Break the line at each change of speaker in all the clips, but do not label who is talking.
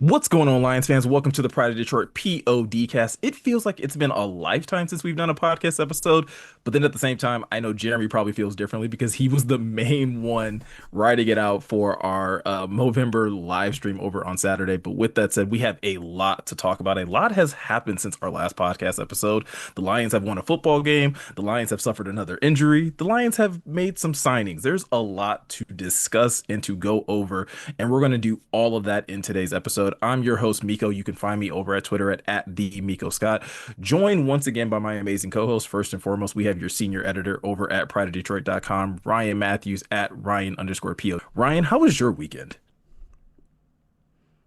What's going on, Lions fans? Welcome to the Pride of Detroit PODcast. It feels like it's been a lifetime since we've done a podcast episode, but then at the same time, I know Jeremy probably feels differently because he was the main one writing it out for our Movember live stream over on Saturday. But with that said, we have a lot to talk about. A lot has happened since our last podcast episode. The Lions have won a football game. The Lions have suffered another injury. The Lions have made some signings. There's a lot to discuss and to go over, and we're going to do all of that in today's episode. I'm your host, Meko. You can find me over at Twitter at the Meko Scott. Joined once again by my amazing co-host. First and foremost, we have your senior editor over at prideofdetroit.com, Ryan Matthews at Ryan_PO. Ryan, how was your weekend?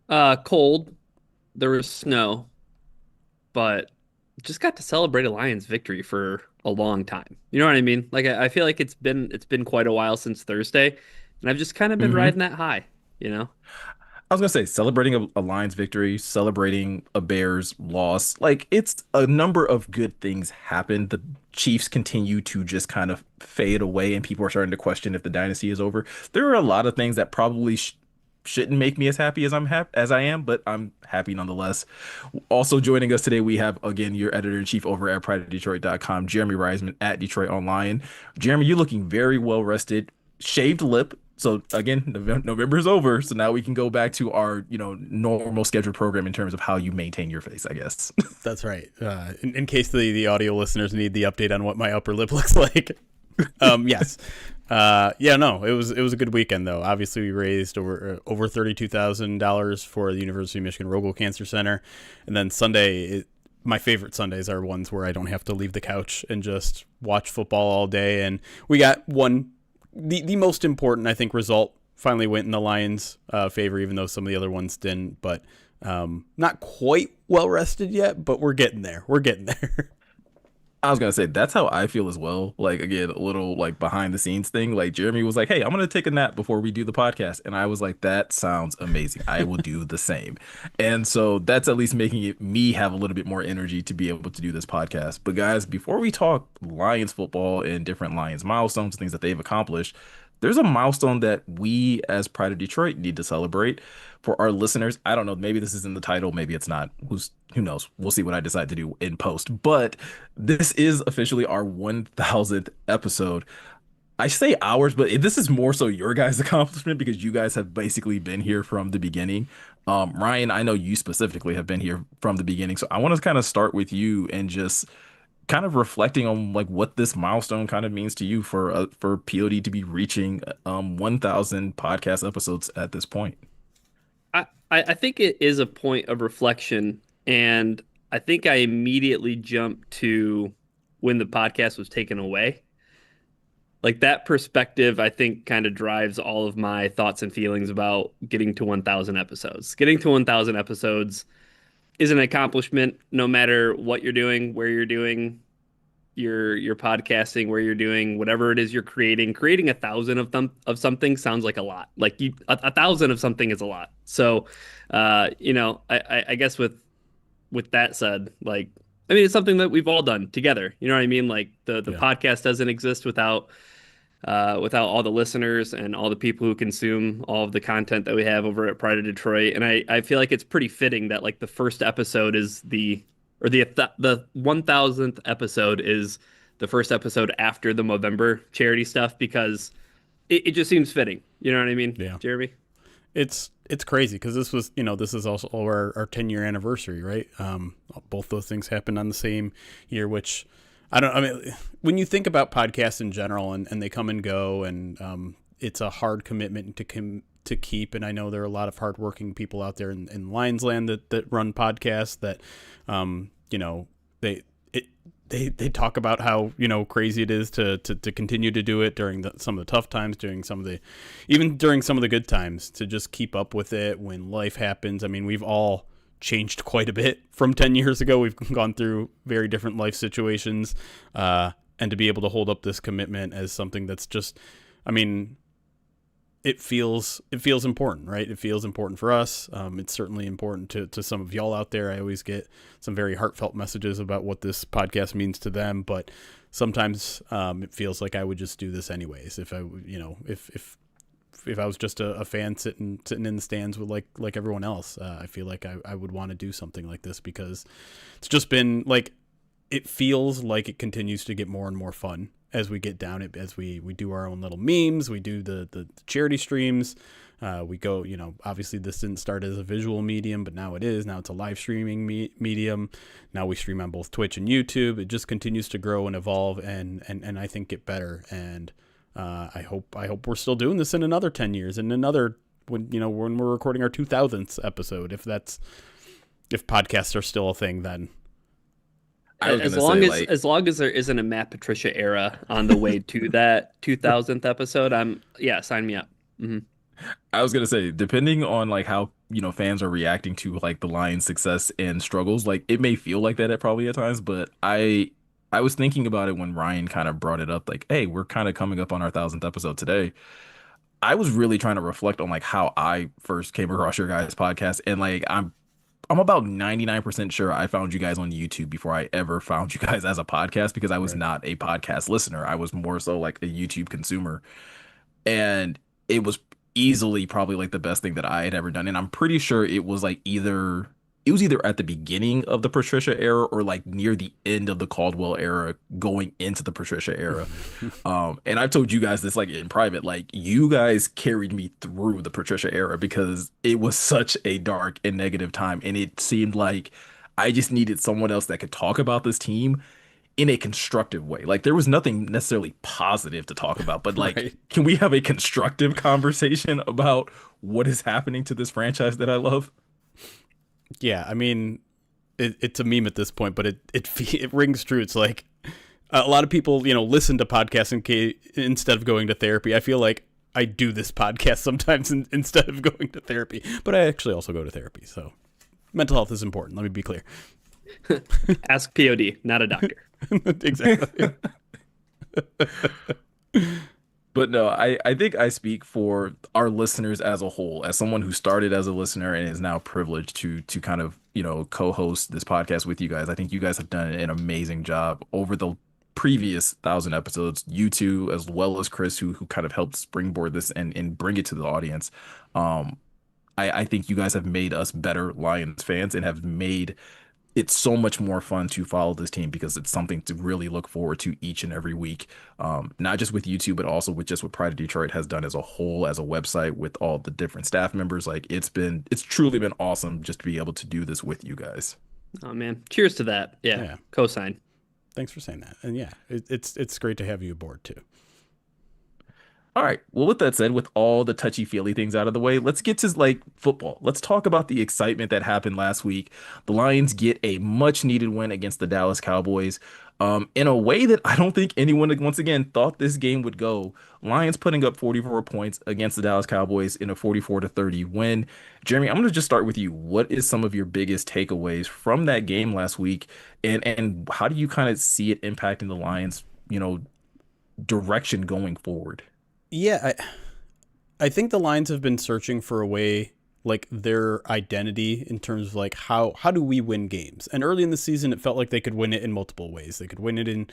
Cold. There was snow, but just got to celebrate a Lions victory for a long time. You know what I mean? Like I feel like it's been quite a while since Thursday, and I've just kind of been
hmm
riding that high, you know?
I was gonna say celebrating a Lions victory, celebrating a Bears loss. Like it's a number of good things happened. The Chiefs continue to just kind of fade away, and people are starting to question if the dynasty is over. There are a lot of things that probably shouldn't make me as happy as I am, but I'm happy nonetheless. Also joining us today, we have again your editor in chief over at prideofdetroit.com, Jeremy Reisman at Detroit Online. Jeremy, you're looking very well rested, shaved lip. So again, November is over, so now we can go back to our, normal scheduled program in terms of how you maintain your face, I guess.
That's right. In case the audio listeners need the update on what my upper lip looks like. Yes. Yeah, no, it was a good weekend though. Obviously, we raised over $32,000 for the University of Michigan Rogel Cancer Center, and then Sunday. My favorite Sundays are ones where I don't have to leave the couch and just watch football all day. And we got the most important, I think, result finally went in the Lions' favor, even though some of the other ones didn't. But not quite well rested yet, but we're getting there. We're getting there.
I was gonna say that's how I feel as well. Like again, a little like behind the scenes thing. Like Jeremy was like, "Hey, I'm gonna take a nap before we do the podcast," and I was like, "That sounds amazing. I will do the same." And so that's at least making me have a little bit more energy to be able to do this podcast. But guys, before we talk Lions football and different Lions milestones, things that they've accomplished, there's a milestone that we as Pride of Detroit need to celebrate for our listeners. I don't know, maybe this is in the title, maybe it's not. Who knows? We'll see what I decide to do in post. But this is officially our 1000th episode. I say ours, but this is more so your guys' accomplishment because you guys have basically been here from the beginning. Ryan, I know you specifically have been here from the beginning, so I want to kind of start with you and just kind of reflecting on like what this milestone kind of means to you for POD to be reaching 1000 podcast episodes at this point.
I think it is a point of reflection, and I think I immediately jumped to when the podcast was taken away. Like that perspective, I think kind of drives all of my thoughts and feelings about getting to 1,000 episodes. Getting to 1,000 episodes is an accomplishment no matter what you're doing, where you're doing your podcasting, where you're doing whatever it is you're creating 1,000 of them of something sounds like a lot. Like a thousand of something is a lot. So I guess with that said, like I mean it's something that we've all done together. You know what I mean? Like the
Yeah.
podcast doesn't exist without all the listeners and all the people who consume all of the content that we have over at Pride of Detroit. And I feel like it's pretty fitting that like the first episode is the 1000th episode is the first episode after the Movember charity stuff because it just seems fitting. You know what I mean,
Yeah.
Jeremy?
It's crazy because this is also our 10-year anniversary, right? Both those things happened on the same year, which I mean, when you think about podcasts in general and they come and go and it's a hard commitment to keep. And I know there are a lot of hardworking people out there in Lions Land that run podcasts that, they they talk about how, crazy it is to continue to do it during some of the tough times, even during some of the good times, to just keep up with it when life happens. I mean, we've all changed quite a bit from 10 years ago. We've gone through very different life situations, and to be able to hold up this commitment as something that's just, I mean, it feels important, right? It feels important for us. It's certainly important to some of y'all out there. I always get some very heartfelt messages about what this podcast means to them, but sometimes it feels like I would just do this anyways. If I, if if I was just a fan sitting in the stands with like everyone else. I feel like I would want to do something like this because it's just been like, it feels like it continues to get more and more fun as we get down it, as we do our own little memes, we do the charity streams. We go, obviously this didn't start as a visual medium, but now it is. Now it's a live streaming medium. Now we stream on both Twitch and YouTube. It just continues to grow and evolve and I think get better. And I hope we're still doing this in another 10 years, and another when we're recording our 2000th episode, if podcasts are still a thing then.
As long as there isn't a Matt Patricia era on the way to that 2000th episode, sign me up. Mm-hmm.
I was gonna say, depending on like how fans are reacting to like the Lions' success and struggles, like it may feel like that at times, but I was thinking about it when Ryan kind of brought it up, like, hey, we're kind of coming up on our 1000th episode today. I was really trying to reflect on like how I first came across your guys' podcast, and like I'm about 99% sure I found you guys on YouTube before I ever found you guys as a podcast, because I was not a podcast listener. I was more so like a YouTube consumer. And it was easily probably like the best thing that I had ever done. And I'm pretty sure it was either at the beginning of the Patricia era or like near the end of the Caldwell era going into the Patricia era. And I've told you guys this like in private, like you guys carried me through the Patricia era because it was such a dark and negative time. And it seemed like I just needed someone else that could talk about this team in a constructive way. Like there was nothing necessarily positive to talk about, but like, right. Can we have a constructive conversation about what is happening to this franchise that I love?
Yeah, I mean, it's a meme at this point, but it rings true. It's like a lot of people, listen to podcasts instead of going to therapy. I feel like I do this podcast sometimes instead of going to therapy, but I actually also go to therapy. So mental health is important. Let me be clear.
Ask POD, not a doctor.
Exactly.
But no, I think I speak for our listeners as a whole, as someone who started as a listener and is now privileged to kind of, co-host this podcast with you guys. I think you guys have done an amazing job over the previous 1000 episodes. You two, as well as Chris, who kind of helped springboard this and bring it to the audience. I think you guys have made us better Lions fans and have made it's so much more fun to follow this team because it's something to really look forward to each and every week. Not just with YouTube, but also with just what Pride of Detroit has done as a whole, as a website with all the different staff members. Like it's truly been awesome just to be able to do this with you guys.
Oh man. Cheers to that. Yeah. Cosign.
Thanks for saying that. And yeah, it's great to have you aboard too.
All right. Well, with that said, with all the touchy-feely things out of the way, let's get to like football. Let's talk about the excitement that happened last week. The Lions get a much-needed win against the Dallas Cowboys in a way that I don't think anyone, once again, thought this game would go. Lions putting up 44 points against the Dallas Cowboys in a 44-30 win. Jeremy, I'm going to just start with you. What is some of your biggest takeaways from that game last week, and how do you kind of see it impacting the Lions, direction going forward?
Yeah, I think the Lions have been searching for a way, like their identity in terms of like how do we win games? And early in the season, it felt like they could win it in multiple ways. They could win it in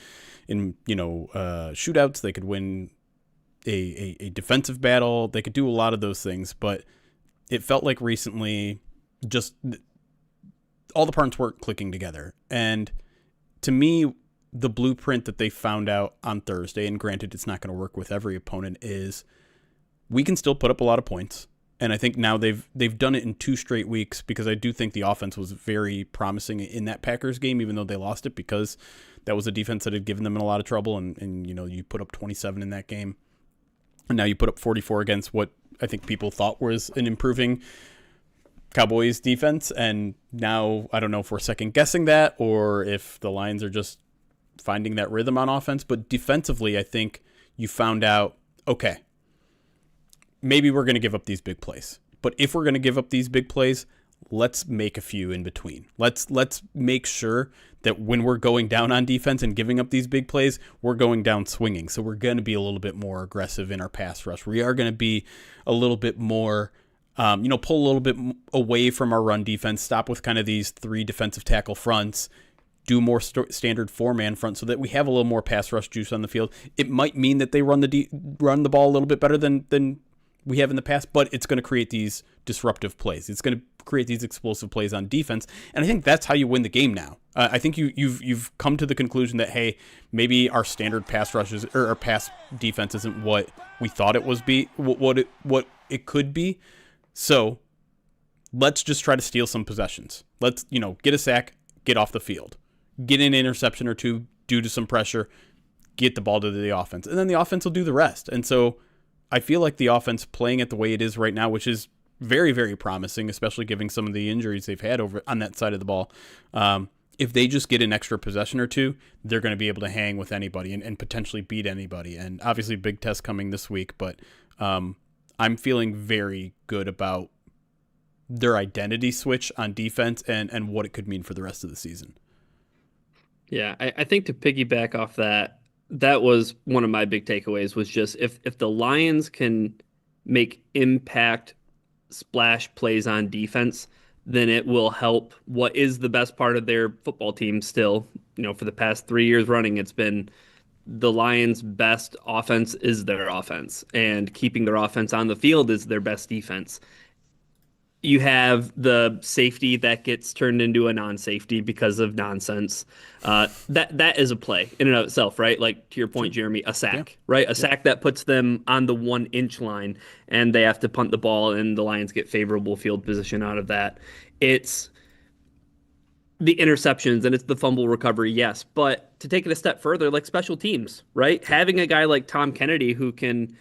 shootouts. They could win a defensive battle. They could do a lot of those things, but it felt like recently just all the parts weren't clicking together. And to me, the blueprint that they found out on Thursday, and granted it's not going to work with every opponent, is we can still put up a lot of points. And I think now they've done it in 2 straight weeks, because I do think the offense was very promising in that Packers game, even though they lost it, because that was a defense that had given them in a lot of trouble. And you put up 27 in that game. And now you put up 44 against what I think people thought was an improving Cowboys defense. And now I don't know if we're second guessing that or if the Lions are just finding that rhythm on offense. But defensively, I think you found out, okay, maybe we're going to give up these big plays. But if we're going to give up these big plays, let's make a few in between. Let's make sure that when we're going down on defense and giving up these big plays, we're going down swinging. So we're going to be a little bit more aggressive in our pass rush. We are going to be a little bit more, pull a little bit away from our run defense, stop with kind of these 3 defensive tackle fronts, do more standard 4-man front so that we have a little more pass rush juice on the field. It might mean that they run the ball a little bit better than we have in the past, but it's going to create these disruptive plays. It's going to create these explosive plays on defense, and I think that's how you win the game now. I think you've come to the conclusion that, hey, maybe our standard pass rushes or our pass defense isn't what we thought it was what it could be. So let's just try to steal some possessions. Let's get a sack, get off the field, get an interception or two due to some pressure, get the ball to the offense, and then the offense will do the rest. And so I feel like the offense playing it the way it is right now, which is very, very promising, especially given some of the injuries they've had over on that side of the ball. If they just get an extra possession or two, they're going to be able to hang with anybody and potentially beat anybody. And obviously, big test coming this week, but I'm feeling very good about their identity switch on defense and what it could mean for the rest of the season.
Yeah, I think to piggyback off that, that was one of my big takeaways was just if the Lions can make impact splash plays on defense, then it will help what is the best part of their football team still. For the past 3 years running, it's been the Lions' best offense is their offense, and keeping their offense on the field is their best defense. You have the safety that gets turned into a non-safety because of nonsense. That is a play in and of itself, right? Like to your point, Jeremy, a sack, right? A sack that puts them on the 1 inch line and they have to punt the ball and the Lions get favorable field position out of that. It's the interceptions and it's the fumble recovery, yes. But to take it a step further, like special teams, right? Having a guy like Tom Kennedy who can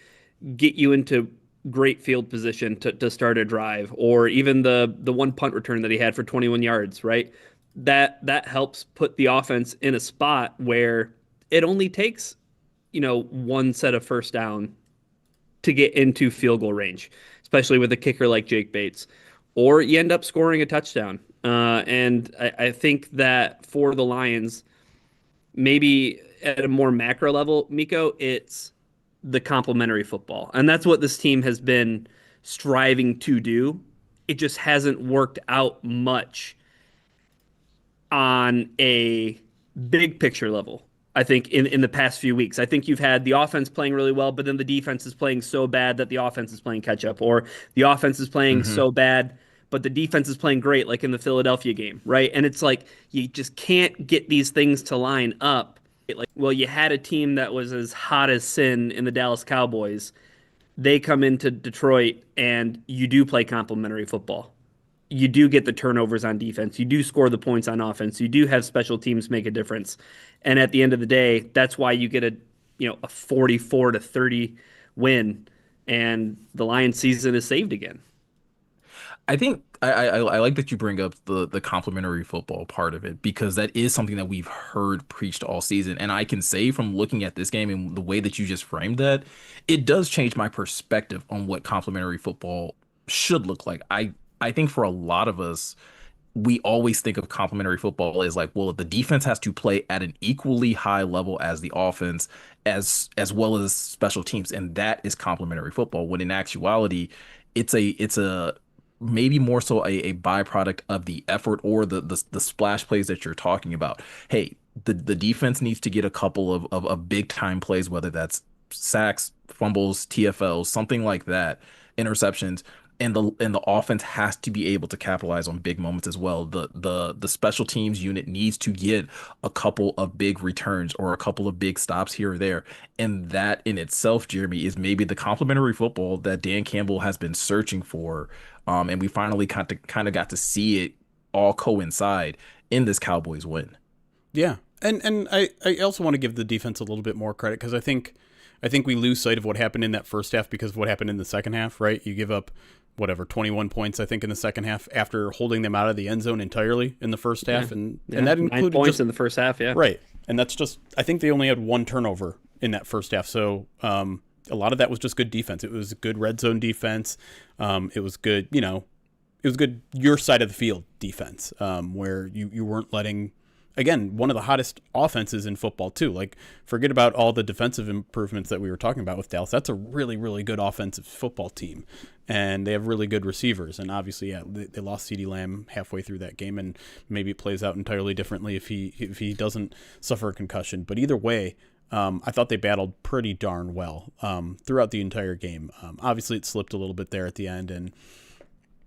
get you into great field position to start a drive, or even the one punt return that he had for 21 yards, right? That helps put the offense in a spot where it only takes, one set of first down to get into field goal range, especially with a kicker like Jake Bates, or you end up scoring a touchdown. And I think that for the Lions, maybe at a more macro level, Meko, it's the complementary football. And that's what this team has been striving to do. It just hasn't worked out much on a big picture level. I think in the past few weeks, I think you've had the offense playing really well, but then the defense is playing so bad that the offense is playing catch up, or the offense is playing so bad, but the defense is playing great, like in the Philadelphia game, right? And it's like, you just can't get these things to line up. You had a team that was as hot as sin in the Dallas Cowboys. They come into Detroit and you do play complementary football. You do get the turnovers on defense. You do score the points on offense. You do have special teams make a difference. And at the end of the day, that's why you get a 44-30 win and the Lions season is saved again.
I think I like that you bring up the complementary football part of it, because that is something that we've heard preached all season. And I can say from looking at this game and the way that you just framed that, it does change my perspective on what complementary football should look like. I think for a lot of us, we always think of complementary football as like, well, the defense has to play at an equally high level as the offense, as well as special teams, and that is complementary football. When in actuality, it's a maybe more so a byproduct of the effort or the splash plays that you're talking about. Hey, the defense needs to get a couple of big time plays, whether that's sacks, fumbles, TFLs, something like that, interceptions. And the offense has to be able to capitalize on big moments as well. The special teams unit needs to get a couple of big returns or a couple of big stops here or there. And that in itself, Jeremy, is maybe the complementary football that Dan Campbell has been searching for. And we finally kind of got to see it all coincide in this Cowboys win.
Yeah. And I also want to give the defense a little bit more credit, because I think we lose sight of what happened in that first half because of what happened in the second half, right? You give up 21 points, I think, in the second half after holding them out of the end zone entirely in the first half. And that included
9 points in the first half, yeah.
Right. And that's just, I think they only had 1 turnover in that first half. So a lot of that was just good defense. It was good red zone defense. It was good, it was good your side of the field defense, where you weren't letting, again, one of the hottest offenses in football too. Like, forget about all the defensive improvements that we were talking about with Dallas. That's a really, really good offensive football team, and they have really good receivers. And obviously, yeah, they lost CeeDee Lamb halfway through that game, and maybe it plays out entirely differently if he doesn't suffer a concussion. But either way, I thought they battled pretty darn well throughout the entire game. Obviously, it slipped a little bit there at the end, and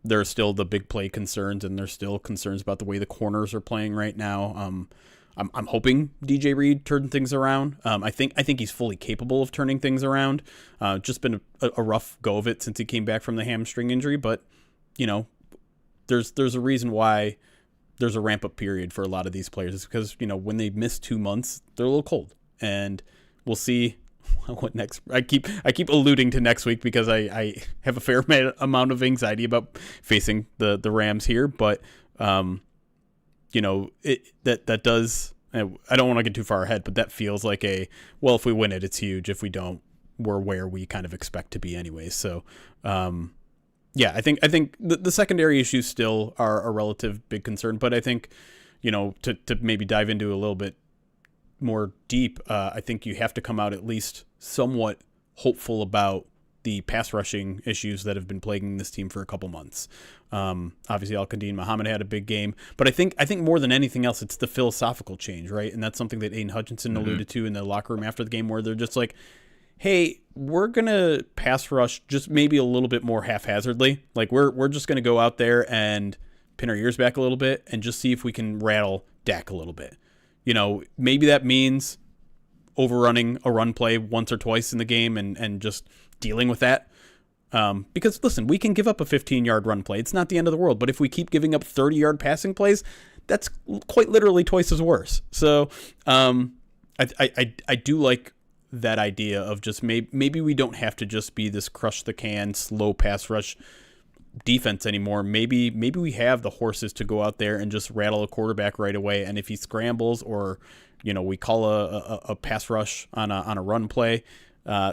there are still the big play concerns, and there's still concerns about the way the corners are playing right now. I'm hoping DJ Reed turned things around. I think he's fully capable of turning things around. Just been a rough go of it since he came back from the hamstring injury, but there's a reason why there's a ramp up period for a lot of these players. It's because when they miss 2 months, they're a little cold, and we'll see what next. I keep alluding to next week because I have a fair amount of anxiety about facing the Rams here, but that does. I don't want to get too far ahead, but that feels like if we win it, it's huge. If we don't, we're where we kind of expect to be anyway. So, I think the secondary issues still are a relative big concern, but I think, to maybe dive into a little bit more deep, I think you have to come out at least somewhat hopeful about the pass rushing issues that have been plaguing this team for a couple months. Obviously, Al-Qadin Muhammad had a big game, but I think more than anything else, it's the philosophical change, right? And that's something that Aiden Hutchinson alluded to in the locker room after the game, where they're just like, hey, we're going to pass rush just maybe a little bit more haphazardly. Like we're just going to go out there and pin our ears back a little bit and just see if we can rattle Dak a little bit. Maybe that means overrunning a run play once or twice in the game and just dealing with that. Because listen, we can give up a 15-yard run play. It's not the end of the world. But if we keep giving up 30-yard passing plays, that's quite literally twice as worse. So I do like that idea of just maybe we don't have to just be this crush the can, slow pass rush defense anymore. Maybe we have the horses to go out there and just rattle a quarterback right away. And if he scrambles or we call a pass rush on a run play,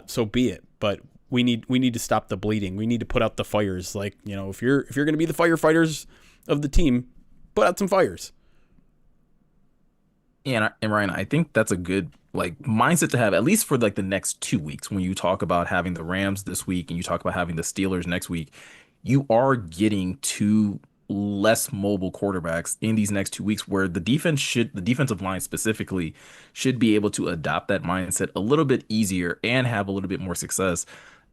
so be it. But we need to stop the bleeding. We need to put out the fires. Like, if you're going to be the firefighters of the team, put out some fires.
Yeah, and Ryan, I think that's a good mindset to have, at least for the next 2 weeks. When you talk about having the Rams this week and you talk about having the Steelers next week, you are getting two less mobile quarterbacks in these next 2 weeks, where the defensive line specifically should be able to adopt that mindset a little bit easier and have a little bit more success,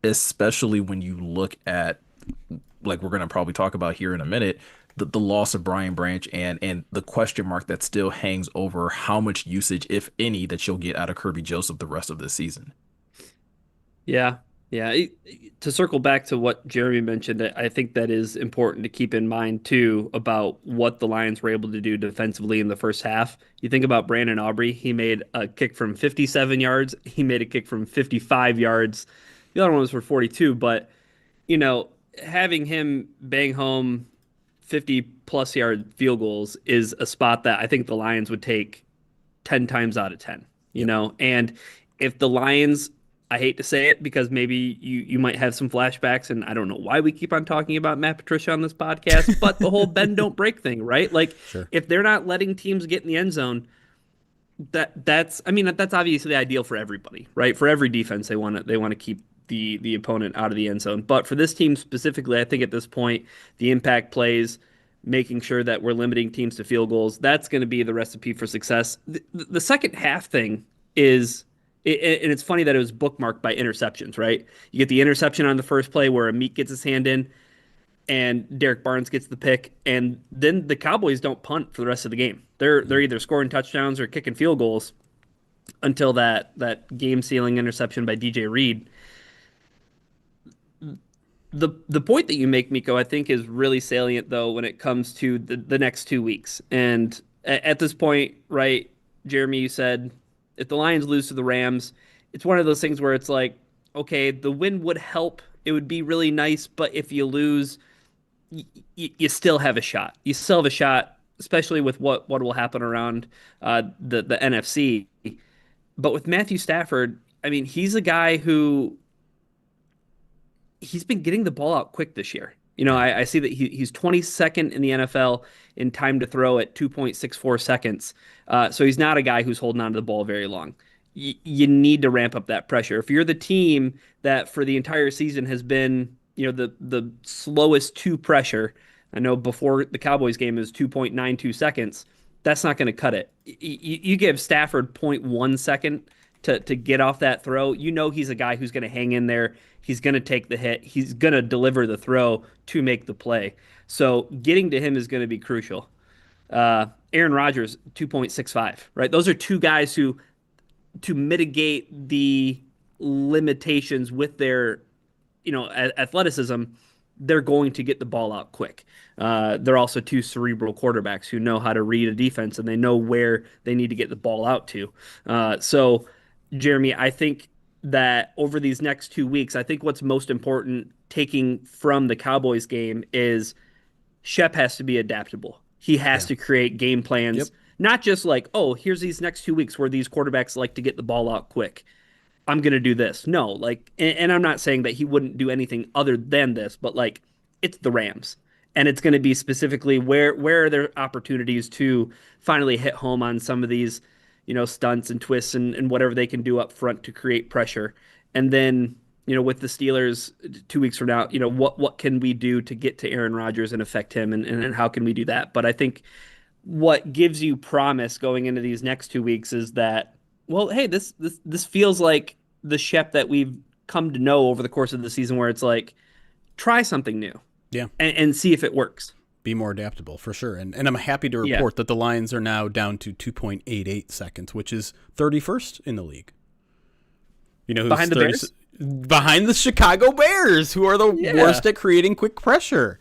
especially when you look at, we're going to probably talk about here in a minute, the loss of Brian Branch and the question mark that still hangs over how much usage, if any, that you'll get out of Kirby Joseph the rest of this season.
Yeah. To circle back to what Jeremy mentioned, I think that is important to keep in mind too about what the Lions were able to do defensively in the first half. You think about Brandon Aubrey, he made a kick from 57 yards, he made a kick from 55 yards. The other one was for 42, but having him bang home 50 plus yard field goals is a spot that I think the Lions would take 10 times out of 10, and if the Lions, I hate to say it because maybe you might have some flashbacks, and I don't know why we keep on talking about Matt Patricia on this podcast, but the whole bend don't break thing, right?
Sure.
If they're not letting teams get in the end zone, that's obviously ideal for everybody, right? For every defense, they want to keep the opponent out of the end zone. But for this team specifically, I think at this point, the impact plays, making sure that we're limiting teams to field goals, that's going to be the recipe for success. The second half thing is, and it's funny that it was bookmarked by interceptions, right? You get the interception on the first play where Meek gets his hand in and Derek Barnes gets the pick, and then the Cowboys don't punt for the rest of the game. They're either scoring touchdowns or kicking field goals until that game-sealing interception by DJ Reed. The point that you make, Meko, I think is really salient, though, when it comes to the next 2 weeks. And at this point, right, Jeremy, you said, if the Lions lose to the Rams, it's one of those things where it's like, okay, the win would help. It would be really nice, but if you lose, you still have a shot. You still have a shot, especially with what will happen around the NFC. But with Matthew Stafford, I mean, he's a guy who he's been getting the ball out quick this year. I see that he's 22nd in the NFL in time to throw at 2.64 seconds. So he's not a guy who's holding on to the ball very long. You need to ramp up that pressure. If you're the team that for the entire season has been, the slowest to pressure, I know before the Cowboys game is 2.92 seconds, that's not going to cut it. You give Stafford 0.1 second to get off that throw, you know he's a guy who's going to hang in there. He's going to take the hit. He's going to deliver the throw to make the play. So getting to him is going to be crucial. Aaron Rodgers, 2.65, right? Those are two guys who, to mitigate the limitations with their, athleticism, they're going to get the ball out quick. They're also two cerebral quarterbacks who know how to read a defense and they know where they need to get the ball out to. So, Jeremy, I think that over these next 2 weeks, I think what's most important taking from the Cowboys game is Shep has to be adaptable. He has
Yeah.
to create game
Yep.
plans, not just like, oh, here's these next 2 weeks where these quarterbacks like to get the ball out quick. I'm going to do this. No, like, and I'm not saying that he wouldn't do anything other than this, but like, it's the Rams. And it's going to be specifically where are there opportunities to finally hit home on some of these, stunts and twists and whatever they can do up front to create pressure. And then, with the Steelers 2 weeks from now, what can we do to get to Aaron Rodgers and affect him and how can we do that? But I think what gives you promise going into these next 2 weeks is that, well, hey, this feels like the Shep that we've come to know over the course of the season, where it's like, try something new
Yeah.
and see if it works.
Be more adaptable for sure. And I'm happy to
Yeah.
report that the Lions are now down to 2.88 seconds, which is 31st in the league. You know who's
Behind the
30
Bears?
Behind the Chicago Bears, who are the
Yeah.
worst at creating quick pressure.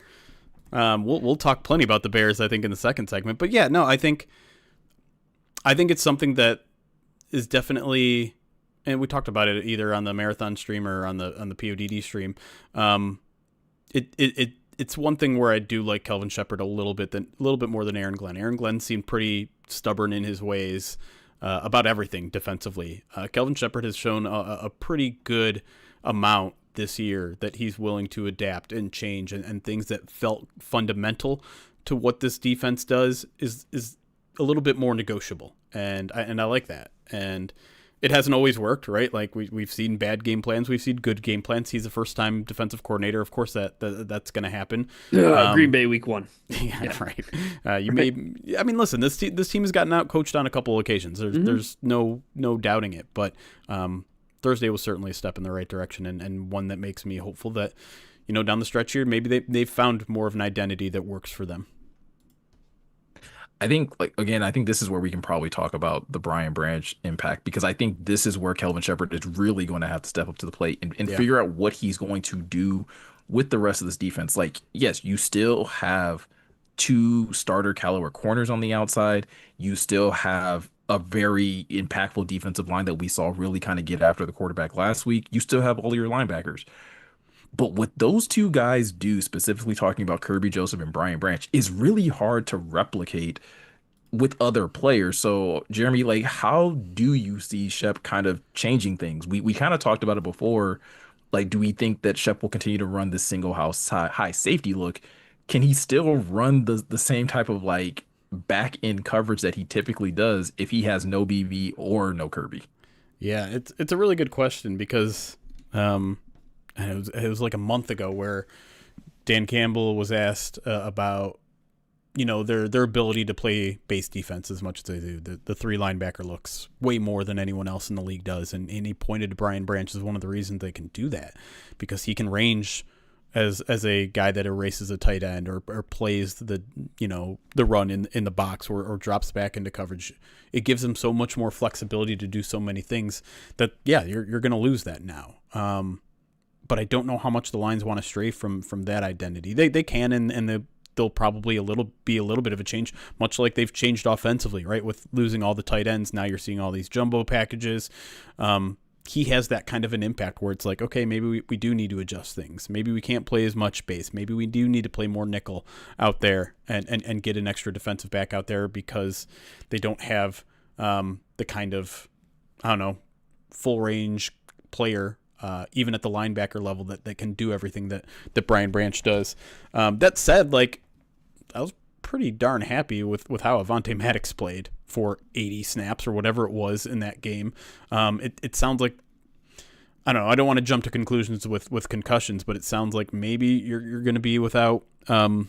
We'll talk plenty about the Bears, I think, in the second segment. But yeah, no, I think it's something that is definitely, and we talked about it either on the marathon stream or on the PODD stream. It's one thing where I do like Kelvin Shepherd a little bit more than Aaron Glenn. Aaron Glenn seemed pretty stubborn in his ways about everything defensively. Kelvin Shepherd has shown a pretty good amount this year that he's willing to adapt and change, and things that felt fundamental to what this defense does is a little bit more negotiable, and I like that. And it hasn't always worked, right? Like we've seen bad game plans, we've seen good game plans. He's a first-time defensive coordinator, of course that's going to happen.
Green Bay week 1.
Yeah, right. I mean, listen, this team has gotten out coached on a couple of occasions. There's no doubting it, but Thursday was certainly a step in the right direction, and one that makes me hopeful that, down the stretch here, maybe they've found more of an identity that works for them.
I think, I think this is where we can probably talk about the Brian Branch impact, because I think this is where Kelvin Shepherd is really going to have to step up to the plate and figure out what he's going to do with the rest of this defense. Like, yes, you still have two starter caliber corners on the outside. You still have a very impactful defensive line that we saw really kind of get after the quarterback last week. You still have all your linebackers. But what those two guys do, specifically talking about Kirby Joseph and Brian Branch, is really hard to replicate with other players. So, Jeremy, like, how do you see Shep kind of changing things? We kind of talked about it before. Like, do we think that Shep will continue to run this single house high safety look? Can he still run the same type of like back end coverage that he typically does if he has no BV or no Kirby?
Yeah, it's a really good question, because and it was like a month ago where Dan Campbell was asked about their ability to play base defense as much as they do. The three linebacker looks way more than anyone else in the league does, and he pointed to Brian Branch as one of the reasons they can do that, because he can range as a guy that erases a tight end or plays the run in the box or drops back into coverage. It gives him so much more flexibility to do so many things that you're going to lose that now. But I don't know how much the Lions want to stray from that identity. They can, and they'll probably be a little bit of a change, much like they've changed offensively, right? With losing all the tight ends, now you're seeing all these jumbo packages. He has that kind of an impact where it's like, okay, maybe we do need to adjust things. Maybe we can't play as much base. Maybe we do need to play more nickel out there and get an extra defensive back out there, because they don't have the kind of, I don't know, full range player even at the linebacker level that can do everything that Brian Branch does. That said, like, I was pretty darn happy with how Avonte Maddox played for 80 snaps or whatever it was in that game. It sounds like, I don't know, I don't want to jump to conclusions with concussions, but it sounds like maybe you're going to be without, why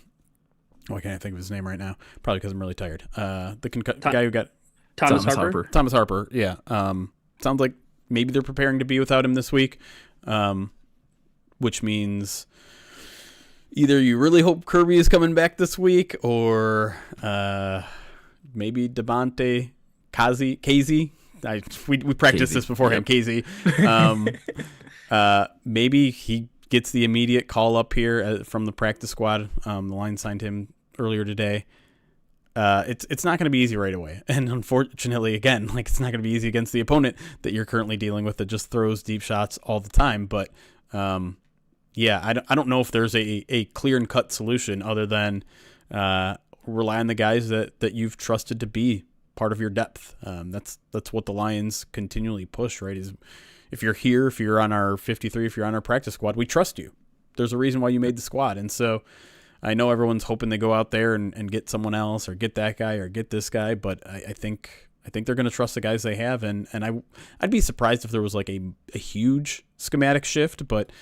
can't I think of his name right now? Probably because I'm really tired. The guy who got
Thomas Harper.
Thomas Harper, yeah. sounds like maybe they're preparing to be without him this week, which means either you really hope Kirby is coming back this week, or maybe Devontae Casey. We practiced this beforehand, Casey. Maybe he gets the immediate call up here from the practice squad. The Lions signed him earlier today. It's not going to be easy right away, and unfortunately, again, like it's not going to be easy against the opponent that you're currently dealing with that just throws deep shots all the time. But yeah, I don't know if there's a clear and cut solution other than rely on the guys that you've trusted to be part of your depth. That's what the Lions continually push, right? Is if you're here, if you're on our 53, if you're on our practice squad, we trust you. There's a reason why you made the squad, and so. I know everyone's hoping they go out there and get someone else or get that guy or get this guy, but I think they're going to trust the guys they have, and I'd be surprised if there was like a huge schematic shift, but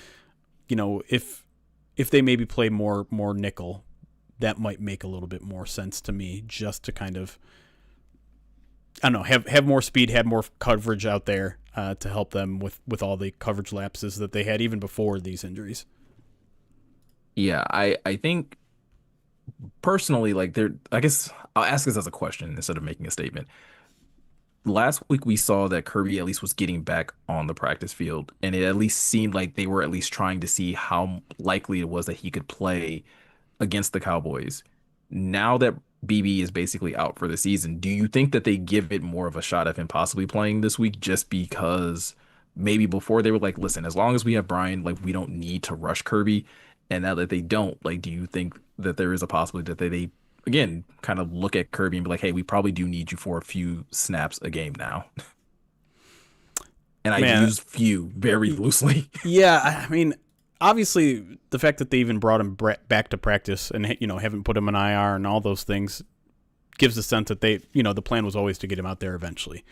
you know if they maybe play more nickel, that might make a little bit more sense to me, just to kind of I don't know have more speed, have more coverage out there to help them with all the coverage lapses that they had even before these injuries.
Yeah, I think personally, like I guess I'll ask this as a question instead of making a statement. Last week we saw that Kirby at least was getting back on the practice field, and it at least seemed like they were at least trying to see how likely it was that he could play against the Cowboys. Now that BB is basically out for the season, do you think that they give it more of a shot of him possibly playing this week just because maybe before they were like, listen, as long as we have Brian, like we don't need to rush Kirby. And now that they don't, like, do you think that there is a possibility that they again, kind of look at Kirby and be like, hey, we probably do need you for a few snaps a game now? And I use few very loosely.
Yeah, I mean, obviously, the fact that they even brought him back to practice and, you know, haven't put him in IR and all those things gives a sense that they, you know, the plan was always to get him out there eventually.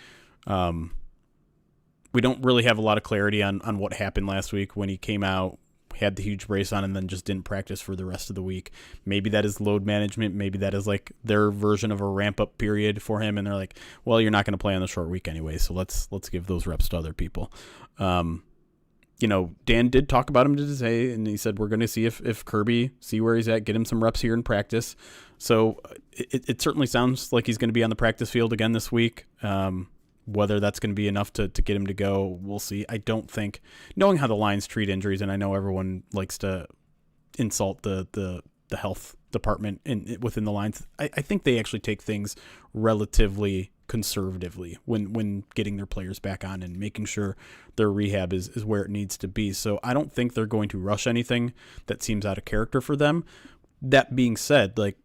We don't really have a lot of clarity on what happened last week when he came out, had the huge brace on, and then just didn't practice for the rest of the week. Maybe that is load management. Maybe that is like their version of a ramp up period for him. And they're like, well, you're not going to play on the short week anyway, so let's give those reps to other people. You know, Dan did talk about him today, and he said, we're going to see if Kirby, see where he's at, get him some reps here in practice. So it certainly sounds like he's going to be on the practice field again this week. Whether that's going to be enough to get him to go, we'll see. I don't think, knowing how the Lions treat injuries, and I know everyone likes to insult the health department within the Lions, I think they actually take things relatively conservatively when getting their players back on and making sure their rehab is where it needs to be. So I don't think they're going to rush anything that seems out of character for them. That being said, like,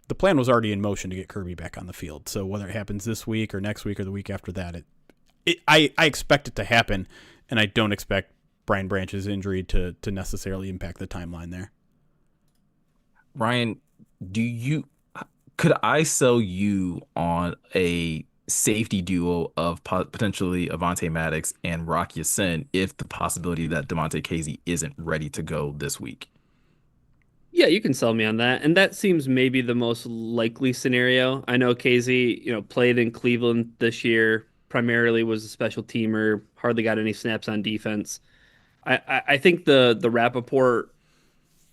the plan was already in motion to get Kirby back on the field. So whether it happens this week or next week or the week after that, I expect it to happen, and I don't expect Brian Branch's injury to necessarily impact the timeline there.
Ryan, could I sell you on a safety duo of potentially Avonte Maddox and Rock Ya-Sin if the possibility that Damontae Kazee isn't ready to go this week?
Yeah, you can sell me on that. And that seems maybe the most likely scenario. I know Casey, played in Cleveland this year, primarily was a special teamer, hardly got any snaps on defense. I think the Rappaport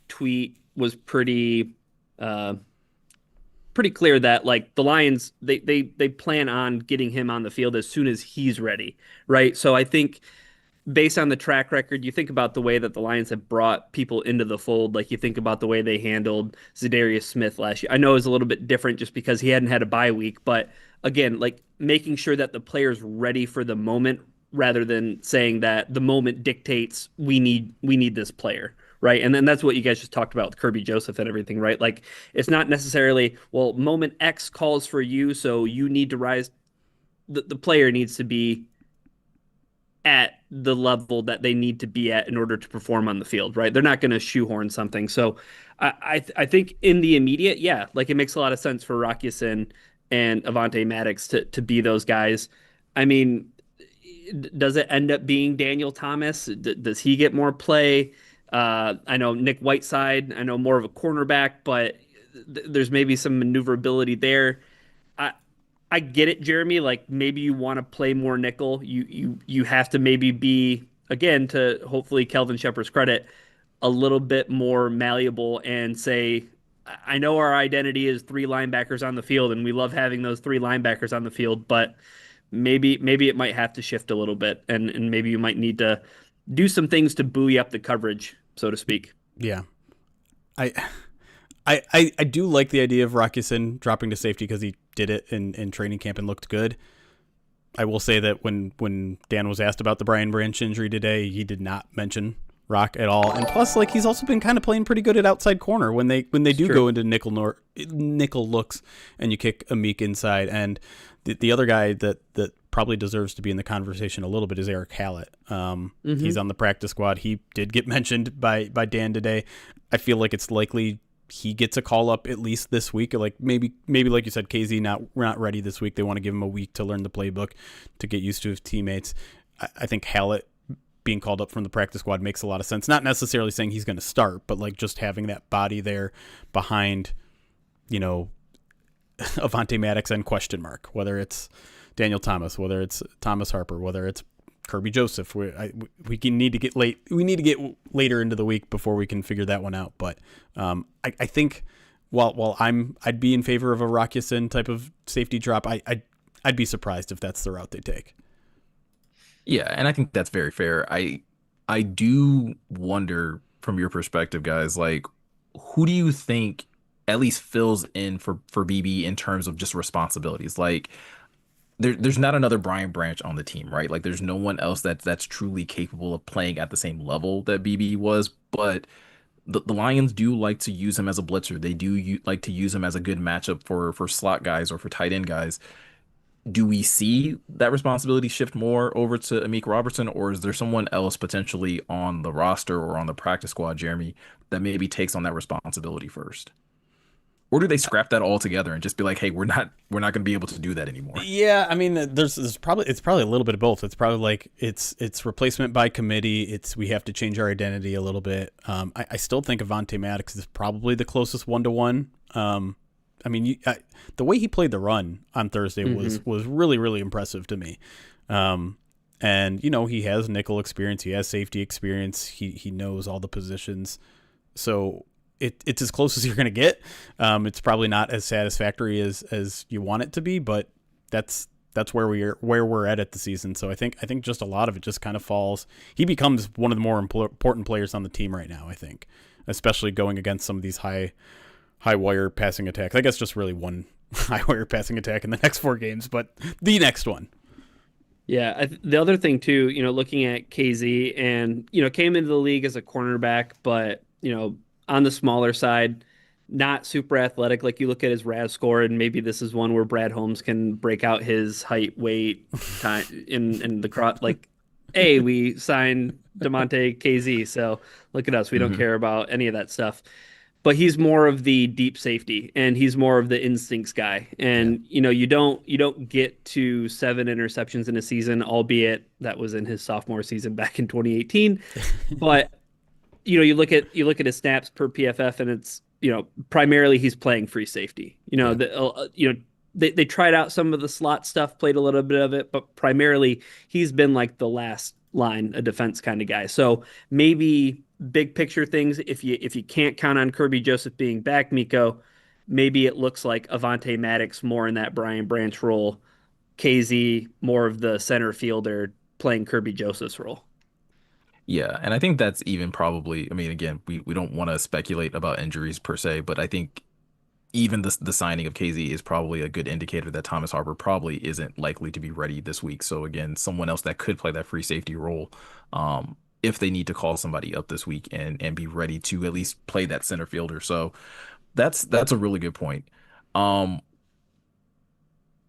tweet was pretty clear that, like, the Lions, they plan on getting him on the field as soon as he's ready, right? So I think, based on the track record, you think about the way that the Lions have brought people into the fold. Like, you think about the way they handled Zadarius Smith last year. I know it was a little bit different just because he hadn't had a bye week, but again, like, making sure that the player's ready for the moment rather than saying that the moment dictates we need this player, right? And then that's what you guys just talked about with Kirby Joseph and everything, right? Like, it's not necessarily, well, moment X calls for you, so you need to rise. The player needs to be at the level that they need to be at in order to perform on the field, right? They're not going to shoehorn something. So I think in the immediate, yeah, like, it makes a lot of sense for Rock Ya-Sin and Avonte Maddox to be those guys. I mean, does it end up being Daniel Thomas? Does he get more play? I know Nick Whiteside, I know more of a cornerback, but there's maybe some maneuverability there. I get it, Jeremy. Like maybe you want to play more nickel. You have to maybe be again to hopefully Kelvin Shepherd's credit a little bit more malleable and say, I know our identity is three linebackers on the field, and we love having those three linebackers on the field, but maybe it might have to shift a little bit, and maybe you might need to do some things to buoy up the coverage, so to speak.
Yeah. I I do like the idea of Rockison dropping to safety because he did it in training camp and looked good. I will say that when Dan was asked about the Brian Branch injury today, he did not mention Rock at all. And plus, like, he's also been kind of playing pretty good at outside corner when they do go into nickel looks and you kick a Meek inside. And the other guy that probably deserves to be in the conversation a little bit is Eric Hallett. He's on the practice squad. He did get mentioned by Dan today. I feel like it's likely he gets a call up at least this week. Like maybe like you said, KZ not ready this week. They want to give him a week to learn the playbook, to get used to his teammates. I think Hallett being called up from the practice squad makes a lot of sense. Not necessarily saying he's going to start, but like just having that body there behind, Avonte Maddox and question mark, whether it's Daniel Thomas, whether it's Thomas Harper, whether it's Kirby Joseph. We need to get late. We need to get later into the week before we can figure that one out. But I think while I'd be in favor of a Rockison type of safety drop, I'd be surprised if that's the route they take.
Yeah, and I think that's very fair. I do wonder from your perspective, guys, like who do you think at least fills in for BB in terms of just responsibilities? Like there's not another Brian Branch on the team, right? Like there's no one else that's truly capable of playing at the same level that BB was, but the Lions do like to use him as a blitzer. They do like to use him as a good matchup for slot guys or for tight end guys. Do we see that responsibility shift more over to Amik Robertson, or is there someone else potentially on the roster or on the practice squad, Jeremy, that maybe takes on that responsibility first? Or do they scrap that all together and just be like, hey, we're not going to be able to do that anymore?
Yeah, I mean, it's probably a little bit of both. It's probably like it's replacement by committee. We have to change our identity a little bit. I still think Avonte Maddox is probably the closest 1-to-1. I mean, the way he played the run on Thursday was really, really impressive to me. And he has nickel experience, he has safety experience, he knows all the positions, so it's as close as you're going to get. It's probably not as satisfactory as you want it to be, but that's where we're at the season. So I think just a lot of it just kind of falls. He becomes one of the more important players on the team right now, I think, especially going against some of these high wire passing attacks. I guess just really one high wire passing attack in the next 4 games, but the next one.
Yeah, the other thing too, looking at KZ and came into the league as a cornerback, but on the smaller side, not super athletic. Like you look at his RAS score, and maybe this is one where Brad Holmes can break out his height, weight, time in the cross. Like, we signed DeMonte KZ, so look at us. We don't care about any of that stuff. But he's more of the deep safety, and he's more of the instincts guy. And you don't get to 7 interceptions in a season, albeit that was in his sophomore season back in 2018. But you look at his snaps per PFF, and it's primarily he's playing free safety. They tried out some of the slot stuff, played a little bit of it, but primarily he's been like the last line, a defense kind of guy. So maybe big picture things, if you can't count on Kirby Joseph being back, Meko, maybe it looks like Avonte Maddox more in that Brian Branch role, KZ more of the center fielder playing Kirby Joseph's role.
Yeah, and I think that's even probably, I mean, again, we don't want to speculate about injuries per se, but I think even the signing of KZ is probably a good indicator that Thomas Harper probably isn't likely to be ready this week. So again, someone else that could play that free safety role, if they need to call somebody up this week and be ready to at least play that center fielder. So that's a really good point.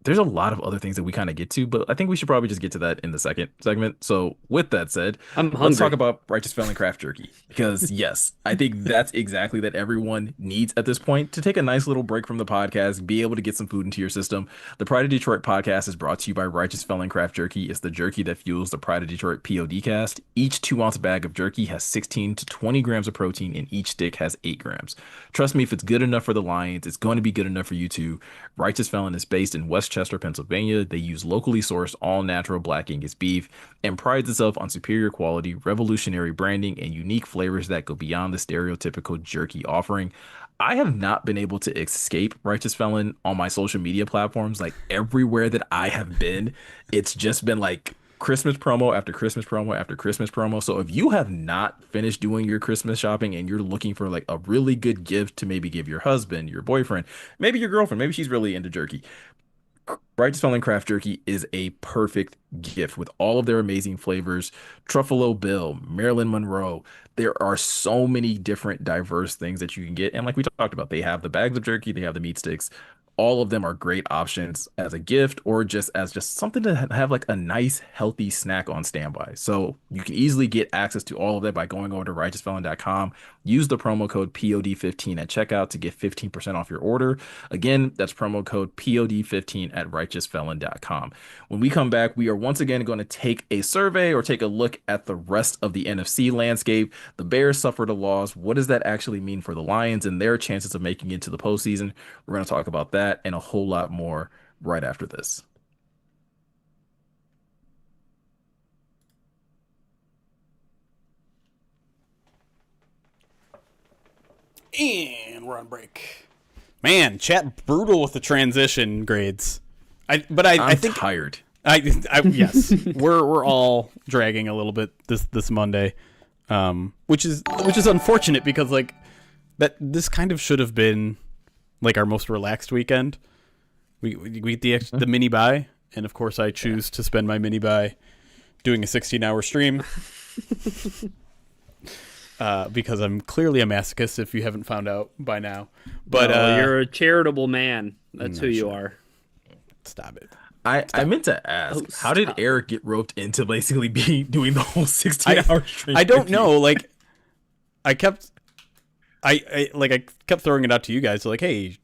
There's a lot of other things that we kind of get to, but I think we should probably just get to that in the second segment. So with that said, let's talk about Righteous Felon Craft Jerky, because yes, I think that's exactly that everyone needs at this point, to take a nice little break from the podcast, be able to get some food into your system. The Pride of Detroit podcast is brought to you by Righteous Felon Craft Jerky. It's the jerky that fuels the Pride of Detroit POD cast. Each 2-ounce bag of jerky has 16 to 20 grams of protein, and each stick has 8 grams. Trust me, if it's good enough for the Lions, it's going to be good enough for you too. Righteous Felon is based in West Chester, Pennsylvania. They use locally sourced all-natural Black Angus beef and prides itself on superior quality, revolutionary branding, and unique flavors that go beyond the stereotypical jerky offering. I have not been able to escape Righteous Felon on my social media platforms. Like everywhere that I have been, it's just been like Christmas promo after Christmas promo after Christmas promo. So if you have not finished doing your Christmas shopping and you're looking for like a really good gift to maybe give your husband, your boyfriend, maybe your girlfriend, maybe she's really into jerky, Righteous Felon Craft Jerky is a perfect gift with all of their amazing flavors. Truffalo Bill, Marilyn Monroe. There are so many different diverse things that you can get. And like we talked about, they have the bags of jerky, they have the meat sticks. All of them are great options as a gift or just as just something to have like a nice, healthy snack on standby. So you can easily get access to all of that by going over to righteousfelon.com. Use the promo code POD15 at checkout to get 15% off your order. Again, that's promo code POD15 at righteousfelon.com. When we come back, we are once again going to take a survey or take a look at the rest of the NFC landscape. The Bears suffered a loss. What does that actually mean for the Lions and their chances of making it to the postseason? We're going to talk about that and a whole lot more right after this.
And we're on break. Man, chat brutal with the transition grades. I think
tired.
Yes, we're all dragging a little bit this Monday, which is unfortunate because like that this kind of should have been like our most relaxed weekend. We get the mini bye, and of course I choose to spend my mini bye doing a 16-hour stream. Because I'm clearly a masochist, if you haven't found out by now. But
you're a charitable man. That's who you are.
Stop it.
I meant to ask, how did Eric get roped into basically doing the whole 16-hour stream?
I don't know. Like, I kept throwing it out to you guys. Like, hey,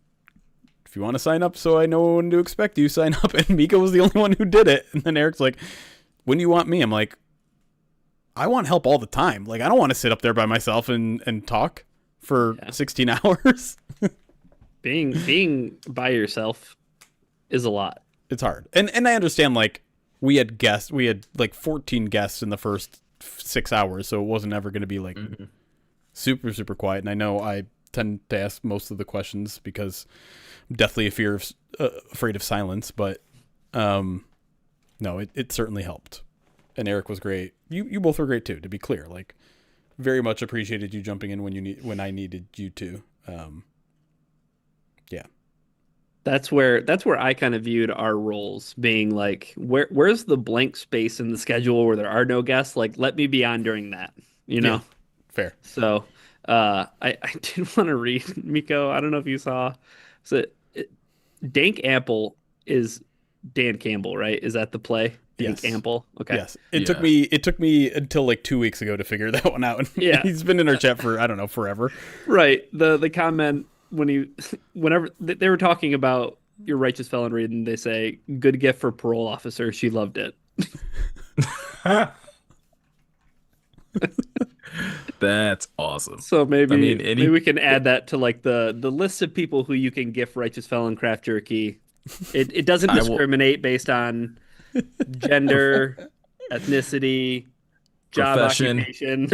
if you want to sign up, so I know when to expect you, sign up. And Meko was the only one who did it. And then Eric's like, when do you want me? I'm like, I want help all the time. Like, I don't want to sit up there by myself and talk for 16 hours.
Being by yourself is a lot.
It's hard. And I understand, like, we had like 14 guests in the first 6 hours, so it wasn't ever going to be like super, super quiet. And I know I tend to ask most of the questions because I'm deathly afraid of silence, but no, it certainly helped. And Eric was great. You both were great too, to be clear. Like, very much appreciated you jumping in when I needed you to. Yeah.
That's where I kind of viewed our roles being like, where's the blank space in the schedule where there are no guests? Like, let me be on during that, you know?
Yeah, fair.
So I did want to read, Meko, I don't know if you saw. So Dank Ample is Dan Campbell, right? Is that the play? Dank Ample. Okay.
Yes. It took me until like 2 weeks ago to figure that one out.
Yeah.
He's been in our chat for, I don't know, forever.
Right. The comment whenever they were talking about your Righteous Felon read, and they say, good gift for parole officer. She loved it.
That's awesome.
So maybe we can add that to like the list of people who you can gift Righteous Felon Craft Jerky. It doesn't discriminate based on gender, ethnicity, job
profession.
occupation.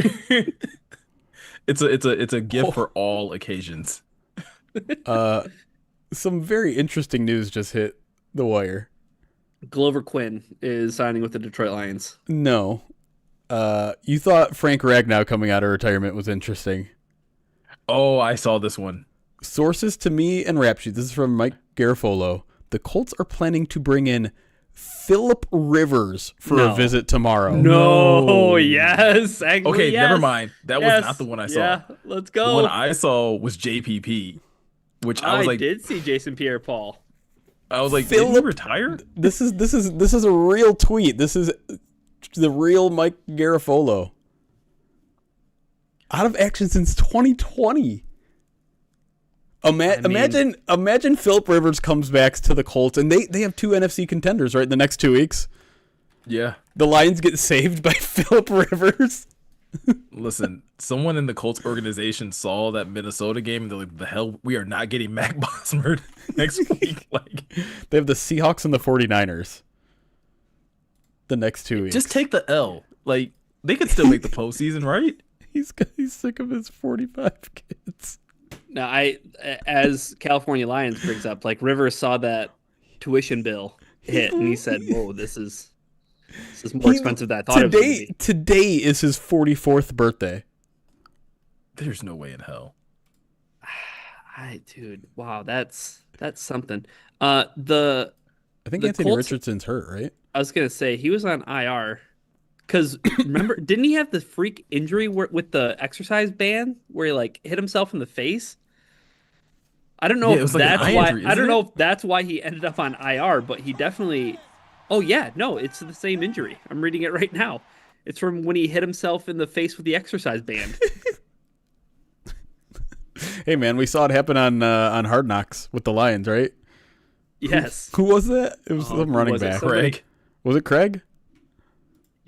It's a gift for all occasions.
Some very interesting news just hit the wire.
Glover Quinn is signing with the Detroit Lions.
No. You thought Frank Ragnow coming out of retirement was interesting.
Oh, I saw this one.
Sources to me and Rap Sheet. This is from Mike Garafolo. The Colts are planning to bring in Phillip Rivers for a visit tomorrow.
No, yes. Actually,
okay,
yes.
Never mind. That was not the one I saw.
Yeah, let's go.
The one I saw was JPP, which I was like,
did see Jason Pierre-Paul.
I was like, did he retire?
This is a real tweet. This is the real Mike Garafolo. Out of action since 2020. Imagine Phillip Rivers comes back to the Colts, and they have two NFC contenders, right, in the next 2 weeks.
Yeah.
The Lions get saved by Phillip Rivers.
Listen, someone in the Colts organization saw that Minnesota game and they're like, the hell, we are not getting Mac Bosworth next week. Like,
They have the Seahawks and the 49ers the next 2 weeks.
just take the L. Like, they could still make the postseason, right?
He's sick of his 45 kids.
Now, as California Lions brings up, like Rivers saw that tuition bill hit, and he said, "Whoa, this is more expensive than I thought it was going to be."
Today is his 44th birthday.
There's no way in hell.
Dude, wow, that's something.
I think
The
Anthony
Colts-
Richardson's hurt, right?
I was gonna say he was on IR because remember, didn't he have the freak injury with the exercise band where he like hit himself in the face? I don't know
Yeah, it
if
was like an
that's
eye
why.
injury,
I don't
isn't
know
it?
if that's why he ended up on IR, but he definitely. Oh yeah, no, it's the same injury. I'm reading it right now. It's from when he hit himself in the face with the exercise band.
Hey man, we saw it happen on Hard Knocks with the Lions, right?
Yes.
Who was that? It was
Oh,
some
who
running
was it?
back.
Somebody-
Craig.
Was it Craig?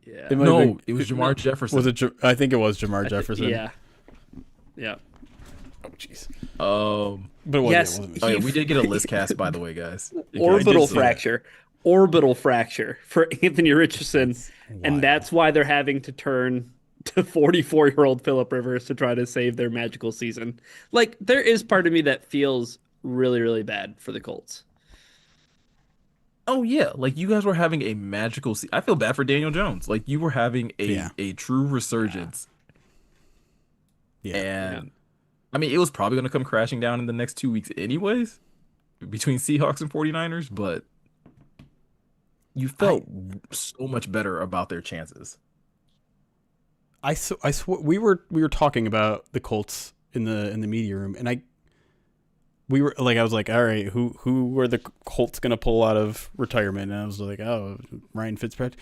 Yeah.
It might have
No,
been-
it was Jamar Jefferson.
Was it? I think it was Jamar Jefferson.
Yeah. Yeah.
Oh jeez.
Yes,
But it wasn't.
Oh yeah,
he-
we did get a list cast, by the way, guys.
Orbital
I did see that.
fracture. Orbital fracture for Anthony Richardson.
wild.
And that's why they're having to turn to 44-year-old Phillip Rivers to try to save their magical season. Like, there is part of me that feels really, really bad for the Colts.
Oh yeah, like you guys were having a magical I feel bad for Daniel Jones. Like you were having a true resurgence.
Yeah.
And I mean, it was probably going to come crashing down in the next 2 weeks anyways between Seahawks and 49ers, but you felt so much better about their chances.
I we were talking about the Colts in the media room, and I was like, all right, who are the Colts gonna pull out of retirement? And I was like, oh, Ryan Fitzpatrick.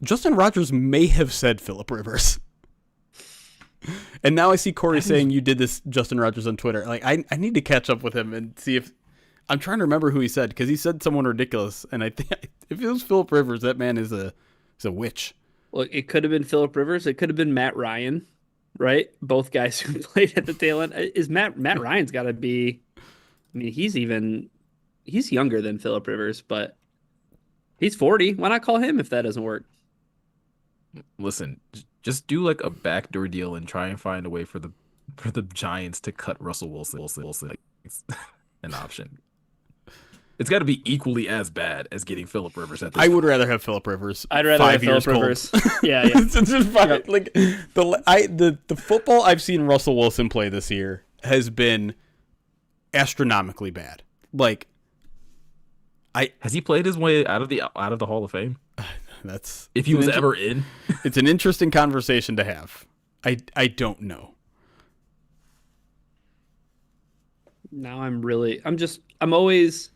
Justin Rogers may have said Phillip Rivers. And now I see Corey saying you did this, Justin Rogers, on Twitter. Like, I need to catch up with him and see if I'm trying to remember who he said, because he said someone ridiculous, and I think if it was Phillip Rivers, that man is a witch.
Well, it could have been Phillip Rivers. It could have been Matt Ryan, right? Both guys who played at the tail end. Is Matt Ryan's got to be? I mean, he's younger than Phillip Rivers, but he's 40. Why not call him if that doesn't work?
Listen, just do like a backdoor deal and try and find a way for the Giants to cut Russell Wilson. Like, it's an option. It's got to be equally as bad as getting Phillip Rivers at this
I would
point.
rather have Phillip Rivers.
I'd rather have
5 years
Phillip
cold.
Rivers. Yeah.
It's just fine. Like the football I've seen Russell Wilson play this year has been astronomically bad. Like,
Has he played his way out of the Hall of Fame?
that's
If he was ever in?
it's an interesting conversation to have. I don't know.
Now I'm always.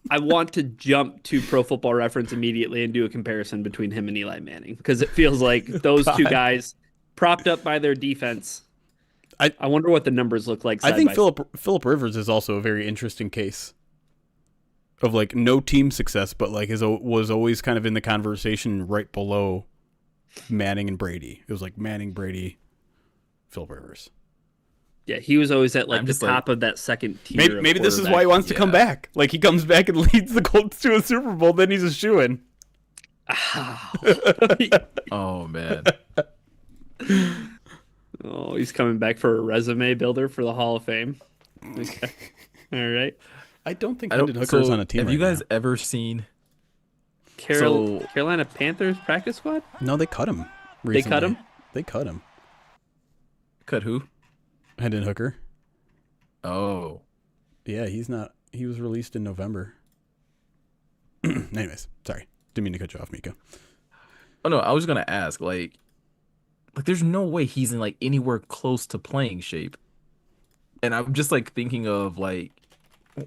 I want to jump to Pro Football Reference immediately and do a comparison between him and Eli Manning because it feels like those two guys propped up by their defense. I wonder what the numbers look like.
I think
by
Phillip Rivers is also a very interesting case of like no team success, but like was always kind of in the conversation right below Manning and Brady. It was like Manning, Brady, Phillip Rivers.
Yeah, he was always at like
I'm
the
just
top of that second tier.
Maybe
of
this is why he wants to come
Yeah.
back. Like he comes back and leads the Colts to a Super Bowl, then he's a shoo-in.
quarterback.
Oh man.
Oh, he's coming back for a resume builder for the Hall of Fame. Okay. All right.
I don't think
I don't,
Hendon Hooker's
so
on a team
have
right
you guys
now.
ever seen
Carolina Panthers practice squad?
No, they cut him recently.
They cut him?
They cut him.
Cut who?
Hendon Hooker.
Oh.
Yeah, he's not. He was released in November. Anyways, sorry. Didn't mean to cut you off, Meko.
Oh no, I was gonna ask, like there's no way he's in like anywhere close to playing shape. And I'm just like thinking of like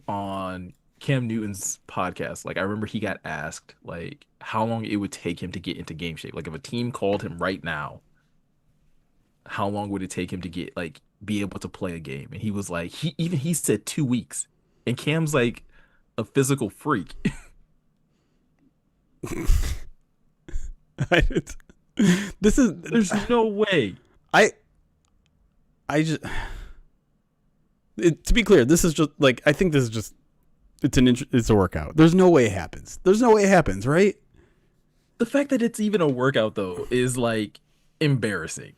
on Cam Newton's podcast, like I remember he got asked like how long it would take him to get into game shape. Like if a team called him right now, how long would it take him to get like be able to play a game? And he was like he said 2 weeks. And Cam's like a physical freak.
This is
There's no way.
I just to be clear, this is just like I think this is just it's a workout. There's no way it happens. There's no way it happens, right?
The fact that it's even a workout though is like embarrassing.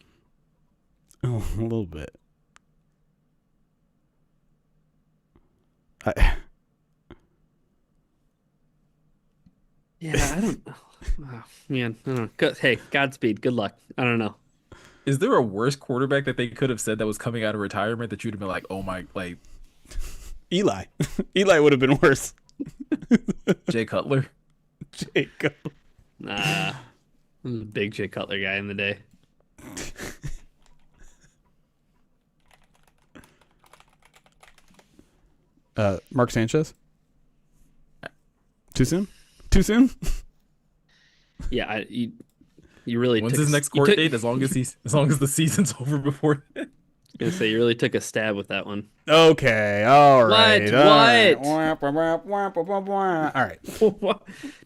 Oh, a little bit.
Yeah, I don't. Oh, man, I don't know. Hey, Godspeed. Good luck. I don't know.
Is there a worse quarterback that they could have said that was coming out of retirement that you'd have been like, oh my, like
Eli. Eli would have been worse.
Jay Cutler?
Jacob.
Nah, I was a big Jay Cutler guy in the day.
Mark Sanchez. Too soon? Too soon?
Yeah, you really.
When's
took
his
a-
next
you
court
took-
date? As long as the season's over before then.
I was gonna say you really took a stab with that one.
Okay. All right.
What?
All right.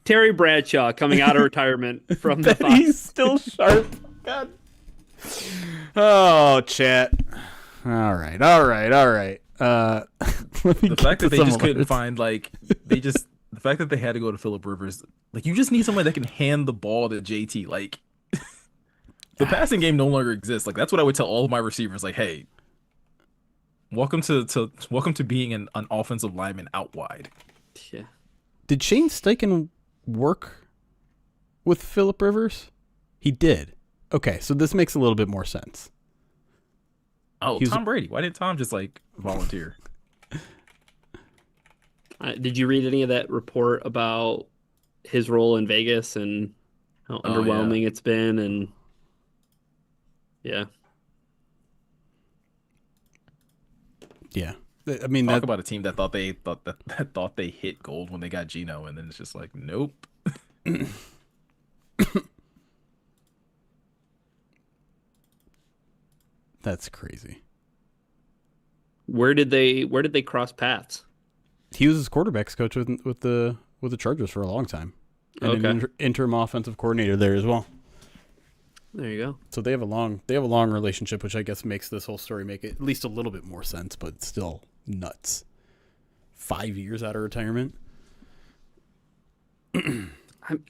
Terry Bradshaw coming out of retirement from the Fox.
He's still sharp. God. Oh, chat. All right. All right. All right.
The fact that they just couldn't find the fact that they had to go to Phillip Rivers, like you just need somebody that can hand the ball to JT. Like the passing game no longer exists. Like that's what I would tell all of my receivers. Like, hey, welcome to being an offensive lineman out wide.
Yeah.
Did Shane Steichen work with Phillip Rivers? He did. Okay, so this makes a little bit more sense.
Oh, Tom Brady. Why didn't Tom just like volunteer?
Did you read any of that report about his role in Vegas and how underwhelming it's been? And yeah.
Yeah. I mean,
Talk about a team that thought they hit gold when they got Geno, and then it's just like, nope.
That's crazy.
Where did they cross paths?
He was his quarterbacks coach with the Chargers for a long time, and an interim offensive coordinator there as well.
There you go.
So they have a long relationship, which I guess makes this whole story make it at least a little bit more sense, but it's still nuts. 5 years out of retirement.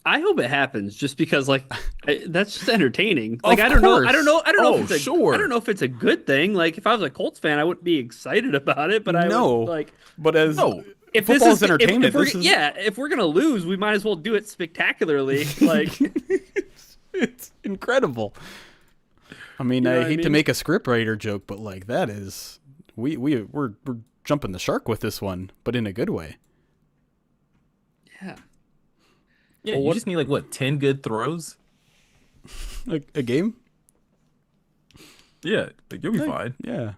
I hope it happens, just because that's just entertaining. Like
Of
I don't know
course.
if it's a good thing. Like if I was a Colts fan, I wouldn't be excited about it. But I would, like.
But as
If
football
this is
entertainment,
if we're gonna lose, we might as well do it spectacularly. Like
it's incredible. I mean, I hate to make a scriptwriter joke, but like that is we're jumping the shark with this one, but in a good way.
yeah.
Yeah, you just need like what 10 good throws.
Like a game.
Yeah, like you'll be fine.
Yeah.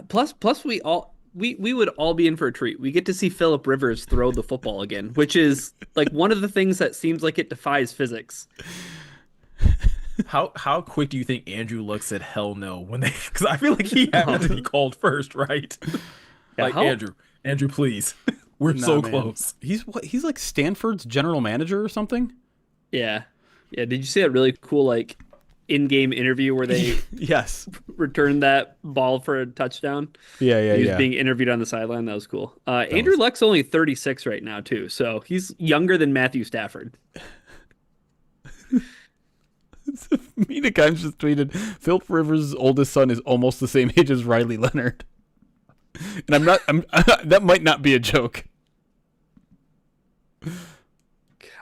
Plus, we would all be in for a treat. We get to see Phillip Rivers throw the football again, which is like one of the things that seems like it defies physics.
How quick do you think Andrew looks at hell no when they? Because I feel like he had to be called first, right?
Yeah,
like Andrew, please, we're so close.
He's like Stanford's general manager or something.
Yeah. Did you see that really cool in-game interview where they
yes
returned that ball for a touchdown?
Yeah.
He was being interviewed on the sideline. That was cool. Andrew Luck's only 36 right now too, so he's younger than Matthew Stafford.
Mina Kimes just tweeted, Phillip Rivers' oldest son is almost the same age as Riley Leonard. And that might not be a joke.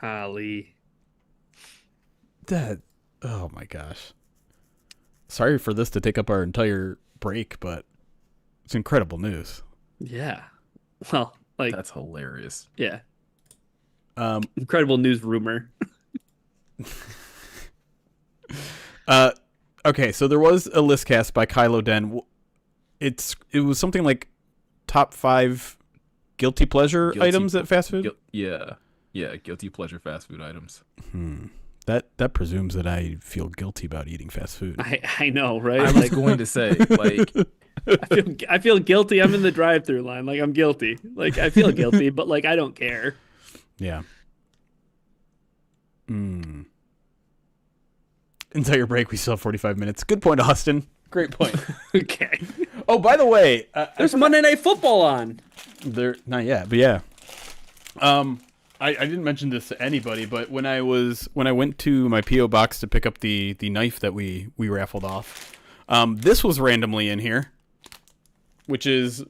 Golly.
Oh my gosh. Sorry for this to take up our entire break, but it's incredible news.
Yeah. Well,
That's hilarious.
Yeah. Incredible news rumor.
Okay, so there was a list cast by Kylo Den. It was something like top 5 guilty pleasure items at fast food.
Guilty pleasure fast food items.
That presumes that I feel guilty about eating fast food.
I know, right?
I was going to say like
I feel guilty. I'm in the drive-through line. Like I'm guilty. Like I feel guilty, but like I don't care.
Yeah. entire break. We still have 45 minutes. Good point, Austin. Great point.
Okay.
Oh, by the way,
There's Monday Night Football on.
there not yet, but yeah. I didn't mention this to anybody, but when I went to my PO box to pick up the knife that we raffled off, this was randomly in here, which is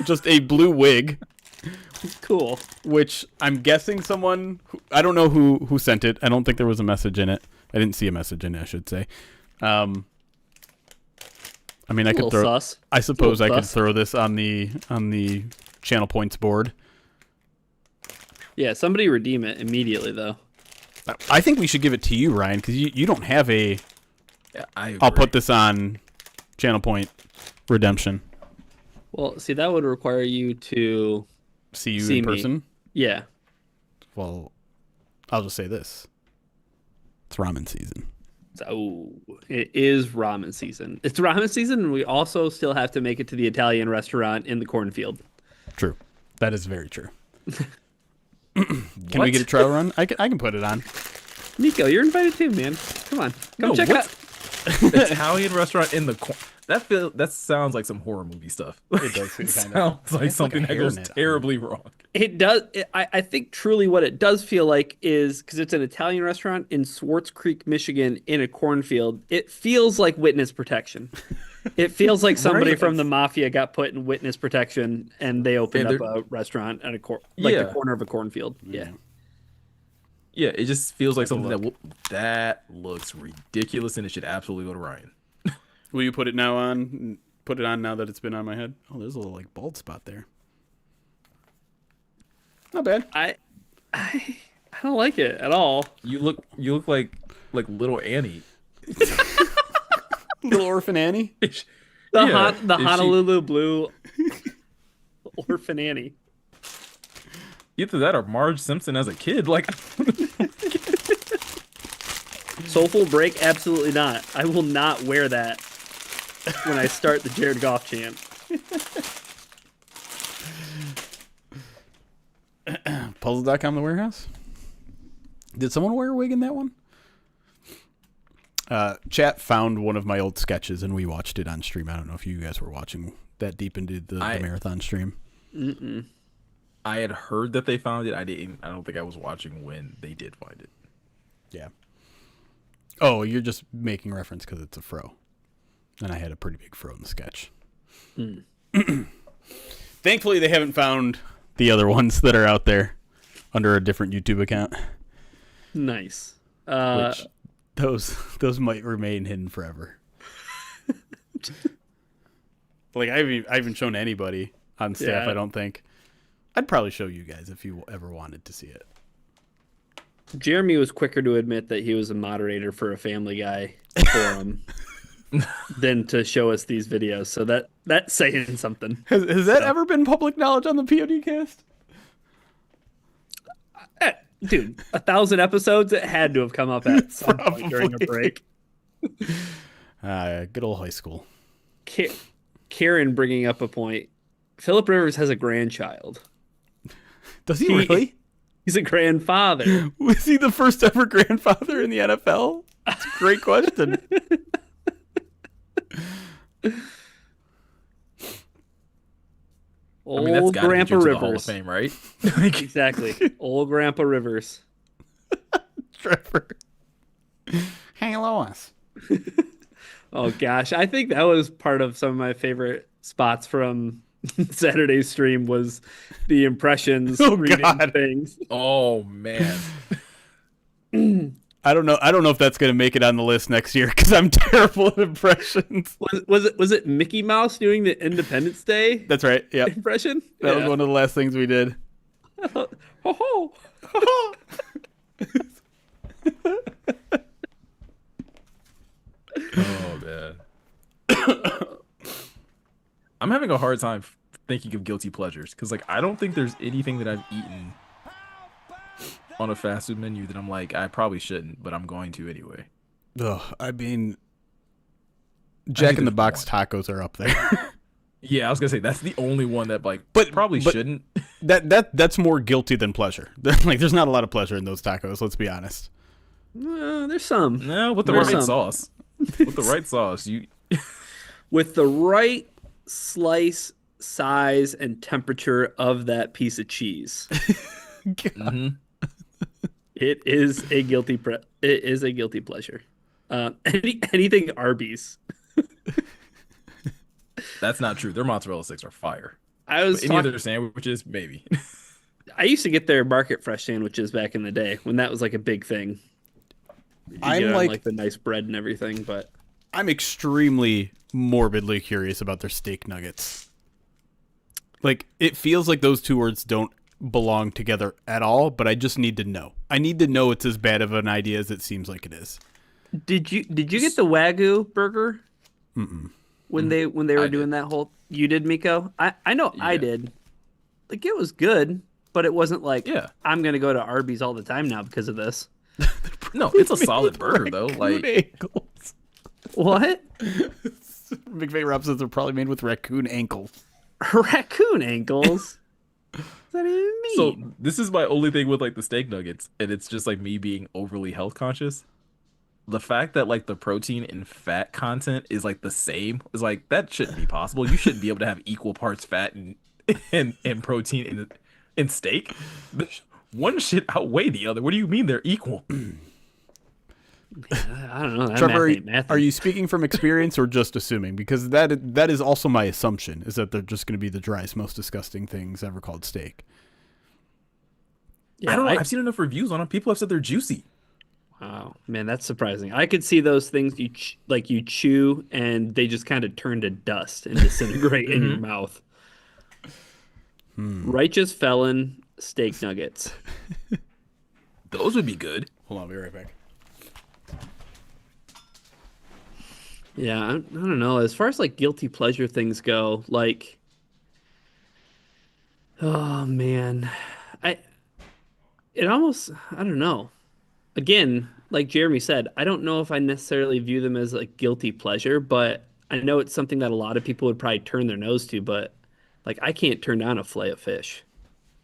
just a blue wig.
Cool.
Which I'm guessing I don't know who sent it. I don't think there was a message in it. I didn't see a message in it, I should say. I mean, I could throw.
Sus.
I suppose I could throw this on the channel points board.
Yeah, somebody redeem it immediately, though.
I think we should give it to you, Ryan, because you don't have a.
Yeah, I agree.
I'll put this on channel point redemption.
Well, see, that would require you to
See you
see
in
me.
person.
Yeah.
Well, I'll just say this: it's ramen season.
So it is ramen season. It's ramen season, and we also still have to make it to the Italian restaurant in the cornfield.
True, that is very true. Can we get a trial run? I can put it on.
Meko, you're invited too, man. Come on, come check it out.
Italian restaurant in the that sounds like some horror movie stuff.
It does kind
Sounds like something that goes terribly wrong.
It does. I think truly what it does feel like is because it's an Italian restaurant in Swartz Creek, Michigan, in a cornfield. It feels like witness protection. It feels like somebody from the mafia got put in witness protection and they opened up a restaurant at the corner of a cornfield. Yeah.
Yeah, it just feels like something that looks ridiculous and it should absolutely go to Ryan.
Will you put it on now that it's been on my head? Oh, there's a little like bald spot there. Not bad.
I don't like it at all.
You look like little Annie.
Little orphan Annie.
The Honolulu Blue orphan Annie.
Either that or Marge Simpson as a kid. Like
Soulful Break, absolutely not. I will not wear that when I start the Jared Goff chant.
Puzzle.com The Warehouse. Did someone wear a wig in that one? Chat found one of my old sketches and we watched it on stream. I don't know if you guys were watching that deep into the marathon stream.
Mm-mm.
I had heard that they found it. I don't think I was watching when they did find it.
Yeah. Oh, you're just making reference because it's a fro. And I had a pretty big fro in the sketch.
Mm.
Thankfully, they haven't found the other ones that are out there under a different YouTube account.
Nice.
Which those might remain hidden forever. Like I haven't shown anybody on staff. I don't think. I'd probably show you guys if you ever wanted to see it.
Jeremy was quicker to admit that he was a moderator for a Family Guy forum than to show us these videos. So that's saying something.
Has that ever been public knowledge on the PODcast?
Dude, 1,000 episodes, it had to have come up at some point during a break.
Good old high school.
Karen bringing up a point. Phillip Rivers has a grandchild.
Does he really?
He's a grandfather.
Was he the first ever grandfather in the NFL? That's a great question.
Old
that's
Grandpa
Rivers,
Rivers.
Hall of Fame, right?
Exactly. Old Grandpa Rivers.
Trevor. Hang Lois.
Oh gosh, I think that was part of some of my favorite spots from Saturday's stream was the impressions reading things.
Oh man.
I don't know if that's going to make it on the list next year because I'm terrible at impressions.
Was it Mickey Mouse doing the Independence Day?
That's right. Yeah.
Impression?
That was one of the last things we did.
Ho ho.
Oh man. I'm having a hard time thinking of guilty pleasures because I don't think there's anything that I've eaten on a fast food menu that I'm like, I probably shouldn't, but I'm going to anyway.
Ugh, I mean, Jack in the Box tacos are up there.
Yeah, I was gonna say that's the only one that probably shouldn't.
That's more guilty than pleasure. There's not a lot of pleasure in those tacos. Let's be honest.
There's some.
No, with the
There's
right
some.
sauce. With the right sauce, you
With the right slice, size, and temperature of that piece of cheese,
hmm
it is a it is a guilty pleasure. Anything Arby's.
That's not true. Their mozzarella sticks are fire.
I
But
was
any
talking.
other sandwiches, maybe.
I used to get their market fresh sandwiches back in the day when that was like a big thing. You
I'm
get on
like
like the nice bread and everything, but
I'm extremely morbidly curious about their steak nuggets. Like it feels like those two words don't belong together at all, but I just need to know. I need to know it's as bad of an idea as it seems like it is.
did you get the Wagyu burger when they were
I
doing
did.
that whole you did, Miko? I know I
Yeah.
did. Like it was good, but it wasn't like
Yeah.
I'm gonna go to Arby's all the time now because of this.
No, it's a solid burger though.
Raccoon
Like
ankles.
What?
McVay Robsons are probably made with raccoon ankles.
Raccoon ankles? What does that even
so
mean?
this is my only thing with like the steak nuggets, and it's just like me being overly health conscious. The fact that like the protein and fat content is like the same is like that shouldn't be possible. You shouldn't be able to have equal parts fat and and protein in steak. One should outweigh the other. What do you mean they're equal?
I don't know. That
Trevor,
math ain't mathing.
are you speaking from experience or just assuming? Because that is also my assumption, is that they're just going to be the driest, most disgusting things ever called steak.
I
Yeah,
don't know. I've seen enough reviews on them. People have said they're juicy.
wow, man, that's surprising. I could see those things like you chew and they just kind of turn to dust and disintegrate in your mouth. Righteous felon steak nuggets.
Those would be good.
Hold on, I'll be right back.
Yeah, I don't know. As far as like guilty pleasure things go, like, oh man, I it almost I don't know. Again, like Jeremy said, I don't know if I necessarily view them as like guilty pleasure, but I know it's something that a lot of people would probably turn their nose to, but like I can't turn down a fillet of fish.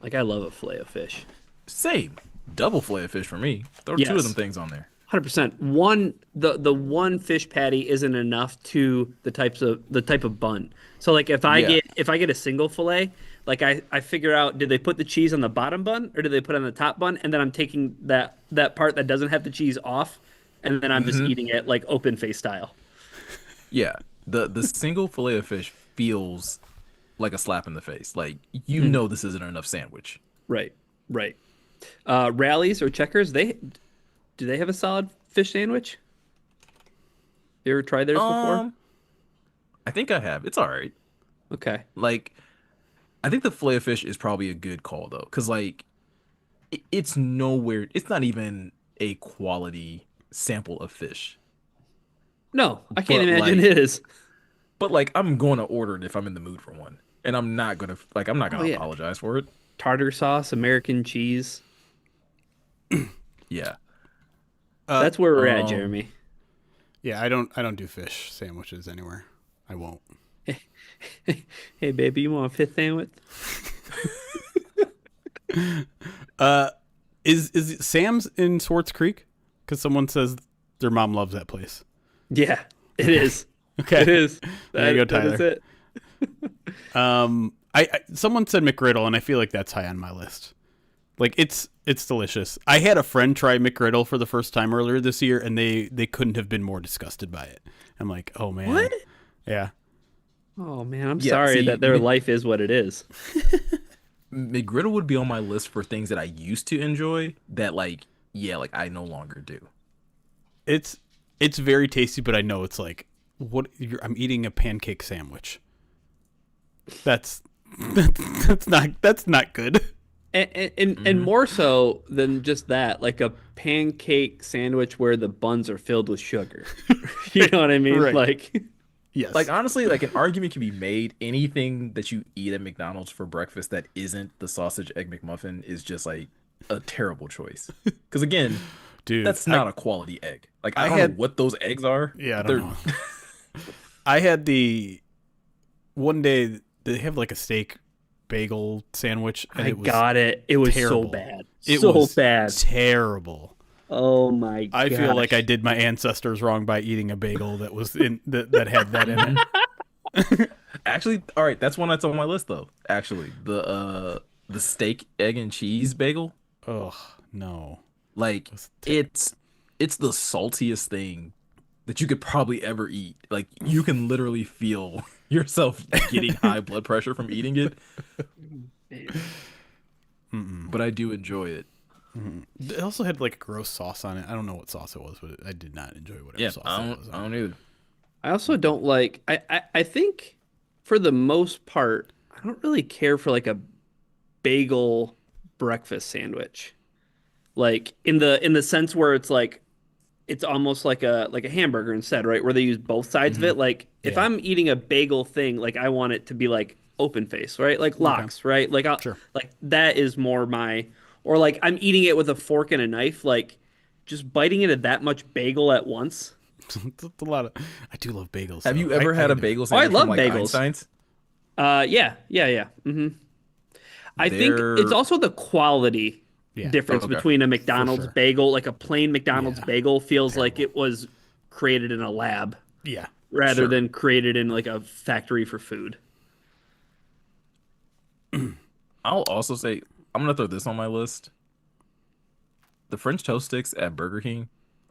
Like I love a fillet of fish.
Same. Double fillet of fish for me. Throw two of them
Yes.
things on there.
100%. The one fish patty isn't enough to the type of bun. So like
Yeah.
if I get a single fillet, like I figure out did they put the cheese on the bottom bun or did they put it on the top bun, and then I'm taking that part that doesn't have the cheese off, and then I'm just eating it like open face style.
Yeah. The single fillet of fish feels like a slap in the face. Like you know this isn't enough sandwich.
Right. Right. Rallies or checkers, do they have a solid fish sandwich? You ever tried theirs before?
Um, I think I have. It's all right.
Okay.
Like I think the fillet of fish is probably a good call though, because like it's nowhere. It's not even a quality sample of fish.
No, I can't
But
imagine
like,
it is.
but like I'm going to order it if I'm in the mood for one, and I'm not gonna like I'm not
Oh
gonna
yeah.
apologize for it.
Tartar sauce, American cheese.
Yeah.
That's where we're at,
Um,
Jeremy.
Yeah, I don't do fish sandwiches anywhere. I won't.
Hey, baby, you want a fifth sandwich?
Is it Sam's in Swartz Creek? Because someone says their mom loves that place.
Yeah, it is.
Okay.
It is.
There you go,
That is
Tyler.
it.
I someone said McGriddle, and I feel like that's high on my list. Like it's delicious. I had a friend try McGriddle for the first time earlier this year, and they couldn't have been more disgusted by it. I'm like, oh man,
What?
Yeah,
Oh man, I'm
Yeah,
sorry
see,
that their life is what it is.
McGriddle would be on my list for things that I used to enjoy that like yeah, like I no longer do.
it's very tasty, but I know it's like I'm eating a pancake sandwich. That's that's not good.
And more so than just that, like a pancake sandwich where the buns are filled with sugar. You know what I mean?
Right.
Like,
Yes,
Like honestly, like an argument can be made. Anything that you eat at McDonald's for breakfast that isn't the sausage egg McMuffin is just like a terrible choice. Because again,
dude,
that's not a quality egg. Like
I
I don't
had-
know what those eggs are.
Yeah, I
but
don't know. I had the one day they have like a steak bagel sandwich, and
I
it was
got it. It was
terrible.
so bad.
It
So
was
bad.
terrible.
Oh my
I feel like I
gosh.
did my ancestors wrong by eating a bagel that was in that had that in it.
Actually, all right, that's one that's on my list though. Actually, the steak, egg, and cheese bagel,
Oh no.
like
That's
it's the saltiest thing that you could probably ever eat. Like you can literally feel yourself getting high blood pressure from eating it,
Mm-mm.
but I do enjoy it.
Mm-mm. It also had like a gross sauce on it. I don't know what sauce it was, but I did not enjoy whatever
Yeah,
sauce that was
I
on.
don't either.
I also don't like I think for the most part, I don't really care for like a bagel breakfast sandwich. Like in the sense where it's like it's almost like a hamburger instead, right? Where they use both sides of
Hmm.
it. Like if
Yeah.
I'm eating a bagel thing, like I want it to be like open face, right? Like
Okay.
lox, right? Like I
Sure.
like that is more my or like I'm eating it with a fork and a knife, like just biting into that much bagel at once.
It's a lot of. I do love bagels
Have
though.
you ever
I
had a
can do.
bagel
Oh, I
sandwich from
love
like
bagels.
Einstein's?
Yeah. I think it's
They're
also the quality
Yeah.
difference
okay.
between a
For
McDonald's
sure.
bagel, like a plain McDonald's
Yeah.
bagel feels like
Terrible.
it was created in a lab
Yeah.
rather
Sure.
than created in like a factory for food.
I'll also say I'm gonna throw this on my list. The French toast sticks at Burger King.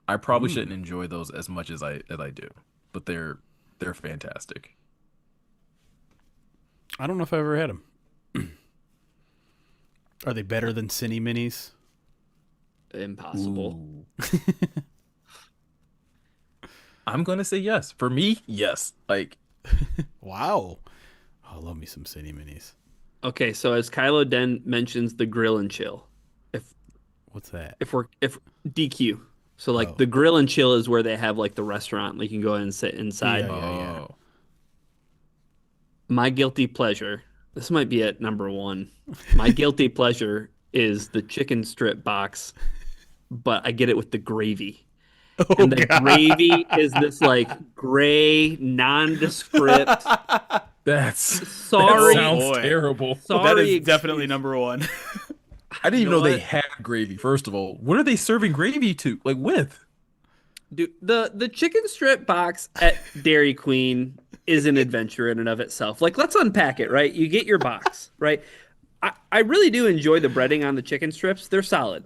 I probably
Mm.
shouldn't enjoy those as much as I do, but they're fantastic.
I don't know if I ever had them. Are they better than Cine Minis?
Impossible.
Ooh. I'm gonna say yes. For me, yes. Like
Wow. Oh, I love me some Cine Minis.
Okay, so as Kylo Den mentions the grill and chill. If
What's that?
if DQ. So like
Oh.
the grill and chill is where they have like the restaurant, like you can go in and sit inside.
Yeah.
oh,
My guilty pleasure. This might be at number one. My guilty pleasure is the chicken strip box, but I get it with the gravy.
Oh
And the gravy is
god.
this like gray, nondescript.
that's that
Oh
Sorry,
sounds
boy.
terrible.
That
sorry.
is definitely
Excuse.
number one.
I didn't
You
even
know
know they
what?
had gravy. First of all, what are they serving gravy to? Like with?
Dude, the chicken strip box at Dairy Queen is an adventure in and of itself. Like, let's unpack it, right? You get your box, right? I really do enjoy the breading on the chicken strips. They're solid.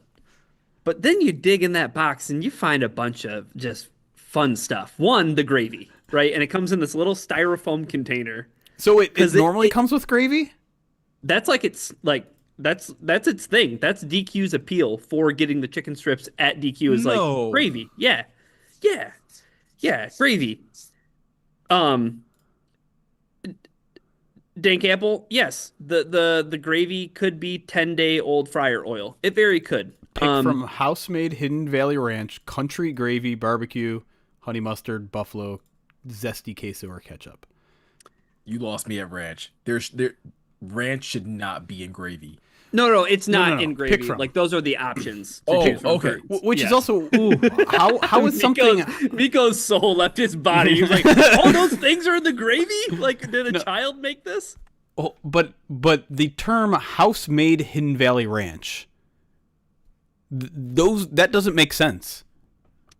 But then you dig in that box and you find a bunch of just fun stuff. One, the gravy, right? And it comes in this little styrofoam container.
So it
Because
normally comes with gravy?
that's like it's like that's its thing. That's DQ's appeal for getting the chicken strips at DQ is like
No.
gravy. Yeah. Gravy. Um, Dank Apple, yes. The gravy could be 10-day-old fryer oil. It very could.
Pick from house-made Hidden Valley Ranch, country gravy, barbecue, honey mustard, buffalo, zesty queso, or ketchup.
You lost me at ranch. Ranch should not be in gravy.
No, it's not
No.
in
Pick
gravy.
from.
Like those are the options to
Oh,
choose from.
okay.
Which is
Yes.
also, ooh, how is something...
Miko's soul left his body. He was like, "Oh, those things are in the gravy? Like, did a child make this?"
Oh, but the term house-made Hidden Valley Ranch, that doesn't make sense.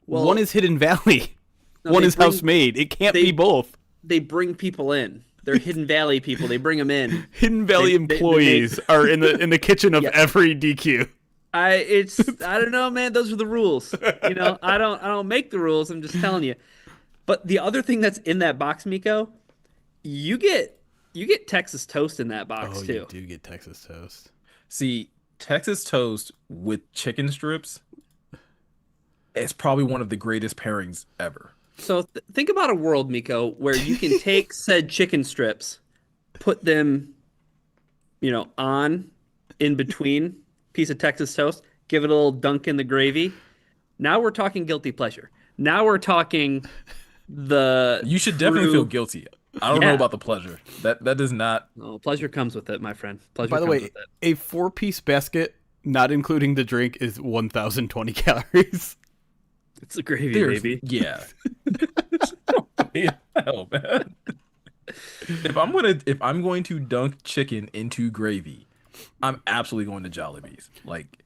Well,
One is Hidden Valley,
no,
one
they
is
bring-
house-made. It can't
they-
be both.
They bring people in. They're Hidden Valley people. They bring them in.
Hidden Valley
they
employees are in the kitchen of
Yeah.
every DQ.
I don't know, man. Those are the rules. You know, I don't make the rules. I'm just telling you. But the other thing that's in that box, Miko, you get Texas toast in that box
Oh,
too.
you do get Texas toast.
See, Texas toast with chicken strips is probably one of the greatest pairings ever.
So think about a world, Miko, where you can take said chicken strips, put them, on in between piece of Texas toast, give it a little dunk in the gravy. Now we're talking guilty pleasure. Now we're talking the
You should definitely feel
true-
guilty. I don't
Yeah.
know about the pleasure. That does not.
Oh, pleasure comes with it, my friend. Pleasure
By the
comes
way,
with it.
a 4-piece basket, not including the drink, is 1,020 calories.
It's a gravy,
There's,
baby.
yeah. Hell, man. If I'm going to dunk chicken into gravy, I'm absolutely going to Jollibee's. Like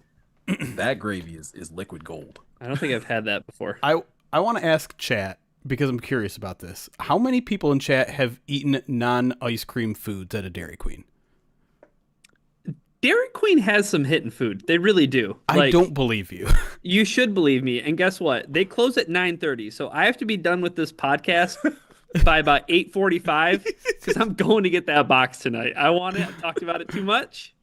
That gravy is liquid gold.
I don't think I've had that before.
I want to ask chat because I'm curious about this. How many people in chat have eaten non-ice cream foods at a Dairy Queen?
Dairy Queen has some hidden food. They really do.
I don't believe you.
You should believe me. And guess what? They close at 9:30. So I have to be done with this podcast by about 8:45 because I'm going to get that box tonight. I want it. I talked about it too much.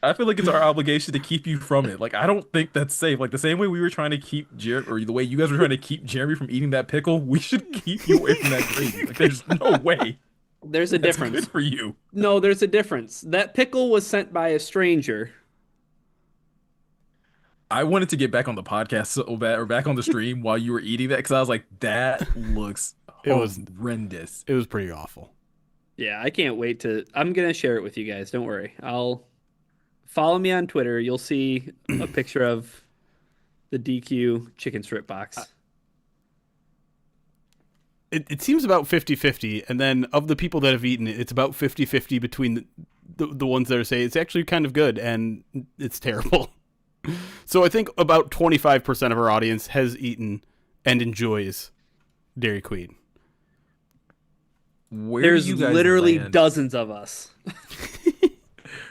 I feel like it's our obligation to keep you from it. Like, I don't think that's safe. Like, the same way we were trying to keep Jeremy, or the way you guys were trying to keep Jeremy from eating that pickle, we should keep you away from that gravy. Like, there's no way.
There's a
That's
difference.
good for you.
No, there's a difference. That pickle was sent by a stranger.
I wanted to get back on the podcast so bad, or back on the stream while you were eating that, because I was like, that looks horrendous.
It was pretty awful.
Yeah, I can't wait to. I'm going to share it with you guys. Don't worry. I'll follow me on Twitter. You'll see a picture of the DQ chicken strip box.
It seems about 50-50, and then of the people that have eaten it, it's about 50-50 between the ones that are saying it's actually kind of good and it's terrible. So I think about 25% of our audience has eaten and enjoys Dairy Queen.
There's literally dozens of us.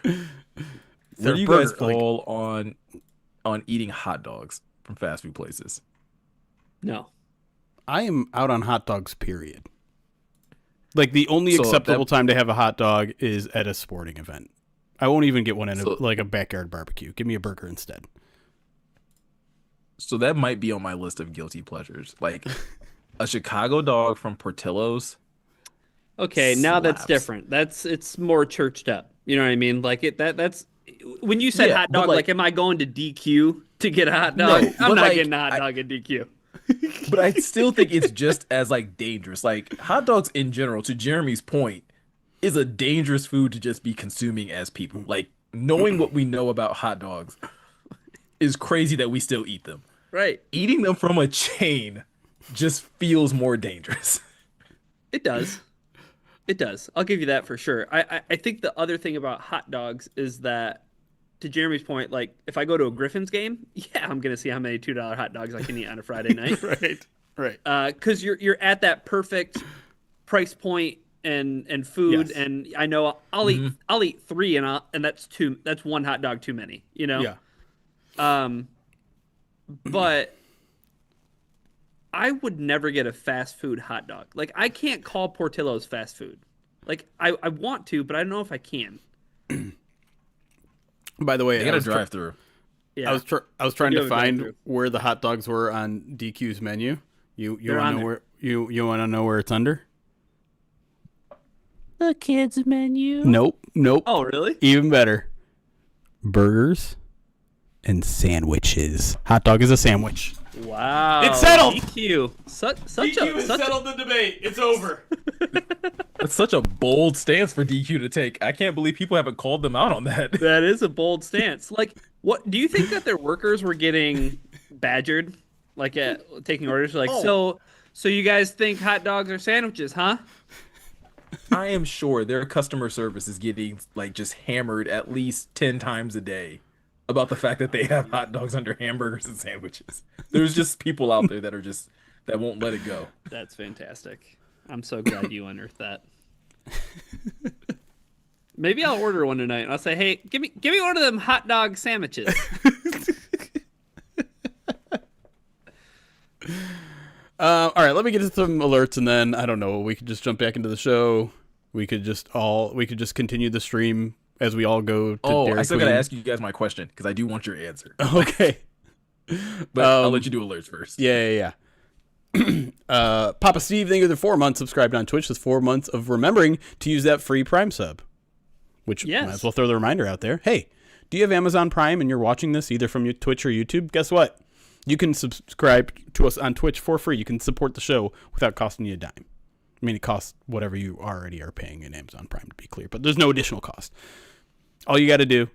Where do you guys fall on eating hot dogs from fast food places?
No.
I am out on hot dogs, period. Like, the only acceptable time to have a hot dog is at a sporting event. I won't even get one in a backyard barbecue. Give me a burger instead.
So that might be on my list of guilty pleasures. Like, a Chicago dog from Portillo's.
Okay, now that's different. It's more churched up. You know what I mean? Like, that's when you said hot dog, like, am I going to DQ to get a hot dog?
No,
I'm not getting a hot dog at DQ.
But I still think it's just as, like, dangerous. Like, hot dogs in general, to Jeremy's point, is a dangerous food to just be consuming as people. Like, knowing what we know about hot dogs is crazy that we still eat them.
Right.
Eating them from a chain just feels more dangerous.
It does. It does. I'll give you that for sure. I think the other thing about hot dogs is that, to Jeremy's point, like, if I go to a Griffins game, yeah, I'm gonna see how many $2 hot dogs I can eat on a Friday night.
Right.
Because you're at that perfect price point and food,
Yes.
and I know I'll eat 3, and that's two. That's one hot dog too many. You know.
Yeah.
But I would never get a fast food hot dog. Like, I can't call Portillo's fast food. Like, I want to, but I don't know if I can.
By the way,
They got a drive-through.
Yeah.
I was trying
You
to
have a
find
drive-thru.
where the hot dogs were on DQ's menu. You
They're
want
on
to know
there.
where you want to know where it's under?
The kids menu.
Nope.
Oh, really?
Even better. Burgers and sandwiches. Hot dog is a sandwich.
Wow.
It's settled.
DQ. Such
the debate. It's over.
That's such a bold stance for DQ to take. I can't believe people haven't called them out on that.
That is a bold stance. Like, what do you think that their workers were getting badgered, like, at taking orders? Like, so you guys think hot dogs are sandwiches, huh?
I am sure their customer service is getting, like, just hammered at least 10 times a day about the fact that they have hot dogs under hamburgers and sandwiches. There's just people out there that won't let it go.
That's fantastic. I'm so glad you unearthed that. Maybe I'll order one tonight. I'll say, hey, give me one of them hot dog sandwiches.
All right, let me get to some alerts, and then I don't know. We could just jump back into the show. We could just continue the stream as we all go to Dairy
I still
Queen.
gotta ask you guys my question because I do want your answer.
Okay,
But I'll let you do alerts first.
Yeah. Papa Steve, thank you for the 4 months subscribed on Twitch. That's 4 months of remembering to use that free Prime sub. Which
Yes.
might as well throw the reminder out there. Hey, do you have Amazon Prime and you're watching this either from your Twitch or YouTube? Guess what? You can subscribe to us on Twitch for free. You can support the show without costing you a dime. I mean, it costs whatever you already are paying in Amazon Prime, to be clear, but there's no additional cost. All you got to do,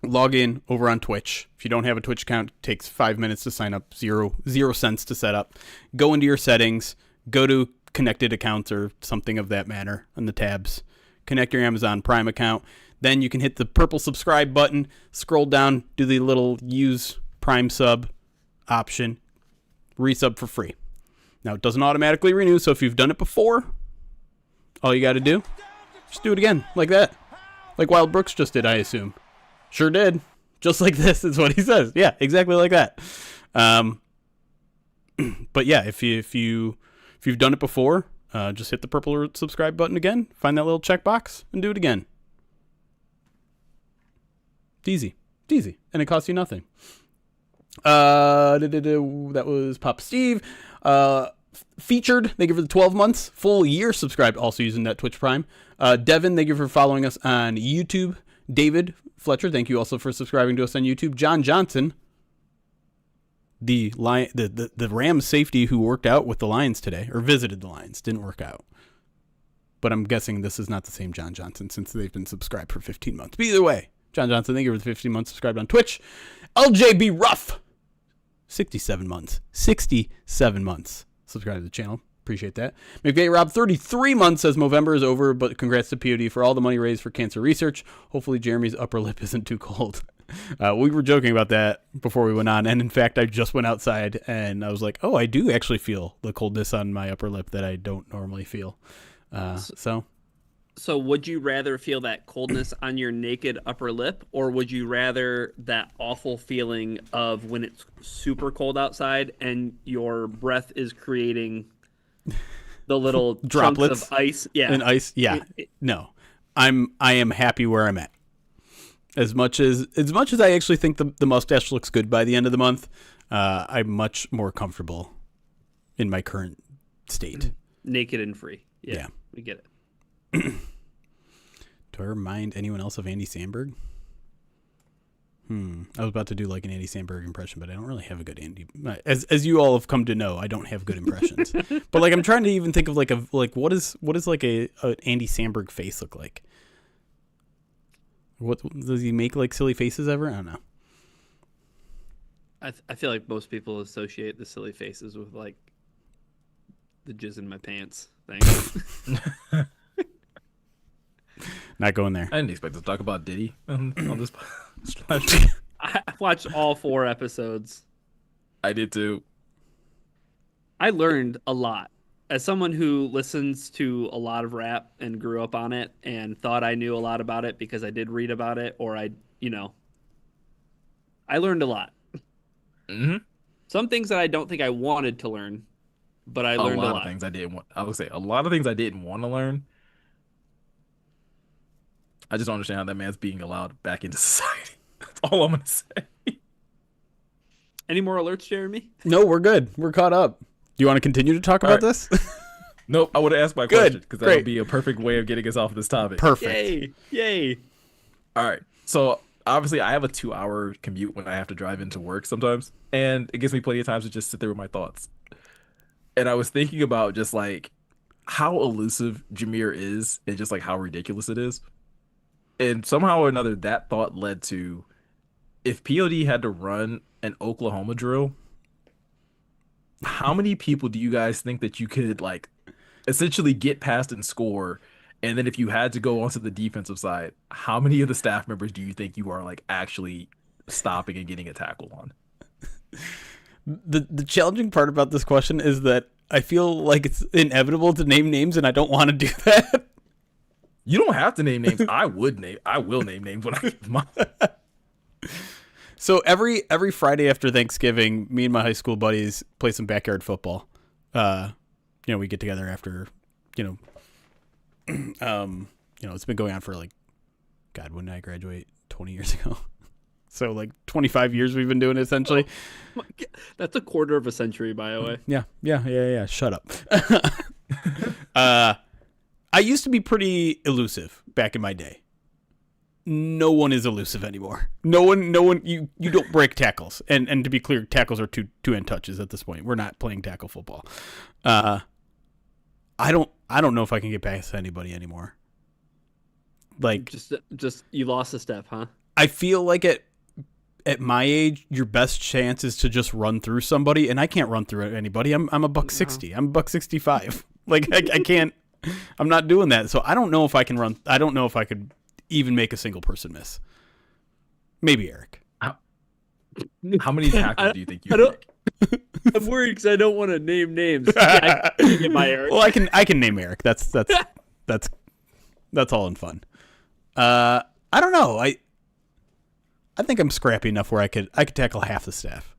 log in over on Twitch. If you don't have a Twitch account, it takes 5 minutes to sign up, zero cents to set up. Go into your settings, go to connected accounts or something of that manner on the tabs. Connect your Amazon Prime account. Then you can hit the purple subscribe button, scroll down, do the little use Prime sub option, resub for free. Now, it doesn't automatically renew, so if you've done it before, all you got to do, just do it again, like that. Like Wild Brooks just did, I assume. Sure did. Just like this is what he says. Yeah, exactly like that. But yeah, if you've done it before, just hit the purple subscribe button again, find that little checkbox, and do it again. It's easy. It's easy. And it costs you nothing. That was Pop Steve. Featured, thank you for the 12 months. Full year subscribed, also using that Twitch Prime. Devin, thank you for following us on YouTube. David Fletcher, thank you also for subscribing to us on YouTube. John Johnson, the Rams safety who worked out with the Lions today, or visited the Lions, didn't work out. But I'm guessing this is not the same John Johnson since they've been subscribed for 15 months. But either way, John Johnson, thank you for the 15 months subscribed on Twitch. LJB Ruff, 67 months. 67 months. Subscribe to the channel. Appreciate that. McVeigh Rob, 33 months, says Movember is over, but congrats to POD for all the money raised for cancer research. Hopefully Jeremy's upper lip isn't too cold. We were joking about that before we went on, and in fact, I just went outside, and I was like, oh, I do actually feel the coldness on my upper lip that I don't normally feel.
So would you rather feel that coldness on your naked upper lip, or would you rather that awful feeling of when it's super cold outside and your breath is creating the little
droplets
chunks of ice? Yeah.
And ice. Yeah. No. I am happy where I'm at. As much as I actually think the mustache looks good by the end of the month, I'm much more comfortable in my current state.
Naked and free. Yeah. We get it.
Do I remind anyone else of Andy Samberg? I was about to do like an Andy Samberg impression, but I don't really have a good Andy. As you all have come to know, I don't have good impressions. But like I'm trying to even think of what is like a Andy Samberg face look like? What does he make, like silly faces ever? I don't know.
I feel like most people associate the silly faces with like the jizz in my pants thing.
Not going there.
I didn't expect to talk about Diddy on this.
I watched all 4 episodes.
I did too.
I learned a lot. As someone who listens to a lot of rap and grew up on it and thought I knew a lot about it because I did read about it, or I learned a lot.
Mm-hmm.
Some things that I don't think I wanted to learn, but I learned a lot.
A lot of things I didn't want. I would say a lot of things I didn't want to learn. I just don't understand how that man's being allowed back into society. That's all I'm gonna say.
Any more alerts, Jeremy?
No, we're good. We're caught up. Do you want to continue to talk about this?
Nope. I would have asked my question because that would be a perfect way of getting us off of this topic.
Perfect.
Yay.
All right. So obviously, I have a 2-hour commute when I have to drive into work sometimes, and it gives me plenty of time to just sit there with my thoughts. And I was thinking about just like how elusive Jameer is, and just like how ridiculous it is. And somehow or another, that thought led to, if POD had to run an Oklahoma drill, how many people do you guys think that you could like essentially get past and score? And then if you had to go onto the defensive side, how many of the staff members do you think you are like actually stopping and getting a tackle on?
The challenging part about this question is that I feel like it's inevitable to name names, and I don't want to do that.
You don't have to name names. I will name names when I get mine.
So every Friday after Thanksgiving, me and my high school buddies play some backyard football. We get together after, it's been going on for like, God, when did I graduate? 20 years ago. So like 25 years we've been doing it essentially.
Oh my God. That's a quarter of a century, by the way.
Yeah. Shut up. I used to be pretty elusive back in my day. No one is elusive anymore. No one. You don't break tackles. And to be clear, tackles are two-hand touches at this point. We're not playing tackle football. I don't know if I can get past anybody anymore. Like
just you lost a step, huh?
I feel like at my age, your best chance is to just run through somebody, and I can't run through anybody. I'm a $160. I'm a $165. Like I can't. I'm not doing that. So I don't know if I can run. I don't know if I could even make a single person miss. Maybe Eric.
How many tackles do you think you
I don't.
make?
I'm worried because I don't want to name names. Yeah, I can get my Eric.
Well, I can name Eric. That's all in fun. I don't know. I think I'm scrappy enough where I could tackle half the staff.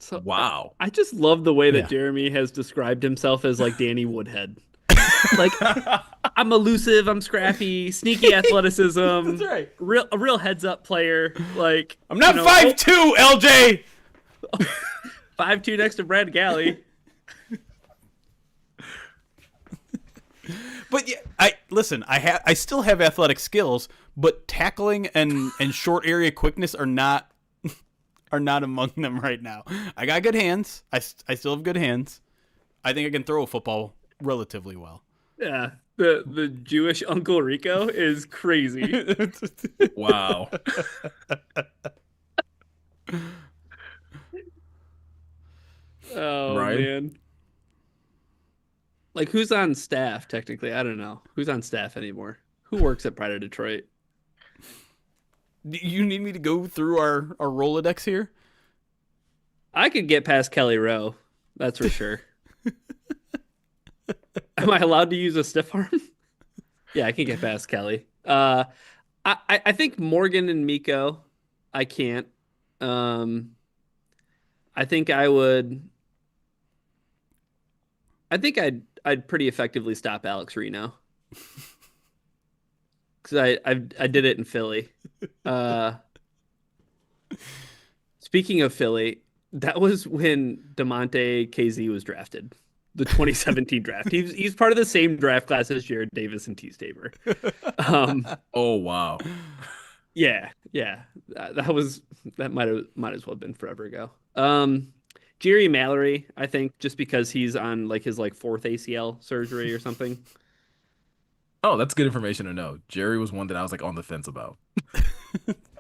So,
Wow.
I just love the way that
Yeah.
Jeremy has described himself as like Danny Woodhead. Like, I'm elusive, I'm scrappy, sneaky athleticism.
That's right.
A real heads up player. Like,
I'm not 5'2", LJ.
5'2" next to Brad Galley.
But yeah, I still have athletic skills, but tackling and short area quickness are not among them right now. I got good hands. I still have good hands. I think I can throw a football relatively well.
Yeah. The Jewish Uncle Rico is crazy.
Wow.
Oh,
Right.
man. Like, who's on staff, technically? I don't know. Who's on staff anymore? Who works at Pride of Detroit?
Do you need me to go through our Rolodex here?
I could get past Kelly Rowe. That's for sure. Am I allowed to use a stiff arm? Yeah, I can get past Kelly. I think Morgan and Meko, I can't. I think I'd pretty effectively stop Alex Reno. Because I did it in Philly. Speaking of Philly, that was when DeMonte KZ was drafted. The 2017 draft. He's part of the same draft class as Jared Davis and T. Staber.
Oh wow.
Yeah. That might as well have been forever ago. Jerry Mallory, I think, just because he's on like his fourth ACL surgery or something.
Oh, that's good information to know. Jerry was one that I was on the fence about.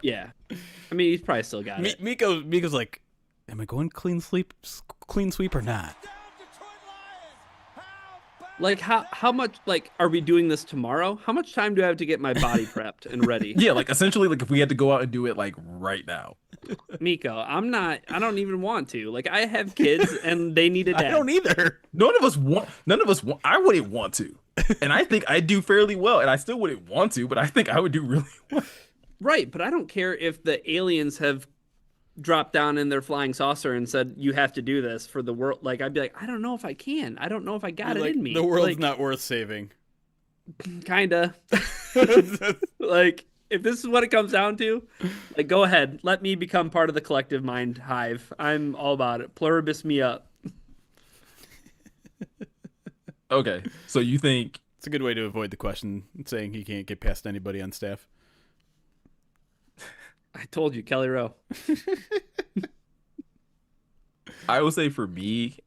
Yeah, I mean he's probably still got it.
Miko's like, am I going clean sweep or not?
Like how much are we doing this tomorrow? How much time do I have to get my body prepped and ready?
Yeah, essentially if we had to go out and do it right now.
Miko, I don't even want to. I have kids and they need a dad.
I don't either.
None of us want. I wouldn't want to, and I think I do fairly well, and I still wouldn't want to, but I think I would do really well.
Right, but I don't care if the aliens have dropped down in their flying saucer and said you have to do this for the world. I'd be like, I don't know if I can. I don't know if I got it in me.
The world's not worth saving.
Kinda. If this is what it comes down to, go ahead. Let me become part of the collective mind hive. I'm all about it. Pluribus me up.
Okay, so you think
it's a good way to avoid the question saying he can't get past anybody on staff.
I told you, Kelly Rowe.
I would say for me,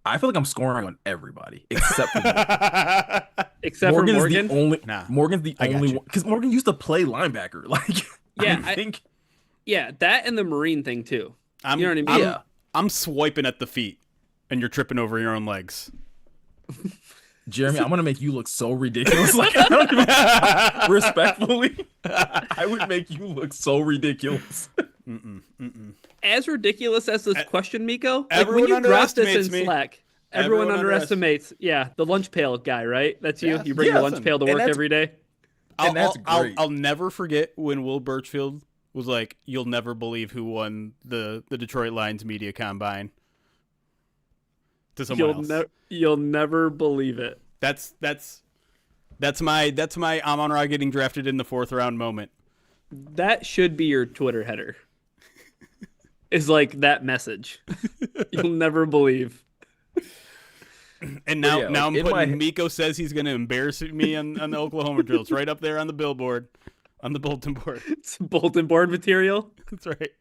I feel like I'm scoring on everybody except for Morgan.
Except for Morgan.
Morgan's the only one because Morgan used to play linebacker. I think
that and the Marine thing too. You know what I mean?
I'm swiping at the feet, and you're tripping over your own legs.
Jeremy, I'm gonna make you look so ridiculous. Respectfully, I would make you look so ridiculous.
As ridiculous as this question, Miko,
everyone
when you drop this
underestimates
in
me.
Slack, everyone underestimates. Yeah, the lunch pail guy, right? That's you.
Yes.
You bring your lunch pail to work every day.
And that's great.
I'll never forget when Will Birchfield was like, "You'll never believe who won the Detroit Lions media combine." To someone else.
You'll never believe it.
That's my Amon-Ra getting drafted in the 4th round moment.
That should be your Twitter header. Is that message. You'll never believe.
And now I'm putting Meko says he's going to embarrass me on the Oklahoma drill. It's right up there on the billboard, on the bulletin board.
It's bulletin board material.
That's right.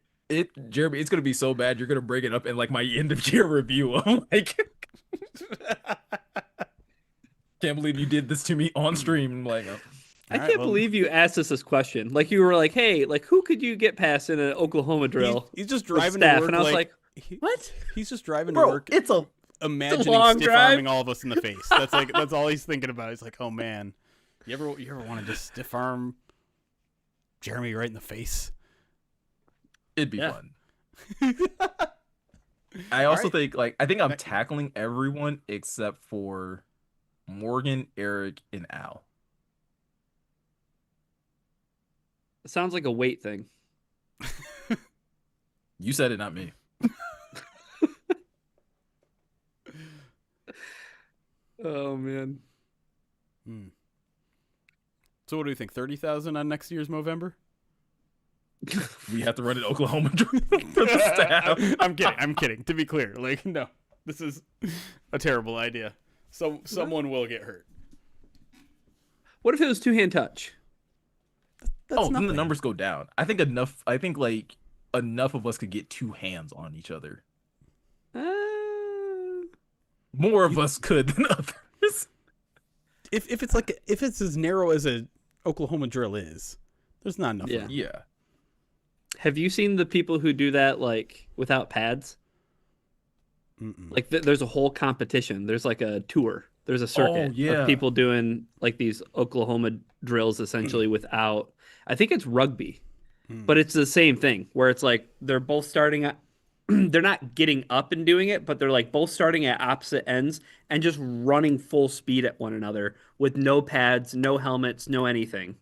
Jeremy, it's gonna be so bad. You're gonna bring it up in my end of year review. I'm can't believe you did this to me on stream. I
can't believe you asked us this question. You were like, hey, who could you get past in an Oklahoma drill?
He's just driving
staff,
to work.
And I was like, what?
He's just driving to work.
It's a
imagining
long
stiff
drive.
arming all of us in the face. That's all he's thinking about. He's like, oh man, You ever want to just stiff arm Jeremy right in the face?
It'd be
Yeah.
fun. I also
right.
think I think I'm tackling everyone except for Morgan, Eric, and Al.
It sounds like a weight thing.
You said it, not me.
Oh man.
So what do you think? 30,000 on next year's Movember?
We have to run an Oklahoma drill for the staff.
I'm kidding. To be clear, no, this is a terrible idea. So someone will get hurt.
What if it was two-hand touch?
That's
Then the
nothing.
numbers go down. I think enough of us could get two hands on each other. More of us could than others.
If it's as narrow as a Oklahoma drill is, there's not enough.
Yeah.
Yeah.
Have you seen the people who do that without pads?
Mm-mm.
There's a whole competition. There's a tour. There's a circuit of people doing these Oklahoma drills essentially without. I think it's rugby, but it's the same thing where it's they're both starting at. They're not getting up and doing it, but they're both starting at opposite ends and just running full speed at one another with no pads, no helmets, no anything.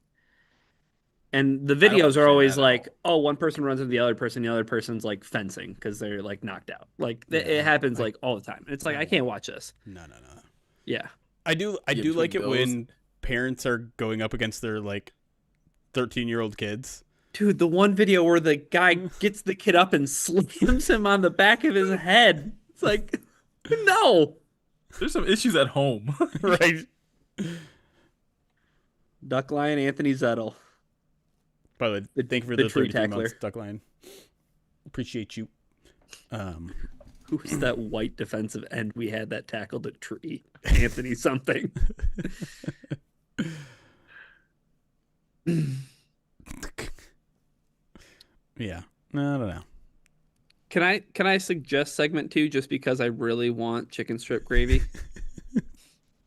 And the videos are always one person runs into the other person's fencing because they're knocked out. It happens all the time. It's I can't watch this.
No.
Yeah.
I do like it when parents are going up against their 13-year-old kids.
Dude, the one video where the guy gets the kid up and slams him on the back of his head. It's no.
There's some issues at home.
Right.
Duck Lion Anthony Zettel.
By the way, thank you for the
tree
33
tackler.
months, Duck Line. Appreciate you.
Who's that white defensive end we had that tackled a tree? Anthony something.
Yeah. No, I don't know.
Can I suggest segment 2 just because I really want chicken strip gravy?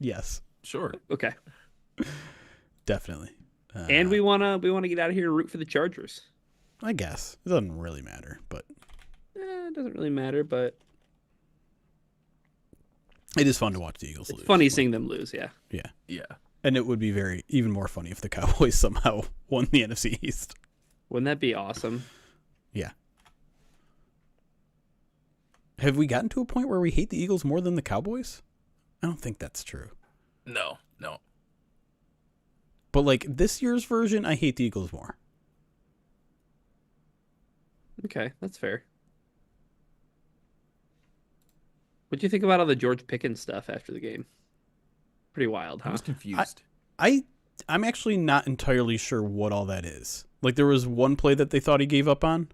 Yes.
Sure.
Okay.
Definitely.
And we wanna get out of here and root for the Chargers.
I guess. It doesn't really matter, but
It doesn't really matter, but
it is fun to watch the Eagles lose.
funny seeing them lose, yeah.
Yeah.
Yeah.
And it would be even more funny if the Cowboys somehow won the NFC East.
Wouldn't that be awesome?
Yeah. Have we gotten to a point where we hate the Eagles more than the Cowboys? I don't think that's true.
No.
But this year's version, I hate the Eagles more.
Okay, that's fair. What do you think about all the George Pickens stuff after the game? Pretty wild, huh?
I was confused.
I'm actually not entirely sure what all that is. There was one play that they thought he gave up on.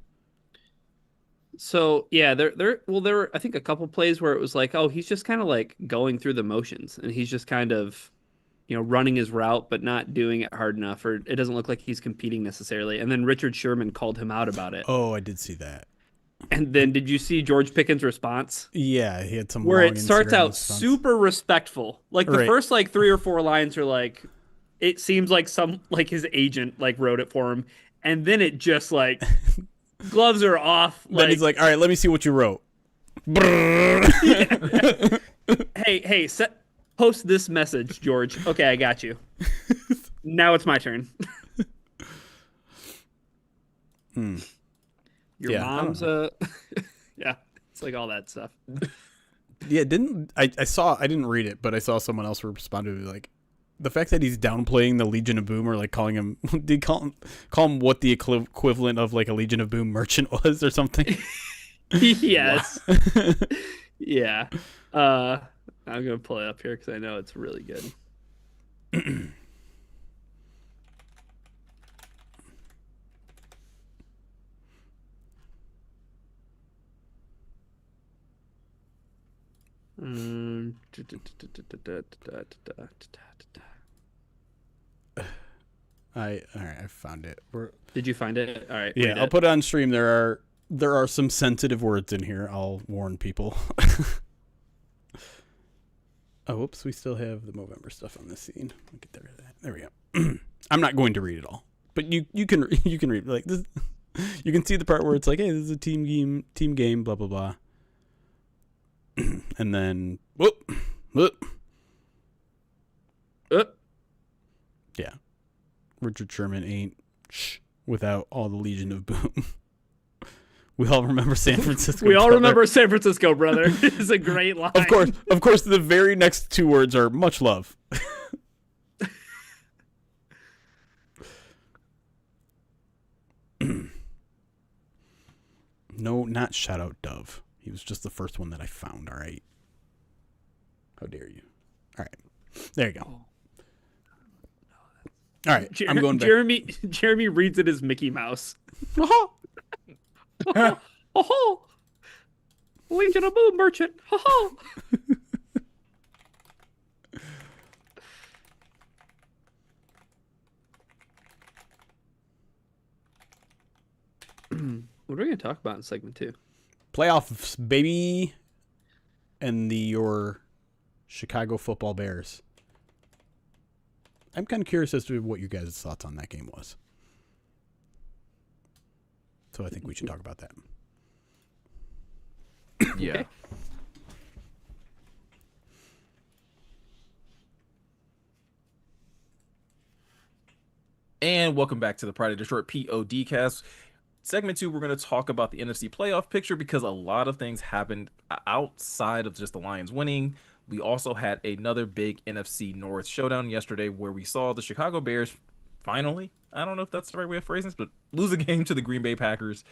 So yeah, there were I think a couple plays where it was he's just kind of going through the motions and he's just kind of running his route but not doing it hard enough, or it doesn't look like he's competing necessarily. And then Richard Sherman called him out about it.
Oh, I did see that.
And then did you see George Pickens' response?
Yeah, he had some
where
long
it starts
Instagram
out
response.
super respectful. The
Right.
first 3 or 4 lines are it seems like his agent wrote it for him, and then it just gloves are off.
Then he's all right, let me see what you wrote.
hey, post this message, George. Okay, I got you. Now it's my turn. Your mom's yeah, it's all that stuff.
Yeah, I didn't read it, but I saw someone else respond to the fact that he's downplaying the Legion of Boom, or calling him, did he call him what the equivalent of a Legion of Boom merchant was or something?
Yes. Yeah. I'm gonna pull it up here because I know it's really good.
All right, I found it.
Did you find it? All right.
Yeah, I'll put it on stream. There are some sensitive words in here. I'll warn people. Oh, whoops. We still have the Movember stuff on this scene. We'll get rid of that. There we go. I'm not going to read it all, but you can read like this. You can see the part where it's like, hey, this is a team game, blah, blah, blah. And then, whoop. Yeah. Richard Sherman ain't without all the Legion of Boom. We all remember San Francisco.
We all remember San Francisco, brother. It's a great line.
Of course, the very next two words are much love. No, not shout out Dove. He was just the first one that I found. All right. How dare you? All right. There you go. All right. I'm going back.
Jeremy reads it as Mickey Mouse. Legion of Boom merchant. What are we going to talk about in segment 2?
Playoffs, baby. And your Chicago Football Bears. I'm kind of curious as to what you guys' thoughts on that game was. So I think we should talk about that.
Yeah.
Okay.
And welcome back to the Pride of Detroit PODcast. Segment 2, we're going to talk about the NFC playoff picture because a lot of things happened outside of just the Lions winning. We also had another big NFC North showdown yesterday where we saw the Chicago Bears finally, I don't know if that's the right way of phrasing this, but lose a game to the Green Bay Packers.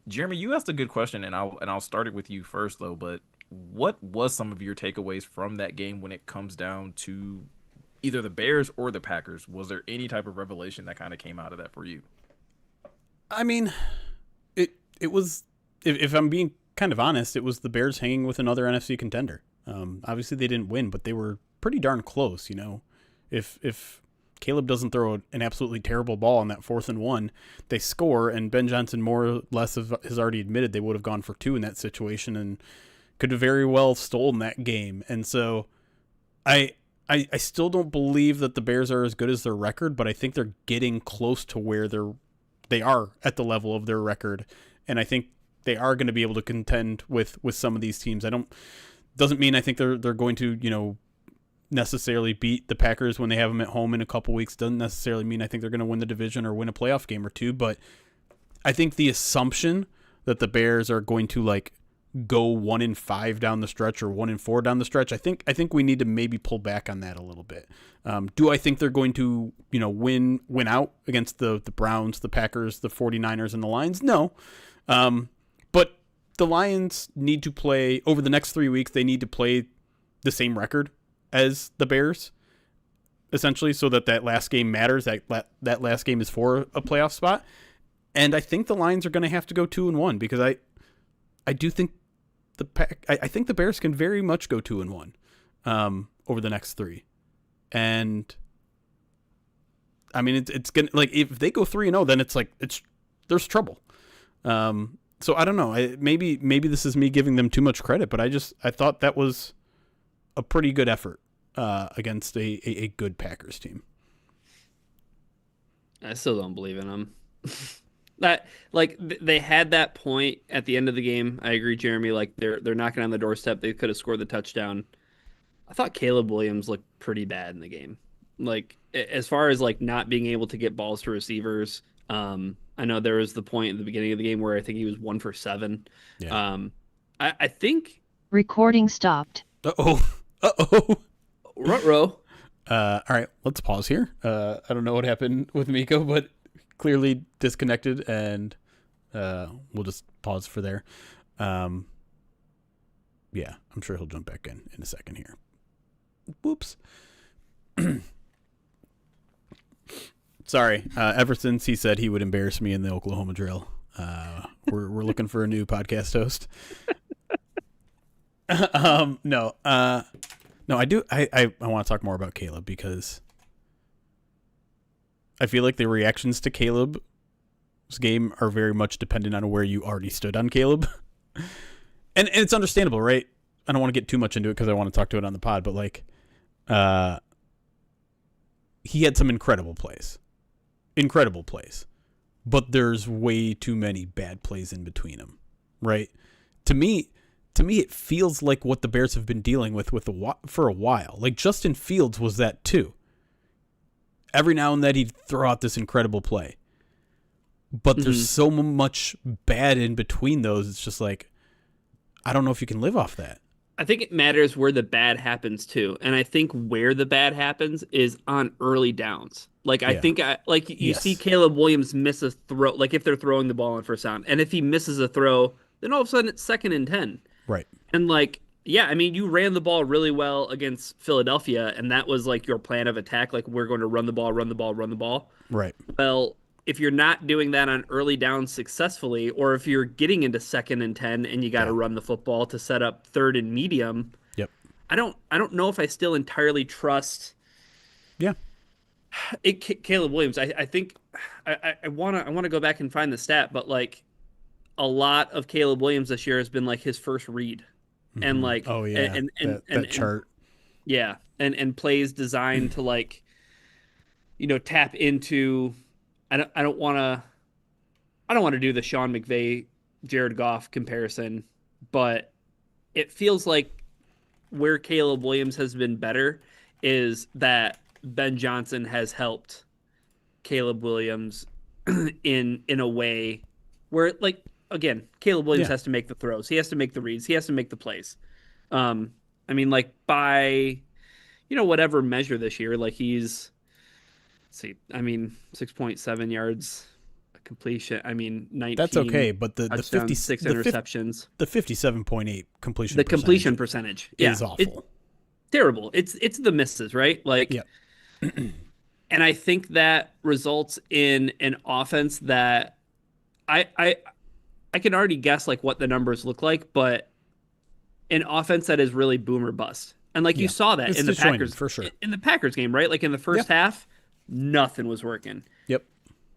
Jeremy, you asked a good question, and I'll start it with you first though. But what was some of your takeaways from that game when it comes down to either the Bears or the Packers? Was there any type of revelation that kind of came out of that for you?
I mean, it was, if I'm being kind of honest, it was the Bears hanging with another NFC contender. Obviously they didn't win, but they were pretty darn close. You know, if Caleb doesn't throw an absolutely terrible ball on that 4th and 1, they score, and Ben Johnson more or less has already admitted they would have gone for 2 in that situation and could have very well stolen that game. And so I still don't believe that the Bears are as good as their record, but I think they're getting close to where they are at the level of their record. And I think they are going to be able to contend with some of these teams. Doesn't mean I think they're going to, you know, necessarily beat the Packers when they have them at home in a couple weeks. Doesn't necessarily mean I think they're going to win the division or win a playoff game or two, but I think the assumption that the Bears are going to like go 1-5 down the stretch or 1-4 down the stretch, I think we need to maybe pull back on that a little bit. Do I think they're going to, you know, win out against the Browns, the Packers, the 49ers, and the Lions? No. But the Lions need to play over the next 3 weeks. They need to play the same record as the Bears, essentially, so that last game matters. That last game is for a playoff spot. And I think the Lions are going to have to go 2-1 because I do think I think the Bears can very much go 2-1 over the next 3. And I mean, it's gonna, like, if they go 3-0, then it's like there's trouble. So I don't know. Maybe this is me giving them too much credit, but I thought that was a pretty good effort against a good Packers team.
I still don't believe in them. They had that point at the end of the game. I agree, Jeremy. Like they're knocking on the doorstep. They could have scored the touchdown. I thought Caleb Williams looked pretty bad in the game. Like as far as like not being able to get balls to receivers. I know there was the point at the beginning of the game where I think he was 1 for 7.
Yeah.
I think
recording stopped.
Ruh-roh.
All right, let's pause here. I don't know what happened with Meko, but clearly disconnected, and we'll just pause for there. Yeah, I'm sure he'll jump back in a second here. Whoops. Sorry. Ever since he said he would embarrass me in the Oklahoma drill, we're looking for a new podcast host. No, I do. I want to talk more about Caleb because I feel like the reactions to Caleb's game are very much dependent on where you already stood on Caleb. And it's understandable, right? I don't want to get too much into it because I want to talk to it on the pod, but like, he had some incredible plays, but there's way too many bad plays in between them, right? To me, it feels like what the Bears have been dealing with for a while. Like Justin Fields was that too. Every now and then he'd throw out this incredible play, but there's so much bad in between those. It's just like, I don't know if you can live off that.
I think it matters where the bad happens too. And I think where the bad happens is on early downs. Like, I think you see Caleb Williams miss a throw, like if they're throwing the ball on first down. And if he misses a throw, then all of a sudden it's 2nd and 10.
Right.
And like, yeah, I mean, you ran the ball really well against Philadelphia, and that was like your plan of attack. Like, we're going to run the ball, run the ball, run the ball.
Right.
Well, if you're not doing that on early downs successfully, or if you're getting into 2nd and 10 and you got to run the football to set up 3rd and medium, I don't know if I still entirely trust.
Yeah.
Caleb Williams. I think I want to go back and find the stat, but like a lot of Caleb Williams this year has been like his first read, and like
that chart.
Yeah, and plays designed to like, tap into. I don't want to do the Sean McVay, Jared Goff comparison, but it feels like where Caleb Williams has been better is that Ben Johnson has helped Caleb Williams in a way where, like, again, Caleb Williams has to make the throws. He has to make the reads. He has to make the plays. I mean, like, by, whatever measure this year, like he's, 6.7 yards completion. 19.
That's okay, but the
56 interceptions.
The 57.8 completion.
The completion percentage
is awful.
It's terrible. It's the misses, right? Like, and I think that results in an offense that I can already guess like what the numbers look like, but an offense that is really boom or bust. And like you saw that in the Packers
for sure.
In the Packers game, right? Like in the first half, nothing was working.
Yep.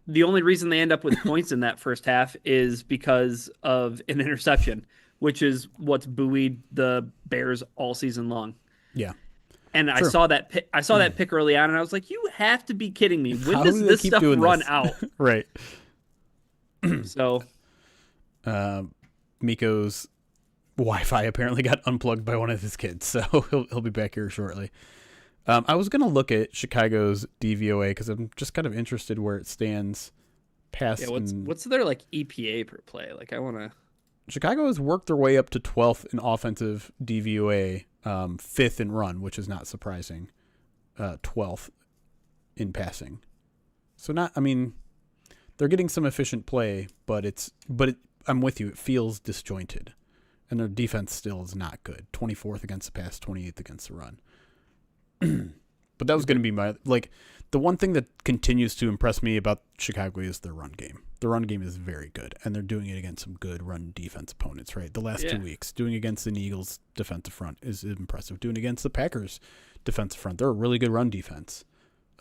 The only reason they end up with points in that first half is because of an interception, which is what's buoyed the Bears all season long.
Yeah.
And
True.
I saw that pick early on, and I was like, "You have to be kidding me! When
How
does
do they
this
keep
stuff
doing
run
this?
out?"
Right.
So,
Meko's Wi-Fi apparently got unplugged by one of his kids, so he'll be back here shortly. I was gonna look at Chicago's DVOA because I'm just kind of interested where it stands. Past
what's their like EPA per play? Like, I want to.
Chicago has worked their way up to 12th in offensive DVOA, 5th in run, which is not surprising. 12th in passing. So they're getting some efficient play, but I'm with you. It feels disjointed, and their defense still is not good. 24th against the pass, 28th against the run. But that was going to be the one thing that continues to impress me about Chicago is their run game. The run game is very good, and they're doing it against some good run defense opponents, right? The last 2 weeks, doing against the Eagles' defensive front is impressive. Doing against the Packers' defensive front, they're a really good run defense.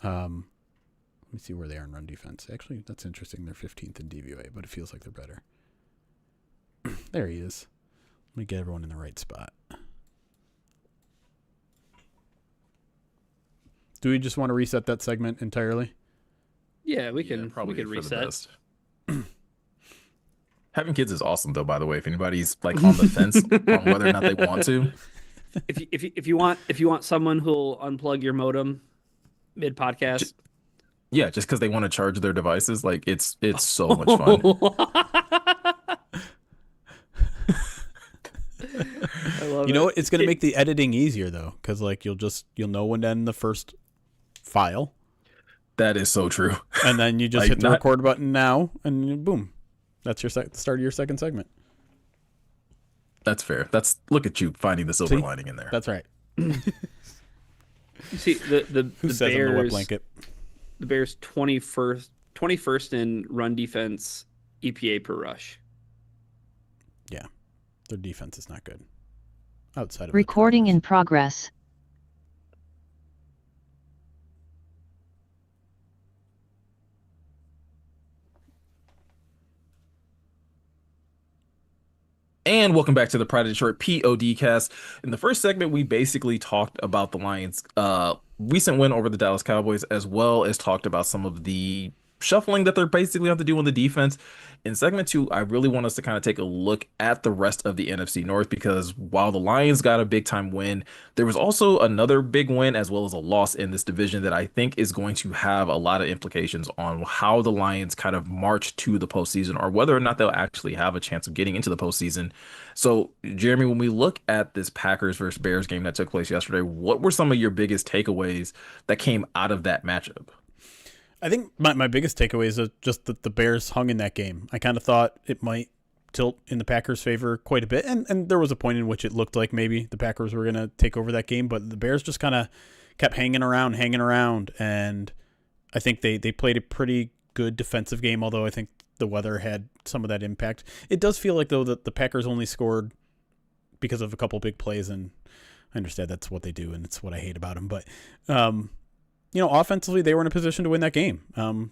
Let me see where they are in run defense. Actually, that's interesting. They're 15th in DVOA, but it feels like they're better. There he is. Let me get everyone in the right spot. Do we just want to reset that segment entirely?
Yeah, we can
probably
we can reset.
Having kids is awesome, though. By the way, if anybody's like on the fence on whether or not they want to,
if you want someone who'll unplug your modem mid podcast,
just because they want to charge their devices, like it's so much fun.
I love
it. It's going to make the editing easier though, because like you'll know when to end the first file.
That is so true.
And then you just hit the record button now, and boom, that's your start of your second segment.
That's fair. Look at you finding the silver lining in there.
That's right.
You see the
Who says
Bears,
I'm the wet blanket?
The Bears 21st in run defense EPA per rush.
Yeah, their defense is not good. Outside of
recording in progress.
And welcome back to the Pride of Detroit POD cast. In the first segment, we basically talked about the Lions' recent win over the Dallas Cowboys, as well as talked about some of the shuffling that they're basically have to do on the defense. In segment two, I really want us to kind of take a look at the rest of the NFC North because while the Lions got a big time win, there was also another big win as well as a loss in this division that I think is going to have a lot of implications on how the Lions kind of march to the postseason or whether or not they'll actually have a chance of getting into the postseason. So, Jeremy, when we look at this Packers versus Bears game that took place yesterday, what were some of your biggest takeaways that came out of that matchup?
I think my biggest takeaway is just that the Bears hung in that game. I kind of thought it might tilt in the Packers' favor quite a bit, and there was a point in which it looked like maybe the Packers were going to take over that game, but the Bears just kind of kept hanging around, and I think they played a pretty good defensive game, although I think the weather had some of that impact. It does feel like, though, that the Packers only scored because of a couple big plays, and I understand that's what they do, and it's what I hate about them, but offensively, they were in a position to win that game.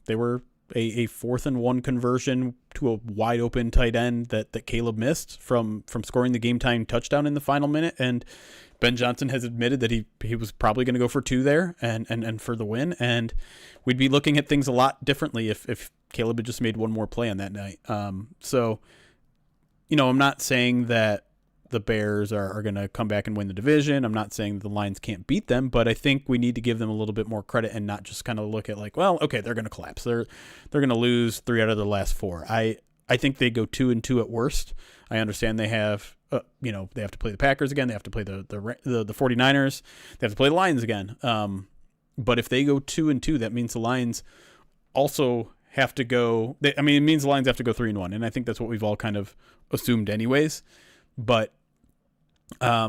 They were a 4th-and-1 conversion to a wide open tight end that Caleb missed from scoring the game time touchdown in the final minute. And Ben Johnson has admitted that he was probably going to go for 2 there and for the win. And we'd be looking at things a lot differently if Caleb had just made one more play on that night. So, I'm not saying that the Bears are going to come back and win the division. I'm not saying the Lions can't beat them, but I think we need to give them a little bit more credit and not just kind of look at like, well, okay, they're going to collapse. They're going to lose 3 out of the last 4. I think they go 2-2 at worst. I understand they have, they have to play the Packers again. They have to play the 49ers. They have to play the Lions again. But if they go 2-2, that means the Lions also have to go. It means the Lions have to go 3-1, and I think that's what we've all kind of assumed anyways. But they're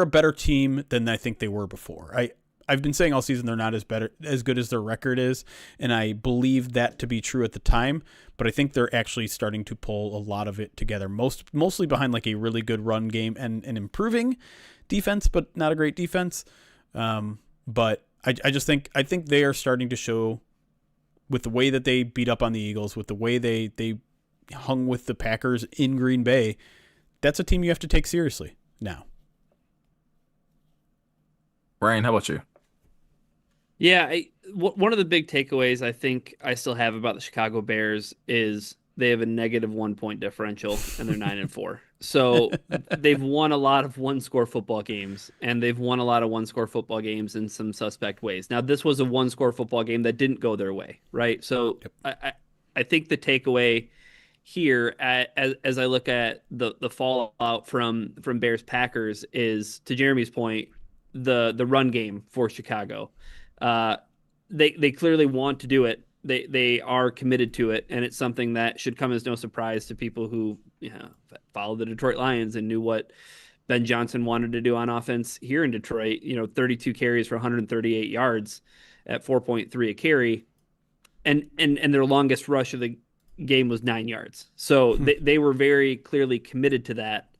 a better team than I think they were before. I've been saying all season they're not as good as their record is, and I believe that to be true at the time, but I think they're actually starting to pull a lot of it together, mostly behind like a really good run game and an improving defense, but not a great defense. But I think they are starting to show with the way that they beat up on the Eagles, with the way they hung with the Packers in Green Bay. That's a team you have to take seriously now.
Ryan, how about you?
Yeah, one of the big takeaways I think I still have about the Chicago Bears is they have a negative 1 point differential and they're 9-4. So they've won a lot of one-score football games, and they've won a lot of one-score football games in some suspect ways. Now, this was a one-score football game that didn't go their way, right? So yep. I think the takeaway here, as I look at the fallout from Bears Packers, is, to Jeremy's point, the run game for Chicago. They clearly want to do it. They are committed to it, and it's something that should come as no surprise to people who follow the Detroit Lions and knew what Ben Johnson wanted to do on offense here in Detroit. 32 carries for 138 yards at 4.3 a carry, and their longest rush of the game was 9 yards. So they were very clearly committed to that.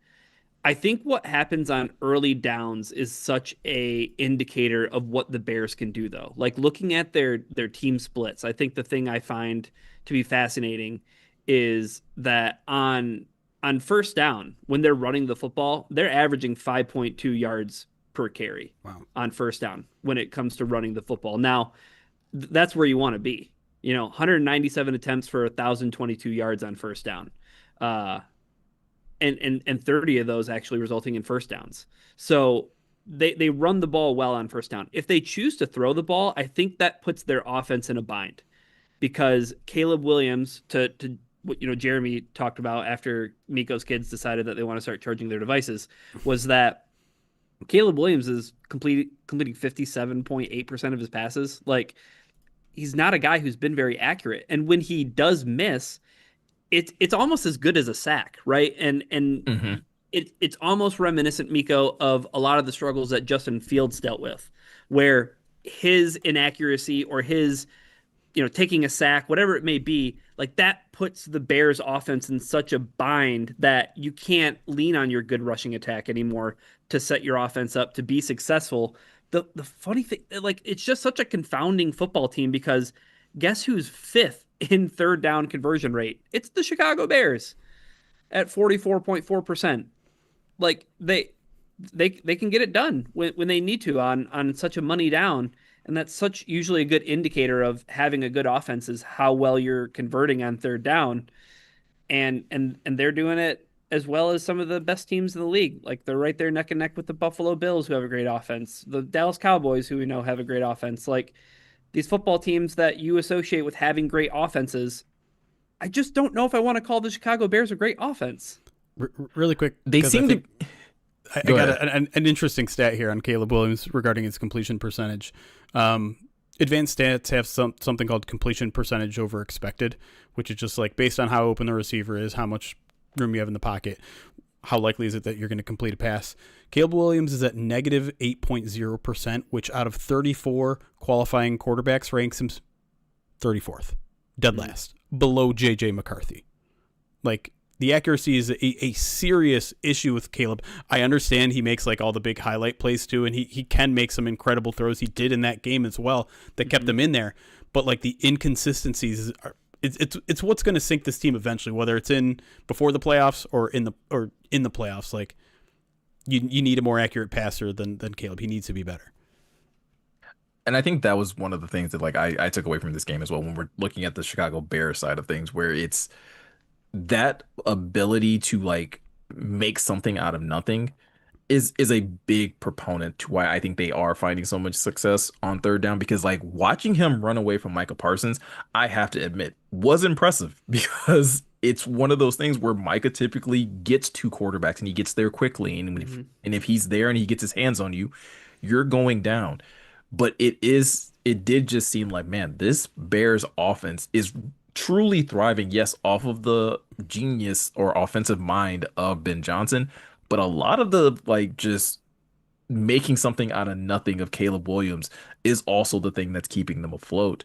I think what happens on early downs is such a indicator of what the Bears can do, though. Like looking at their team splits, I think the thing I find to be fascinating is that on first down, when they're running the football, they're averaging 5.2 yards per carry.
Wow. On
first down when it comes to running the football. Now, that's where you want to be. 197 attempts for 1,022 yards on first down. And 30 of those actually resulting in first downs. So they run the ball well on first down. If they choose to throw the ball, I think that puts their offense in a bind, because Caleb Williams, to what Jeremy talked about after Meko's kids decided that they want to start charging their devices, was that Caleb Williams is completing 57.8% of his passes. Like, he's not a guy who's been very accurate. And when he does miss, it's almost as good as a sack, right? And mm-hmm. It's almost reminiscent, Meko, of a lot of the struggles that Justin Fields dealt with, where his inaccuracy or his, taking a sack, whatever it may be, like that puts the Bears offense in such a bind that you can't lean on your good rushing attack anymore to set your offense up to be successful. The funny thing, like, it's just such a confounding football team, because guess who's 5th in third down conversion rate? It's the Chicago Bears. at 44.4%. Like they can get it done when they need to on such a money down. And that's such usually a good indicator of having a good offense is how well you're converting on third down. And they're doing it as well as some of the best teams in the league. Like they're right there neck and neck with the Buffalo Bills, who have a great offense, the Dallas Cowboys, who we know have a great offense. Like these football teams that you associate with having great offenses, I just don't know if I want to call the Chicago Bears a great offense.
Really quick,
They
because I
seem to
think I
go
got
ahead.
an interesting stat here on Caleb Williams regarding his completion percentage. Advanced stats have something called completion percentage over expected, which is just like based on how open the receiver is, how much room you have in the pocket, how likely is it that you're going to complete a pass. Caleb Williams is at negative 8.0%, which out of 34 qualifying quarterbacks ranks him 34th, dead last, below J.J. McCarthy. Like, the accuracy is a serious issue with Caleb. I understand he makes like all the big highlight plays too, and he can make some incredible throws. He did in that game as well that kept him in there. But like the inconsistencies are it's what's going to sink this team eventually, whether it's in before the playoffs or in the playoffs. Like you need a more accurate passer than Caleb. He needs to be better.
And I think that was one of the things that like I took away from this game as well when we're looking at the Chicago Bears side of things, where it's that ability to like make something out of nothing is a big proponent to why I think they are finding so much success on third down, because like watching him run away from Micah Parsons, I have to admit, was impressive because it's one of those things where Micah typically gets two quarterbacks and he gets there quickly, and if he's there and he gets his hands on you, you're going down. But it did just seem like, man, this Bears offense is truly thriving, yes, off of the genius or offensive mind of Ben Johnson, but a lot of the like just making something out of nothing of Caleb Williams is also the thing that's keeping them afloat.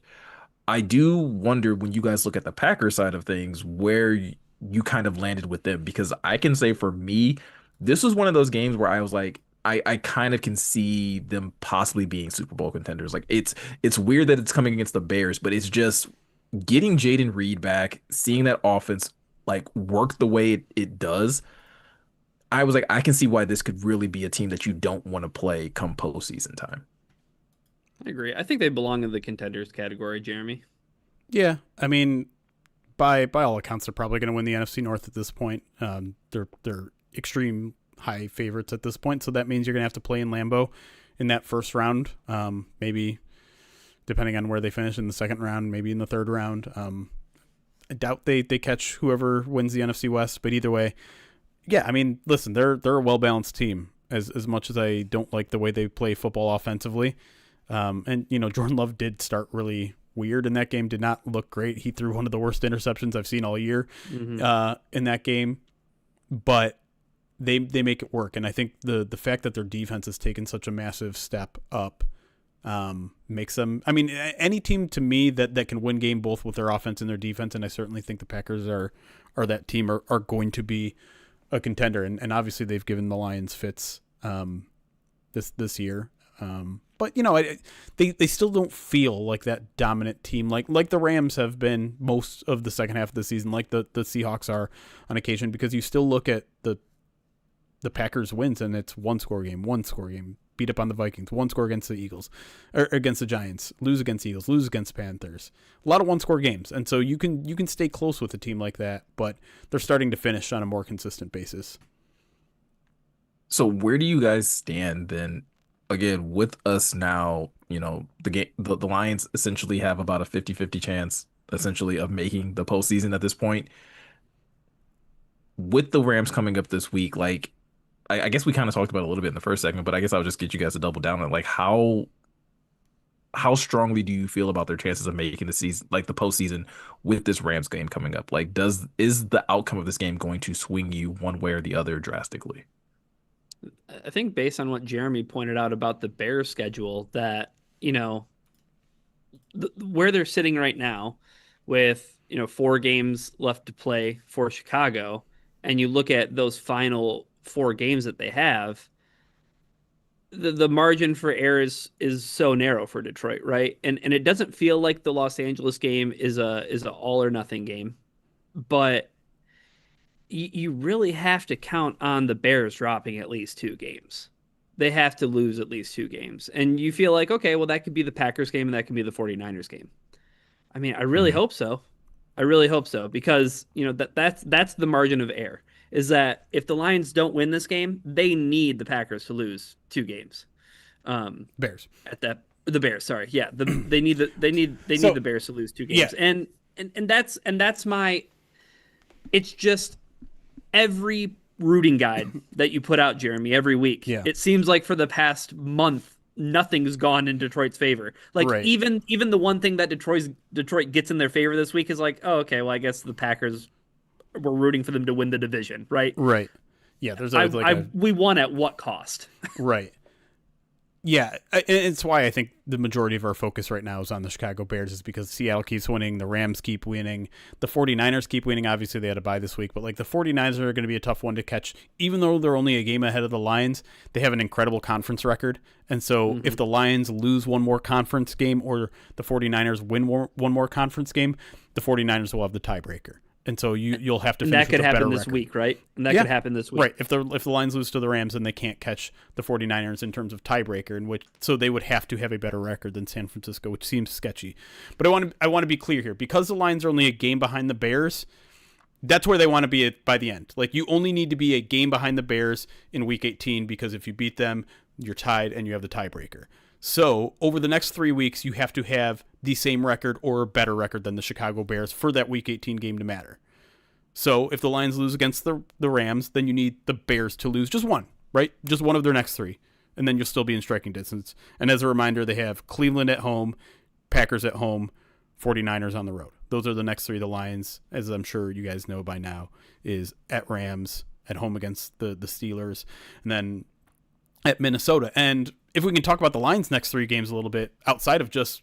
I do wonder when you guys look at the Packers side of things where you kind of landed with them, because I can say for me, this was one of those games where I was like, I kind of can see them possibly being Super Bowl contenders. Like it's weird that it's coming against the Bears, but it's just getting Jaden Reed back, seeing that offense like work the way it does. I was like, I can see why this could really be a team that you don't want to play come postseason time.
I agree. I think they belong in the contenders category, Jeremy.
Yeah, I mean, by all accounts, they're probably going to win the NFC North at this point. They're extreme high favorites at this point, so that means you're going to have to play in Lambeau in that first round. Maybe depending on where they finish in the second round, maybe in the third round. I doubt they catch whoever wins the NFC West, but either way, yeah. I mean, listen, they're a well balanced team. As much as I don't like the way they play football offensively, and you know, Jordan Love did start really weird in that game. Did not look great. He threw one of the worst interceptions I've seen all year in that game, but they make it work. And I think the fact that their defense has taken such a massive step up makes them. I mean, any team to me that can win game both with their offense and their defense, and I certainly think the Packers are that team are going to be a contender. And obviously they've given the Lions fits this year. But you know, they still don't feel like that dominant team like the Rams have been most of the second half of the season, like the Seahawks are on occasion, because you still look at the Packers wins and it's one score game, beat up on the Vikings, one score against the Eagles or against the Giants, lose against the Eagles, lose against Panthers. A lot of one score games. And so you can stay close with a team like that, but they're starting to finish on a more consistent basis.
So where do you guys stand then? Again, with us now, you know, the Lions essentially have about a 50-50 chance essentially of making the postseason at this point. With the Rams coming up this week, like I guess we kind of talked about it a little bit in the first segment, but I guess I'll just get you guys to double down on it. Like how strongly do you feel about their chances of making the season, like the postseason, with this Rams game coming up? Like, is the outcome of this game going to swing you one way or the other drastically?
I think based on what Jeremy pointed out about the Bears schedule, that, you know, where they're sitting right now with, you know, 4 games left to play for Chicago, and you look at those final 4 games that they have, the margin for error is so narrow for Detroit, right? And it doesn't feel like the Los Angeles game is a all or nothing game, but you really have to count on the Bears dropping at least 2 games. They have to lose at least 2 games. And you feel like, okay, well, that could be the Packers game and that could be the 49ers game. I mean, I really
Mhm.
hope so. I really hope so because, that's the margin of error is that if the Lions don't win this game, they need the Packers to lose 2 games.
Bears.
The Bears, sorry. Yeah, they need
So
the Bears to lose two
yeah,
games. And that's my it's just every rooting guide that you put out, Jeremy, every week.
yeah,
It seems like for the past month, nothing's gone in Detroit's favor. Like
right,
even the one thing that Detroit gets in their favor this week is like, oh, okay, well, I guess the Packers were rooting for them to win the division, right?
right. Yeah, there's
I,
always like
I we won at what cost?
right. Yeah, it's why I think the majority of our focus right now is on the Chicago Bears is because Seattle keeps winning, the Rams keep winning, the 49ers keep winning. Obviously, they had a bye this week, but like the 49ers are going to be a tough one to catch. Even though they're only a game ahead of the Lions, they have an incredible conference record. And so if the Lions lose one more conference game or the 49ers win one more conference game, the 49ers will have the tiebreaker. And so you'll have to
And
finish
that could
with a better
happen this
record.
week, right? And that could happen this week.
Right. If the Lions lose to the Rams, then they can't catch the 49ers in terms of tiebreaker, so they would have to have a better record than San Francisco, which seems sketchy. But I want to be clear here. Because the Lions are only a game behind the Bears, that's where they want to be by the end. Like, you only need to be a game behind the Bears in week 18 because if you beat them, you're tied and you have the tiebreaker. So over the next 3 weeks, you have to have the same record or a better record than the Chicago Bears for that week 18 game to matter. So if the Lions lose against the Rams, then you need the Bears to lose just one, right? Just one of their next 3. And then you'll still be in striking distance. And as a reminder, they have Cleveland at home, Packers at home, 49ers on the road. Those are the next 3. The Lions, as I'm sure you guys know by now, is at Rams, at home against the Steelers, and then at Minnesota. And if we can talk about the Lions' next 3 games a little bit, outside of just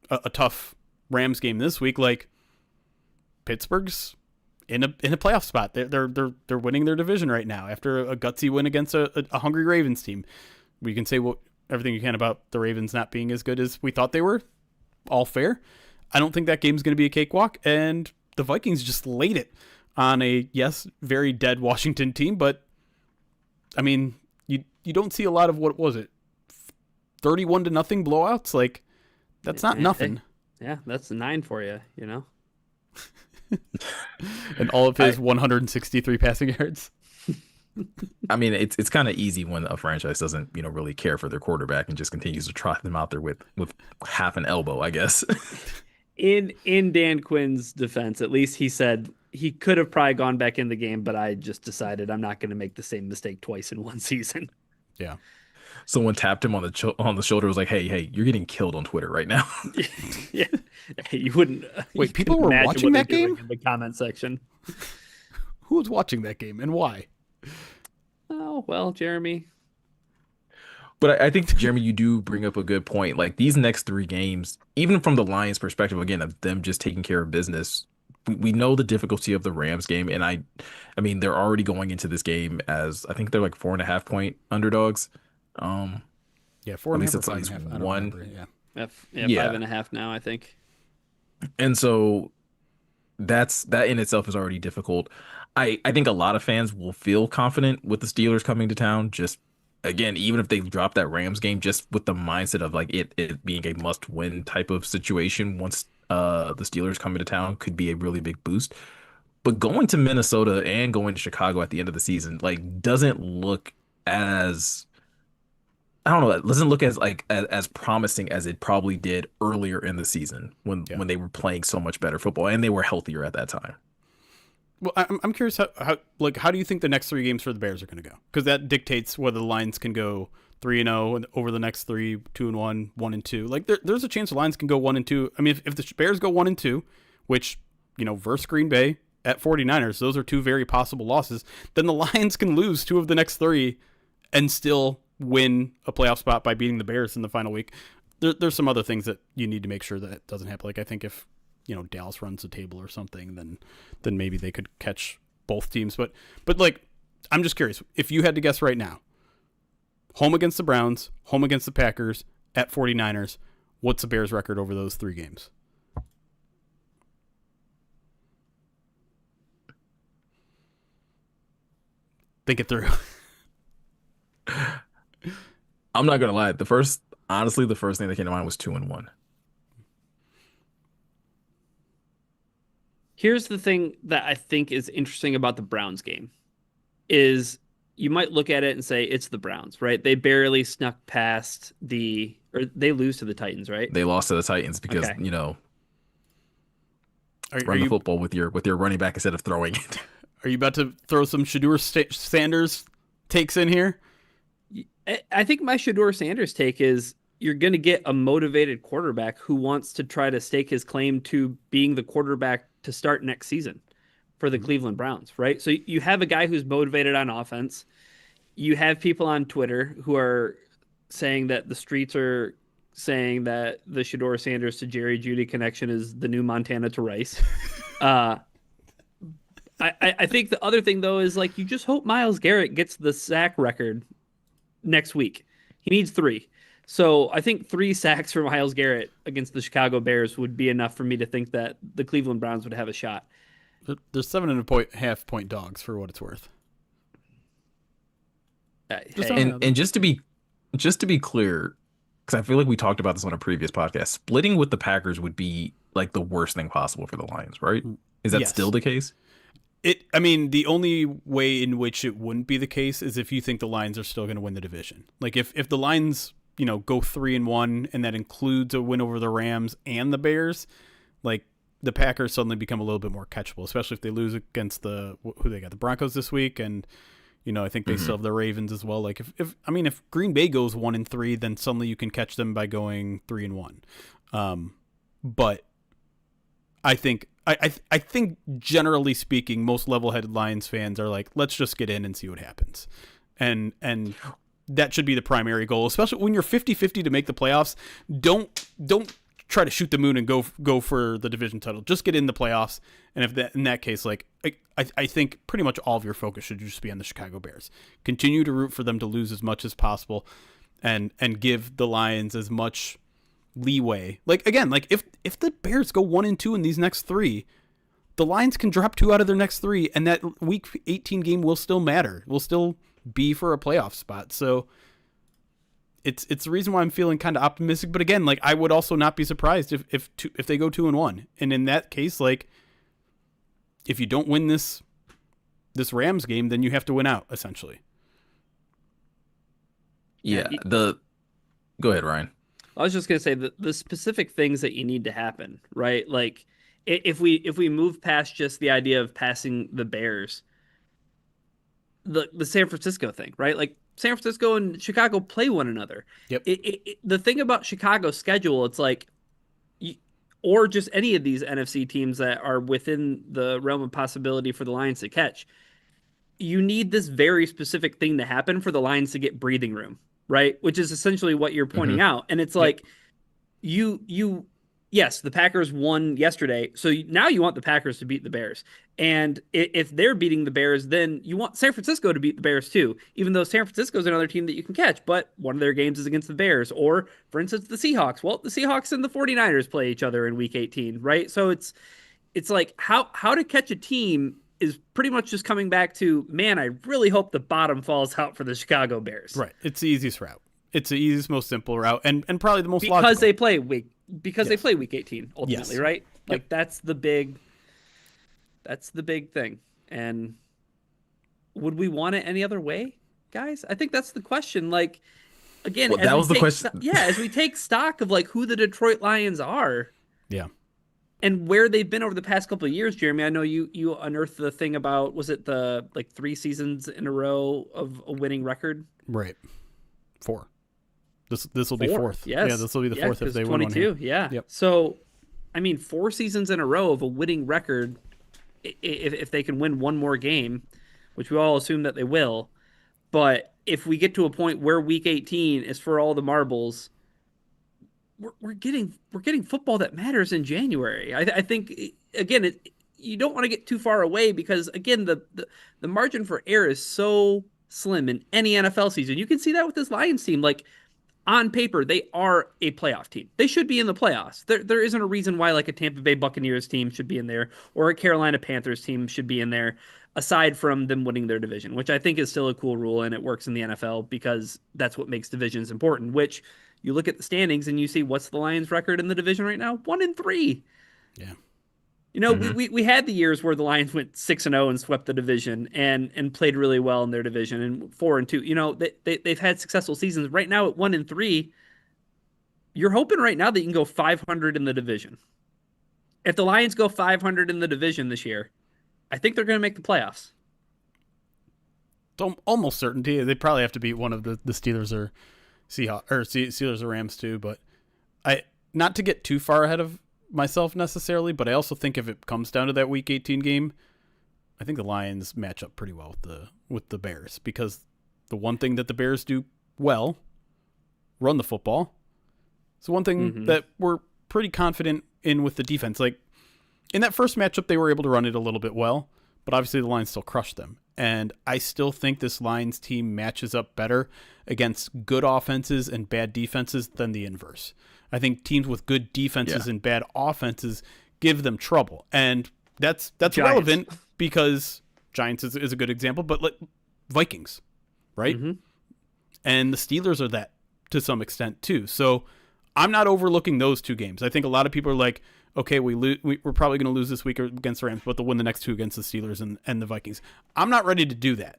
a tough Rams game this week, like Pittsburgh's in a playoff spot. They're winning their division right now after a gutsy win against a hungry Ravens team. We can say everything you can about the Ravens not being as good as we thought they were. All fair. I don't think that game's going to be a cakewalk, and the Vikings just laid it on a very dead Washington team, but I mean, you don't see a lot of, what was it, 31-0 blowouts. Like, that's not nothing.
Yeah, that's 9 for you, you know.
And all of his 163 passing yards.
I mean, it's kind of easy when a franchise doesn't, really care for their quarterback and just continues to trot them out there with half an elbow, I guess.
In Dan Quinn's defense, at least he said he could have probably gone back in the game, but I just decided I'm not going to make the same mistake twice in one season.
Yeah.
Someone tapped him on the shoulder, was like, hey, you're getting killed on Twitter right now.
Yeah, you wouldn't.
Wait, people were watching that game
in the comment section.
Who was watching that game and why?
Oh well, Jeremy.
But I think, Jeremy, you do bring up a good point. Like, these next 3 games, even from the Lions' perspective, again, of them just taking care of business, we know the difficulty of the Rams game, and I mean, they're already going into this game as, I think they're like 4.5-point underdogs.
Yeah, 4.5
at least
or
it's at least
5.5. I don't
one.
remember.
Yeah,
Yeah.
5.5 now, I think.
And so that in itself is already difficult. I think a lot of fans will feel confident with the Steelers coming to town. Just, again, even if they drop that Rams game, just with the mindset of like it being a must-win type of situation once the Steelers coming to town could be a really big boost. But going to Minnesota and going to Chicago at the end of the season, like, doesn't look as, I don't know, it doesn't look as like as promising as it probably did earlier in the season when they were playing so much better football and they were healthier at that time.
Well, I'm curious how do you think the next 3 games for the Bears are going to go? Because that dictates whether the Lions can go 3-0 and over the next 3, 2-1, 1-2. Like, there's a chance the Lions can go 1-2. I mean, if the Bears go 1-2, which, versus Green Bay at 49ers, those are 2 very possible losses. Then the Lions can lose 2 of the next 3 and still win a playoff spot by beating the Bears in the final week. There's some other things that you need to make sure that doesn't happen. Like, I think if Dallas runs the table or something, then maybe they could catch both teams. But like, I'm just curious, if you had to guess right now, home against the Browns, home against the Packers, at 49ers, what's the Bears record over those 3 games? Think it through.
I'm not gonna lie. Honestly, the first thing that came to mind was 2-1.
Here's the thing that I think is interesting about the Browns game is you might look at it and say it's the Browns, right? They barely snuck past or they lose to the Titans, right?
They lost to the Titans because,
Okay.
Are
run the
you
football with your running back instead of throwing it.
are you about to throw some Sanders takes in here?
I think my Shador Sanders take is you're going to get a motivated quarterback who wants to try to stake his claim to being the quarterback to start next season for the Cleveland Browns, right? So you have a guy who's motivated on offense. You have people on Twitter who are saying that the streets are saying that the Shador Sanders to Jerry Jeudy connection is the new Montana to Rice. Uh, I think the other thing, though, is like you just hope Myles Garrett gets the sack record next week. He needs 3. So I think 3 sacks for Myles Garrett against the Chicago Bears would be enough for me to think that the Cleveland Browns would have a shot.
There's 7.5 point dogs for what it's worth.
And just to be clear, because I feel like we talked about this on a previous podcast, splitting with the Packers would be like the worst thing possible for the Lions, right? Is that
Yes.
still the case?
I mean, the only way in which it wouldn't be the case is if you think the Lions are still going to win the division. Like if the Lions, go 3-1, and that includes a win over the Rams and the Bears, like the Packers suddenly become a little bit more catchable, especially if they lose against who they got, the Broncos this week, and I think they still have the Ravens as well. Like if Green Bay goes 1-3, then suddenly you can catch them by going 3-1. But I think I think generally speaking, most level-headed Lions fans are like, let's just get in and see what happens, and that should be the primary goal, especially when you're 50-50 to make the playoffs. Don't try to shoot the moon and go for the division title. Just get in the playoffs, and in that case, like I think pretty much all of your focus should just be on the Chicago Bears. Continue to root for them to lose as much as possible, and give the Lions as much leeway. Like again, like if the Bears go 1-2 in these next 3, the Lions can drop 2 out of their next 3, and that week 18 game will still matter. Will still be for a playoff spot. So it's the reason why I'm feeling kind of optimistic. But again, like I would also not be surprised if they go 2-1, and in that case, like if you don't win this Rams game, then you have to win out essentially.
Yeah. Go ahead, Ryan.
I was just going to say the specific things that you need to happen, right? Like if we move past just the idea of passing the Bears, the San Francisco thing, right? Like San Francisco and Chicago play one another.
Yep.
The thing about Chicago's schedule, it's like, or just any of these NFC teams that are within the realm of possibility for the Lions to catch, you need this very specific thing to happen for the Lions to get breathing room, right? Which is essentially what you're pointing out. And it's like, yes, the Packers won yesterday. So now you want the Packers to beat the Bears. And if they're beating the Bears, then you want San Francisco to beat the Bears too, even though San Francisco is another team that you can catch. But one of their games is against the Bears. Or, for instance, the Seahawks. Well, the Seahawks and the 49ers play each other in week 18, right? So it's like how to catch a team is pretty much just coming back to, man, I really hope the bottom falls out for the Chicago Bears.
Right. It's the easiest route. It's the easiest, most simple route, and probably the most
because
logical.
they play week 18 ultimately,
Yes.
right? Like
Yep.
that's the big thing. And would we want it any other way, guys? I think that's the question. Like again,
Well, that was the question.
As we take stock of like who the Detroit Lions are,
Yeah.
and where they've been over the past couple of years, Jeremy. I know you unearthed the thing about, was it the like 3 seasons in a row of a winning record?
Right. 4. This will be 4th.
Yes.
Yeah, this will be the 4th if they win
22.
one here.
Yeah.
Yep.
So, I mean, 4 seasons in a row of a winning record, if they can win one more game, which we all assume that they will. But if we get to a point where week 18 is for all the marbles, we're getting football that matters in January. I think again, you don't want to get too far away because again, the margin for error is so slim in any NFL season. You can see that with this Lions team. Like on paper, they are a playoff team. They should be in the playoffs. There isn't a reason why like a Tampa Bay Buccaneers team should be in there or a Carolina Panthers team should be in there. aside from them winning their division, which I think is still a cool rule, and it works in the NFL because that's what makes divisions important. Which you look at the standings and you see what's the Lions' record in the division right now? 1-3.
Yeah.
We had the years where the Lions went 6-0 and swept the division and played really well in their division, and 4-2. They've had successful seasons. Right now at 1-3, you're hoping right now that you can go 500 in the division. If the Lions go 500 in the division this year, I think they're going to make the playoffs.
It's almost certainty. They probably have to beat one of the Steelers or Steelers or Rams too. But not to get too far ahead of myself necessarily, but I also think if it comes down to that Week 18 game, I think the Lions match up pretty well with the Bears, because the one thing that the Bears do well, run the football. It's one thing that we're pretty confident in with the defense. Like in that first matchup, they were able to run it a little bit well, but obviously the Lions still crushed them. And I still think this Lions team matches up better against good offenses and bad defenses than the inverse. I think teams with good defenses and bad offenses give them trouble. And that's relevant because Giants is a good example, but Vikings, right? And the Steelers are that to some extent too. So I'm not overlooking those two games. I think a lot of people are like, okay, we're probably going to lose this week against the Rams, but they'll win the next two against the Steelers and the Vikings. I'm not ready to do that,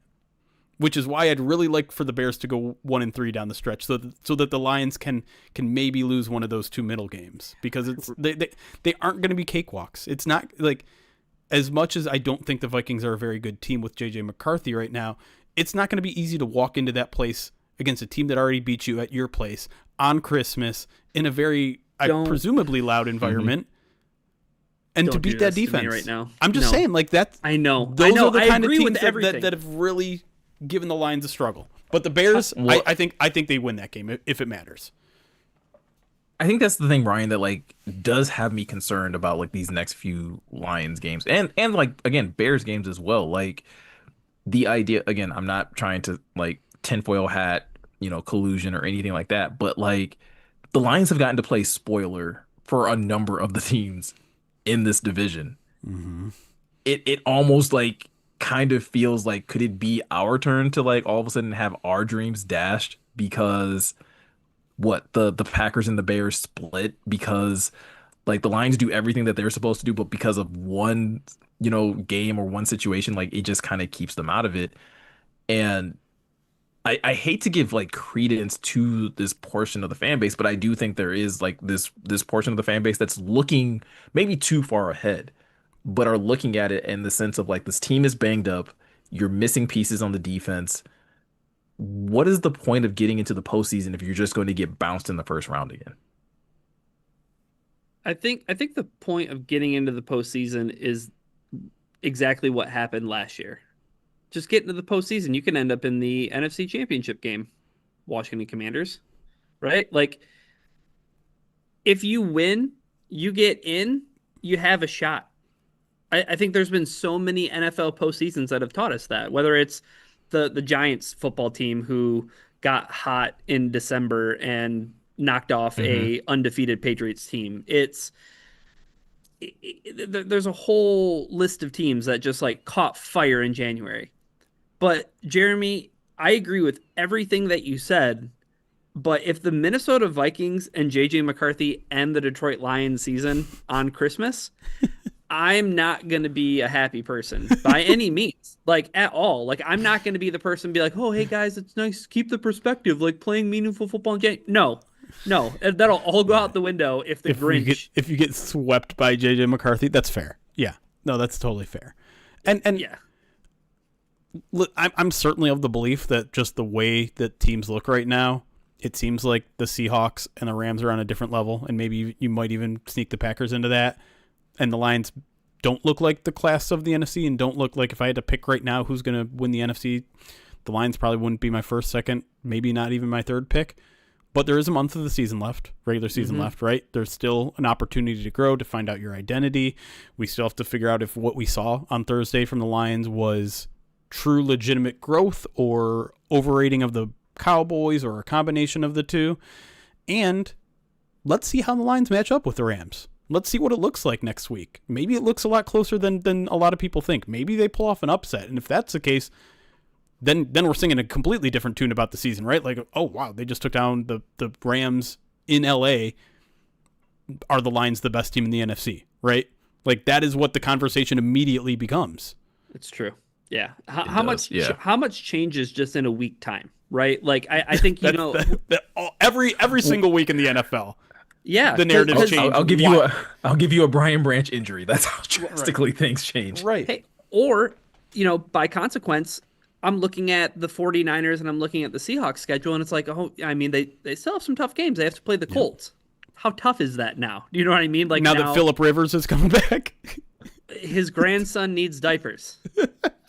which is why I'd really like for the Bears to go 1-3 down the stretch, so that the Lions can maybe lose one of those two middle games, because they aren't going to be cakewalks. It's not like, as much as I don't think the Vikings are a very good team with JJ McCarthy right now, it's not going to be easy to walk into that place against a team that already beat you at your place on Christmas in a very presumably loud environment. And to beat that defense
right now.
I'm just saying, like, that's,
I know.
Those are the kind of
teams
that have really given the Lions a struggle. But the Bears, I think they win that game if it matters.
I think that's the thing, Ryan, that like does have me concerned about like these next few Lions games and like, again, Bears games as well. Like the idea, again, I'm not trying to like tinfoil hat, collusion or anything like that, but like the Lions have gotten to play spoiler for a number of the teams in this division. It almost like kind of feels like, could it be our turn to like all of a sudden have our dreams dashed because the Packers and the Bears split, because like the Lions do everything that they're supposed to do, but because of one game or one situation, like it just kind of keeps them out of it. And I hate to give like credence to this portion of the fan base, but I do think there is like this portion of the fan base that's looking maybe too far ahead, but are looking at it in the sense of like, this team is banged up, you're missing pieces on the defense. What is the point of getting into the postseason if you're just going to get bounced in the first round again?
I think the point of getting into the postseason is exactly what happened last year. Just get into the postseason. You can end up in the NFC Championship game, Washington Commanders, right? Like, if you win, you get in, you have a shot. I think there's been so many NFL postseasons that have taught us that, whether it's the Giants football team who got hot in December and knocked off a undefeated Patriots team. There's a whole list of teams that just like caught fire in January. But Jeremy, I agree with everything that you said. But if the Minnesota Vikings and JJ McCarthy end the Detroit Lions season on Christmas, I'm not going to be a happy person by any means, like at all. Like, I'm not going to be the person to be like, oh, hey guys, it's nice. Keep the perspective, like playing meaningful football. No, that'll all go out the window if Grinch.
If you get swept by JJ McCarthy, that's fair. Yeah, no, that's totally fair. And yeah. Look, I'm certainly of the belief that just the way that teams look right now, it seems like the Seahawks and the Rams are on a different level, and maybe you might even sneak the Packers into that. And the Lions don't look like the class of the NFC, and don't look like, if I had to pick right now who's going to win the NFC, the Lions probably wouldn't be my first, second, maybe not even my third pick. But there is a month of the season left, regular season left, right? There's still an opportunity to grow, to find out your identity. We still have to figure out if what we saw on Thursday from the Lions was true legitimate growth or overrating of the Cowboys, or a combination of the two. And let's see how the Lions match up with the Rams. Let's see what it looks like next week. Maybe it looks a lot closer than a lot of people think. Maybe they pull off an upset. And if that's the case, then we're singing a completely different tune about the season, right? Like, oh, wow, they just took down the Rams in L.A. Are the Lions the best team in the NFC, right? Like, that is what the conversation immediately becomes.
It's true. Yeah. How much changes just in a week time, right? Like, I think,
every single week in the NFL.
Yeah,
the narrative changes.
I'll give you a Brian Branch injury. That's how drastically things change.
Right.
Hey, or, by consequence, I'm looking at the 49ers and I'm looking at the Seahawks schedule, and it's like, they still have some tough games. They have to play the Colts. How tough is that now? Do you know what I mean? Like
now that Phillip Rivers is coming back,
his grandson needs diapers.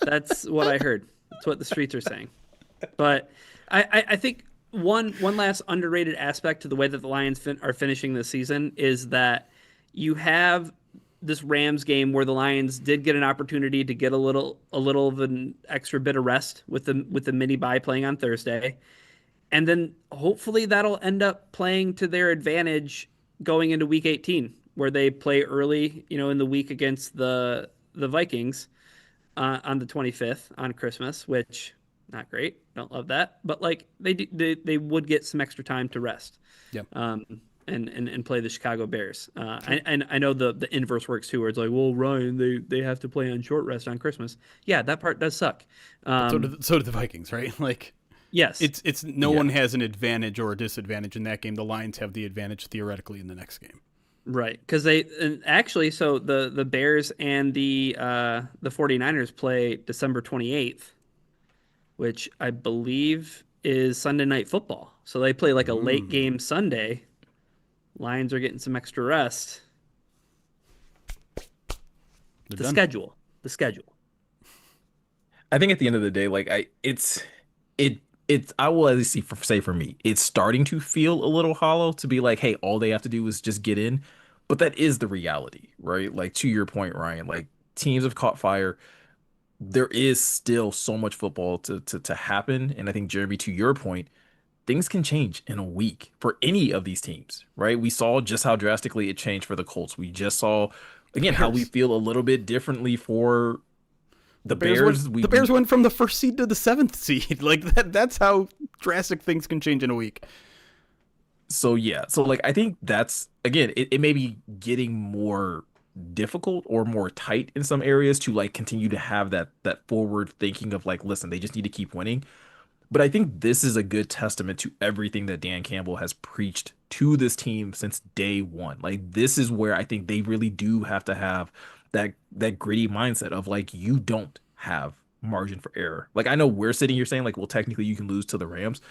That's what I heard. That's what the streets are saying. But I think one last underrated aspect to the way that the Lions are finishing this season is that you have this Rams game where the Lions did get an opportunity to get a little of an extra bit of rest with the mini bye playing on Thursday. And then hopefully that'll end up playing to their advantage going into week 18, where they play early, in the week against the Vikings on the 25th on Christmas, which not great. Don't love that. But like they would get some extra time to rest.
Yep.
And play the Chicago Bears. And I know the inverse works too, where it's like, well, Ryan, they have to play on short rest on Christmas. Yeah, that part does suck.
So do the Vikings, right? Like,
yes,
it's no one has an advantage or a disadvantage in that game. The Lions have the advantage theoretically in the next game.
Right, because so the Bears and the 49ers play December 28th, which I believe is Sunday Night Football. So they play like a late game Sunday. Lions are getting some extra rest. The schedule.
I think at the end of the day, like I will at least say for me, it's starting to feel a little hollow to be like, hey, all they have to do is just get in. But that is the reality, right? Like, to your point, Ryan, like, teams have caught fire. There is still so much football to happen. And I think, Jeremy, to your point, things can change in a week for any of these teams, right? We saw just how drastically it changed for the Colts. We just saw, again, how we feel a little bit differently for the Bears.
The Bears went from the 1st seed to the 7th seed. Like, that's how drastic things can change in a week.
So, yeah. So, like, I think that's, again, it may be getting more difficult or more tight in some areas to, like, continue to have that forward thinking of, like, listen, they just need to keep winning. But I think this is a good testament to everything that Dan Campbell has preached to this team since day one. Like, this is where I think they really do have to have that gritty mindset of, like, you don't have margin for error. Like, I know we're sitting here saying, like, well, technically you can lose to the Rams.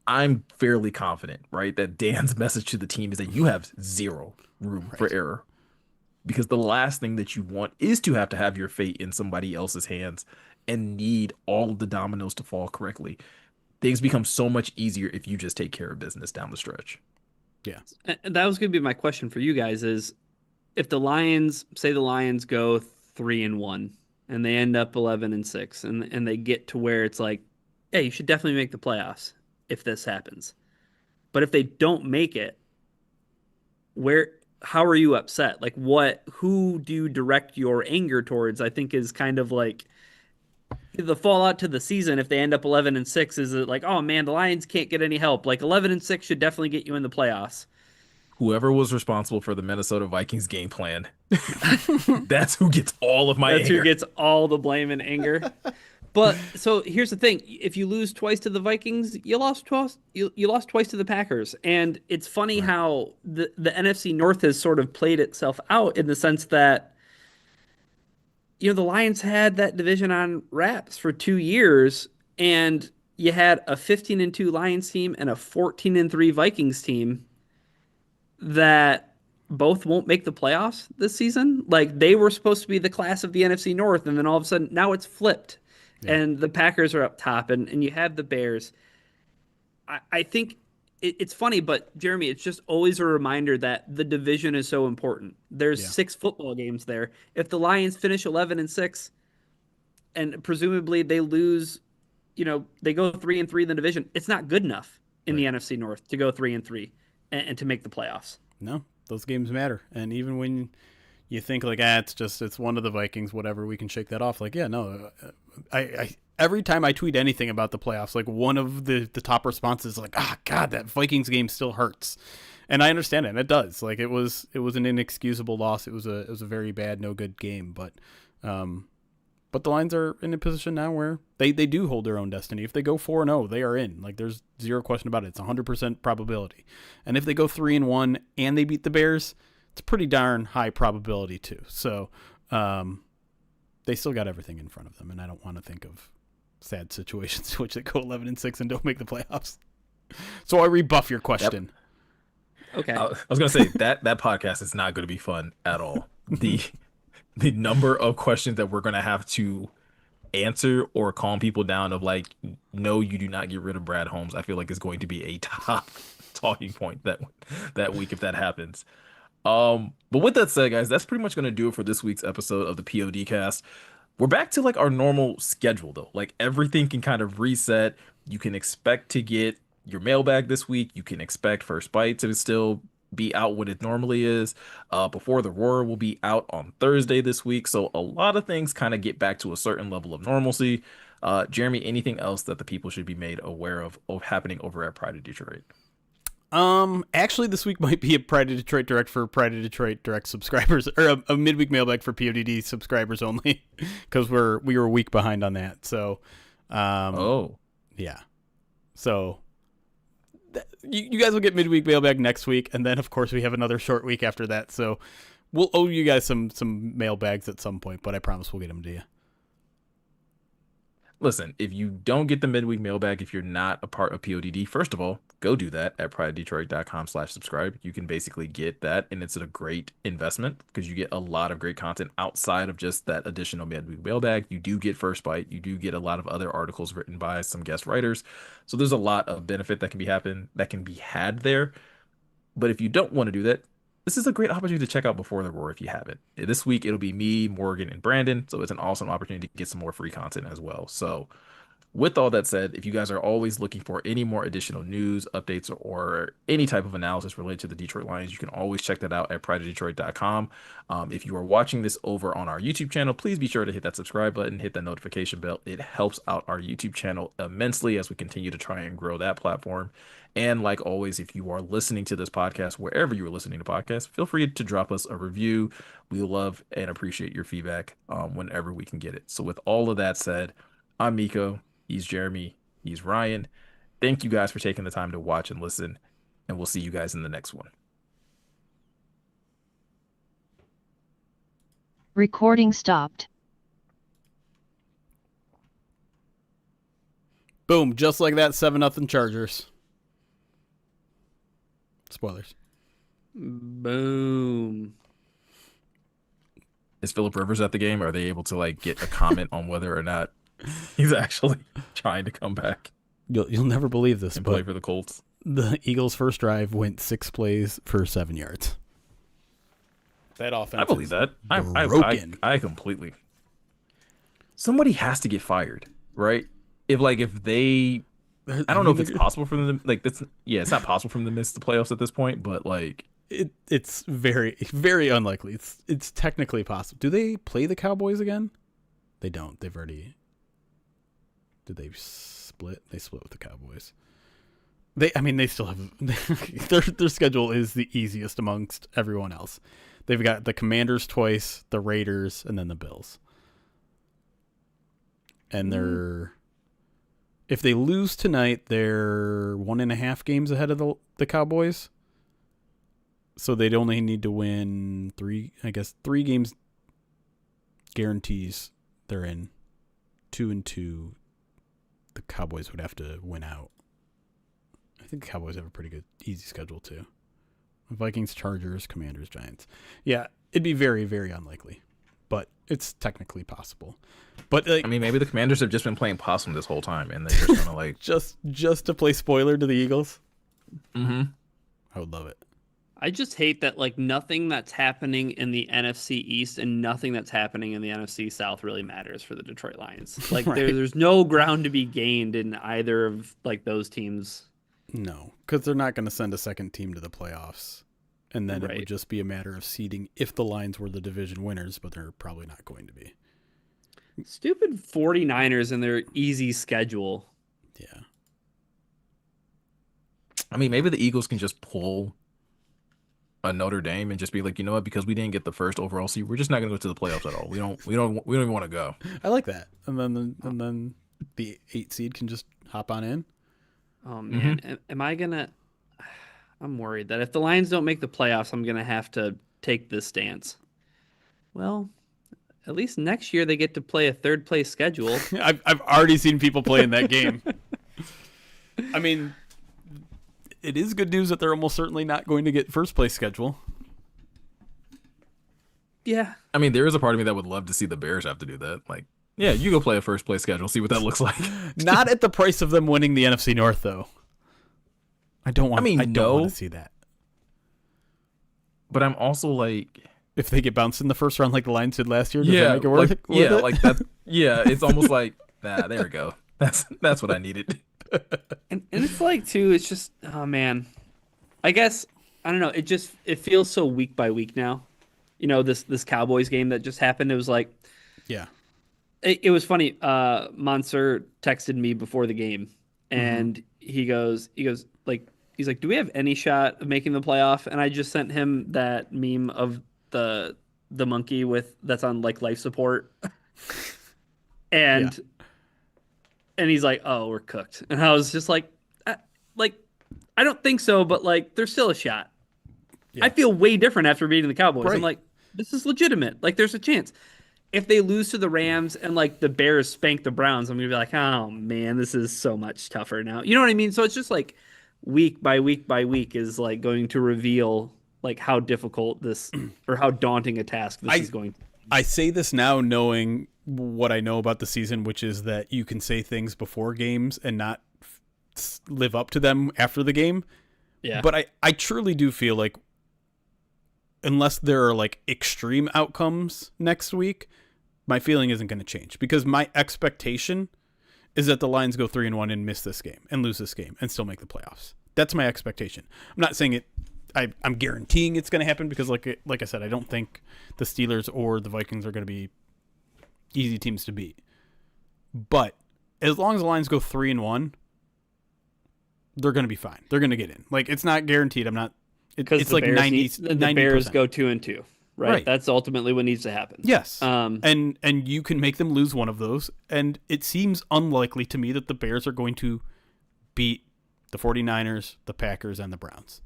I'm fairly confident, right, that Dan's message to the team is that you have zero room for error. Because the last thing that you want is to have your fate in somebody else's hands and need all of the dominoes to fall correctly. Things become so much easier if you just take care of business down the stretch.
Yeah.
And that was going to be my question for you guys is, if the Lions go 3-1 and they end up 11-6 and they get to where it's like, hey, you should definitely make the playoffs if this happens. But if they don't make it, how are you upset? Like, who do you direct your anger towards? I think is kind of like the fallout to the season. If they end up 11-6, is it like, oh man, the Lions can't get any help? Like, 11-6 should definitely get you in the playoffs.
Whoever was responsible for the Minnesota Vikings game plan, that's who gets all of my anger.
That's who gets all the blame and anger. But so here's the thing: if you lose twice to the Vikings, you lost twice. You lost twice to the Packers, and it's funny how the NFC North has sort of played itself out in the sense that the Lions had that division on wraps for 2 years, and you had a 15-2 Lions team and a 14-3 Vikings team that both won't make the playoffs this season. Like, they were supposed to be the class of the NFC North, and then all of a sudden now it's flipped. Yeah. And the Packers are up top, and you have the Bears. I think it's funny, but Jeremy, it's just always a reminder that the division is so important. There's 6 football games there. If the Lions finish 11-6, and presumably they lose, they go 3-3 in the division, it's not good enough in the NFC North to go 3-3 and to make the playoffs.
No, those games matter. And even when you think like, it's one of the Vikings, whatever, we can shake that off. Like, yeah, no, I every time I tweet anything about the playoffs, like one of the top responses is like, God, that Vikings game still hurts. And I understand it, and it does. Like, it was an inexcusable loss. It was a very bad, no good game. But the Lions are in a position now where they do hold their own destiny. If they go 4-0, they are in. Like, there's zero question about it. It's 100% probability. And if they go 3-1 and they beat the Bears, it's a pretty darn high probability too. So they still got everything in front of them, and I don't want to think of sad situations in which they go 11-6 and don't make the playoffs. So I rebuff your question.
Yep.
Okay.
I was gonna say that podcast is not going to be fun at all. The number of questions that we're gonna have to answer or calm people down of like, no, you do not get rid of Brad Holmes, I feel like is going to be a top talking point that week if that happens. But with that said, guys, that's pretty much gonna do it for this week's episode of the POD cast. We're back to like our normal schedule though. Like everything can kind of reset. You can expect to get your mailbag this week. You can expect First Bite to still be out when it normally is. Before the Roar will be out on Thursday this week. So a lot of things kind of get back to a certain level of normalcy. Jeremy, anything else that the people should be made aware of happening over at Pride of Detroit?
Actually, this week might be a Pride of Detroit Direct for Pride of Detroit Direct subscribers, or a midweek mailbag for PODD subscribers only, because we were a week behind on that. So, yeah. So you guys will get midweek mailbag next week, and then of course we have another short week after that. So we'll owe you guys some mailbags at some point, but I promise we'll get them to you.
Listen, if you don't get the midweek mailbag, if you're not a part of PODD, first of all, go do that at pridedetroit.com/subscribe. You can basically get that, and it's a great investment because you get a lot of great content outside of just that additional midweek mailbag. You do get First Bite. You do get a lot of other articles written by some guest writers. So there's a lot of benefit that can be had there. But if you don't want to do that, this is a great opportunity to check out Before the Roar if you haven't. This week, it'll be me, Morgan, and Brandon. So it's an awesome opportunity to get some more free content as well. So with all that said, if you guys are always looking for any more additional news, updates, or any type of analysis related to the Detroit Lions, you can always check that out at prideofdetroit.com. If you are watching this over on our YouTube channel, please be sure to hit that subscribe button, hit that notification bell. It helps out our YouTube channel immensely as we continue to try and grow that platform. And like always, if you are listening to this podcast, wherever you are listening to podcasts, feel free to drop us a review. We love and appreciate your feedback whenever we can get it. So with all of that said, I'm Meko. He's Jeremy. He's Ryan. Thank you guys for taking the time to watch and listen, and we'll see you guys in the next one.
Recording stopped.
Boom, just like that, 7-0 Chargers. Spoilers.
Boom.
Is Phillip Rivers at the game? Are they able to like get a comment on whether or not he's actually trying to come back?
You'll never believe this,
and
but
play for the Colts.
The Eagles' first drive went 6 plays for 7 yards. That offense,
I believe that. I completely. Somebody has to get fired, right? If they, I don't know if it's possible for them. It's not possible for them to miss the playoffs at this point. But like,
it's very, very unlikely. It's technically possible. Do they play the Cowboys again? They don't. They've already. Did they split? They split with the Cowboys. They still have their schedule is the easiest amongst everyone else. They've got the Commanders twice, the Raiders, and then the Bills. And if they lose tonight, they're 1.5 games ahead of the Cowboys. So they'd only need to win 3 games guarantees they're in. 2-2. The Cowboys would have to win out. I think the Cowboys have a pretty good, easy schedule too. Vikings, Chargers, Commanders, Giants. Yeah, it'd be very, very unlikely, but it's technically possible. But
maybe the Commanders have just been playing possum this whole time, and they're just gonna
just to play spoiler to the Eagles.
Mm-hmm.
I would love it.
I just hate that nothing that's happening in the NFC East and nothing that's happening in the NFC South really matters for the Detroit Lions. Right. There's no ground to be gained in either of those teams.
No, because they're not going to send a second team to the playoffs And then it
Right.
would just be a matter of seeding if the Lions were the division winners, but they're probably not going to be.
Stupid 49ers and their easy schedule.
Yeah.
I mean, maybe the Eagles can just pull a Notre Dame and just be like, you know what? Because we didn't get the first overall seed, we're just not going to go to the playoffs at all. We don't even want to go.
I like that. And then the 8 seed can just hop on in.
Oh man, am I gonna? I'm worried that if the Lions don't make the playoffs, I'm gonna have to take this stance. Well, at least next year they get to play a third place schedule.
I've already seen people play in that game. I mean, it is good news that they're almost certainly not going to get first place schedule.
Yeah,
I mean, there is a part of me that would love to see the Bears have to do that. Like, yeah, you go play a first place schedule, see what that looks like.
Not at the price of them winning the NFC North, though. I don't want to see that.
But I'm also like,
if they get bounced in the first round like the Lions did last year, does
yeah,
that make it worth it?
like that. Yeah, it's almost like, there we go. That's what I needed.
and it's like too. It's just oh man, I guess I don't know. It feels so week by week now. You know this Cowboys game that just happened. It was like
Yeah.
It was funny. Monsieur texted me before the game, and he goes, he's like, do we have any shot of making the playoff? And I just sent him that meme of the monkey that's on like life support, and he's like, oh, we're cooked. And I was just like, I don't think so, but like, there's still a shot.
Yeah.
I feel way different after beating the Cowboys.
Right.
I'm like, this is legitimate. Like, there's a chance. If they lose to the Rams and like the Bears spank the Browns, I'm gonna be like, oh man, this is so much tougher now. You know what I mean? So it's just like week by week by week is like going to reveal like how difficult this or how daunting a task this is going to be.
I say this now knowing what I know about the season, which is that you can say things before games and not live up to them after the game.
Yeah.
But I truly do feel like unless there are like extreme outcomes next week, my feeling isn't going to change because my expectation is that the Lions go 3-1 and miss this game and lose this game and still make the playoffs. That's my expectation. I'm not saying it. I'm guaranteeing it's going to happen because like I said, I don't think the Steelers or the Vikings are going to be easy teams to beat. But as long as the Lions go 3-1, they're going to be fine. They're going to get in. Like it's not guaranteed. I'm not. It's like 90%.
The Bears go 2-2, right? That's ultimately what needs to happen.
Yes. And you can make them lose one of those, and it seems unlikely to me that the Bears are going to beat the 49ers, the Packers, and the Browns.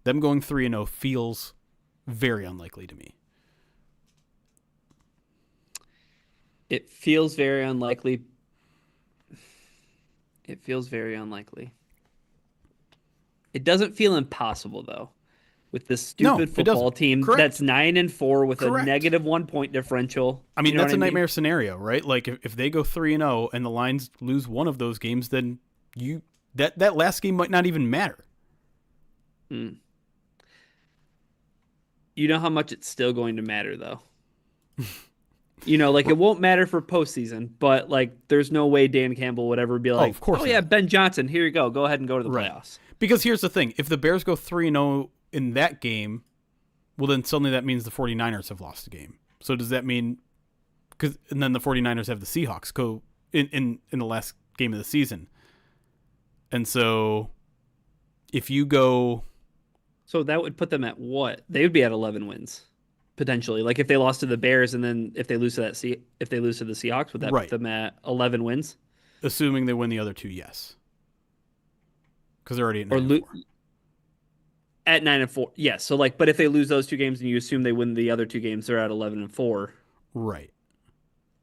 Them going 3-0 feels very unlikely to me.
It feels very unlikely. It feels very unlikely. It doesn't feel impossible though. With this stupid football team that's 9-4 with a negative 1 point differential.
I mean, that's a nightmare scenario, right? Like if they go 3-0 and the Lions lose one of those games, then that last game might not even matter.
You know how much it's still going to matter though. You know, like it won't matter for postseason, but like there's no way Dan Campbell would ever be like,
of course
yeah, Ben Johnson, here you go. Go ahead and go to the playoffs.
Because here's the thing. If the Bears go 3-0 in that game, well, then suddenly that means the 49ers have lost a game. So does that mean – and then the 49ers have the Seahawks go in the last game of the season. And so if you go –
So that would put them at what? They would be at 11 wins potentially. Like if they lost to the Bears and then if they lose to the Seahawks, would that put them at 11 wins?
Assuming they win the other two, yes. Because they're already at 9-4.
At 9-4, yes. So like, but if they lose those two games and you assume they win the other two games, they're at 11-4.
Right.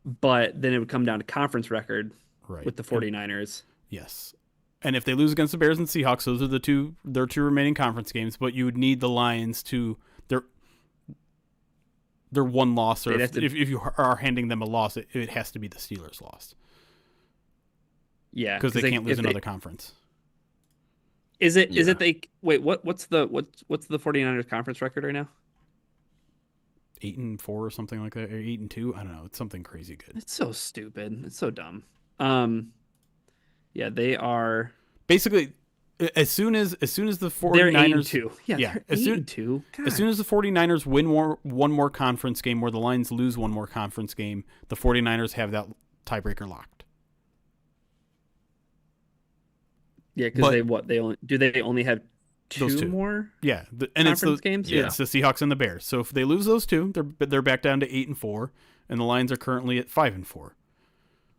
But then it would come down to conference record with the 49ers.
Yes. And if they lose against the Bears and Seahawks, those are their two remaining conference games. But you would need the Lions to their one loss, or if you are handing them a loss, it has to be the Steelers' loss.
Yeah,
because they can't lose another conference.
Is it they wait? What's the 49ers conference record right now?
8-4 or something like that, or 8-2. I don't know. It's something crazy good.
It's so stupid. It's so dumb. Yeah, they are
basically As soon as the
They're
49ers
8-2. Yeah,
yeah,
they're
as soon
8-2.
as soon as the 49ers win one more conference game or the Lions lose one more conference game, the 49ers have that tiebreaker locked.
Yeah, because they only have
Those two
more
Yeah, and
conference games?
Yeah.
it's the Seahawks and the Bears. So if they lose those two, they're back down to 8-4, and the Lions are currently at 5-4.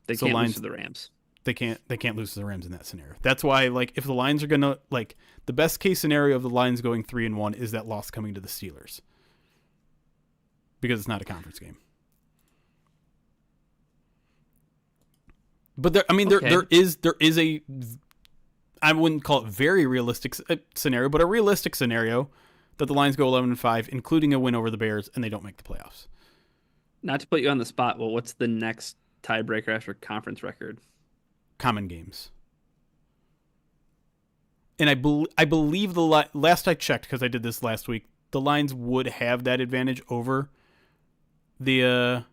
They
So
can't
Lions-
lose to the Rams.
They can't lose to the Rams in that scenario. That's why, like, if the Lions are gonna, like, the best case scenario of the Lions going 3-1 is that loss coming to the Steelers, because it's not a conference game. But there is a, I wouldn't call it very realistic scenario, but a realistic scenario that the Lions go 11-5, including a win over the Bears, and they don't make the playoffs.
Not to put you on the spot, well, what's the next tiebreaker after conference record?
Common games. And I believe last I checked, because I did this last week, the Lions would have that advantage over the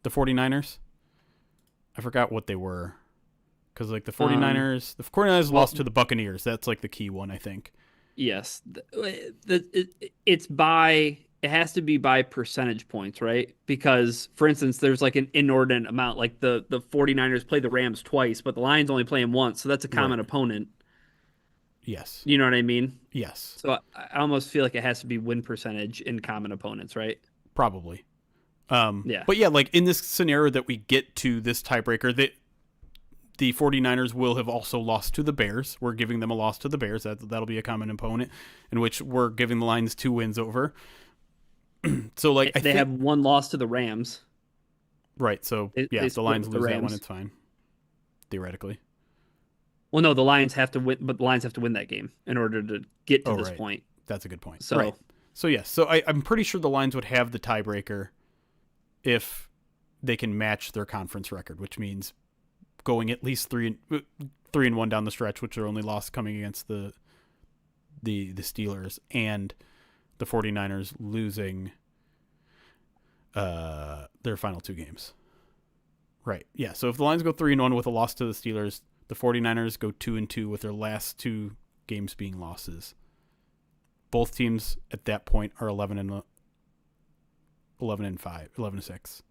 49ers. I forgot what they were. Because, like, the 49ers lost to the Buccaneers. That's, like, the key one, I think.
Yes. It has to be by percentage points, right? Because, for instance, there's like an inordinate amount. Like the 49ers play the Rams twice, but the Lions only play them once. So that's a common opponent.
Yes.
You know what I mean?
Yes.
So I almost feel like it has to be win percentage in common opponents, right?
Probably.
Yeah.
But yeah, like in this scenario that we get to this tiebreaker, the 49ers will have also lost to the Bears. We're giving them a loss to the Bears. That'll be a common opponent in which we're giving the Lions 2 wins over. So, like,
they have one loss to the Rams.
Right. So,
They
if the Lions
split with
lose
the
that one,
Rams.
it's fine. Theoretically.
Well, no, the Lions have to win, but the Lions have to win that game in order to get to this
right.
point.
That's a good point.
So,
right. So, yes. So, I'm pretty sure the Lions would have the tiebreaker if they can match their conference record, which means going at least 3-1 down the stretch, which are only loss coming against the Steelers, and the 49ers losing their final 2 games. Right. Yeah. So if the Lions go 3-1 with a loss to the Steelers, the 49ers go 2-2 with their last 2 games being losses. Both teams at that point are 11-5, 11-6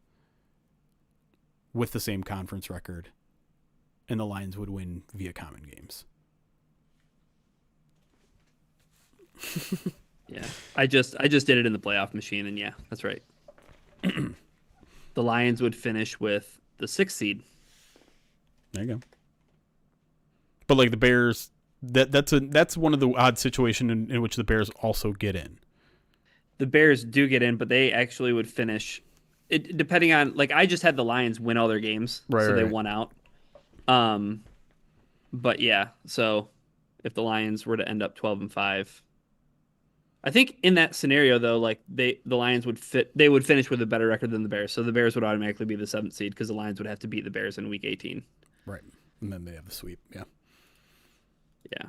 with the same conference record, and the Lions would win via common games.
yeah, I just did it in the playoff machine, and yeah, that's right. The Lions would finish with the 6th seed.
There you go. But like the Bears, that's one of the odd situations in which the Bears also get in.
The Bears do get in, but they actually would finish. It depending on, like, I just had the Lions win all their games, so they won out. But yeah, so if the Lions were to end up 12-5, I think in that scenario though, like the Lions would finish with a better record than the Bears, so the Bears would automatically be the 7th seed because the Lions would have to beat the Bears in Week 18.
Right, and then they have the sweep. Yeah.
Yeah,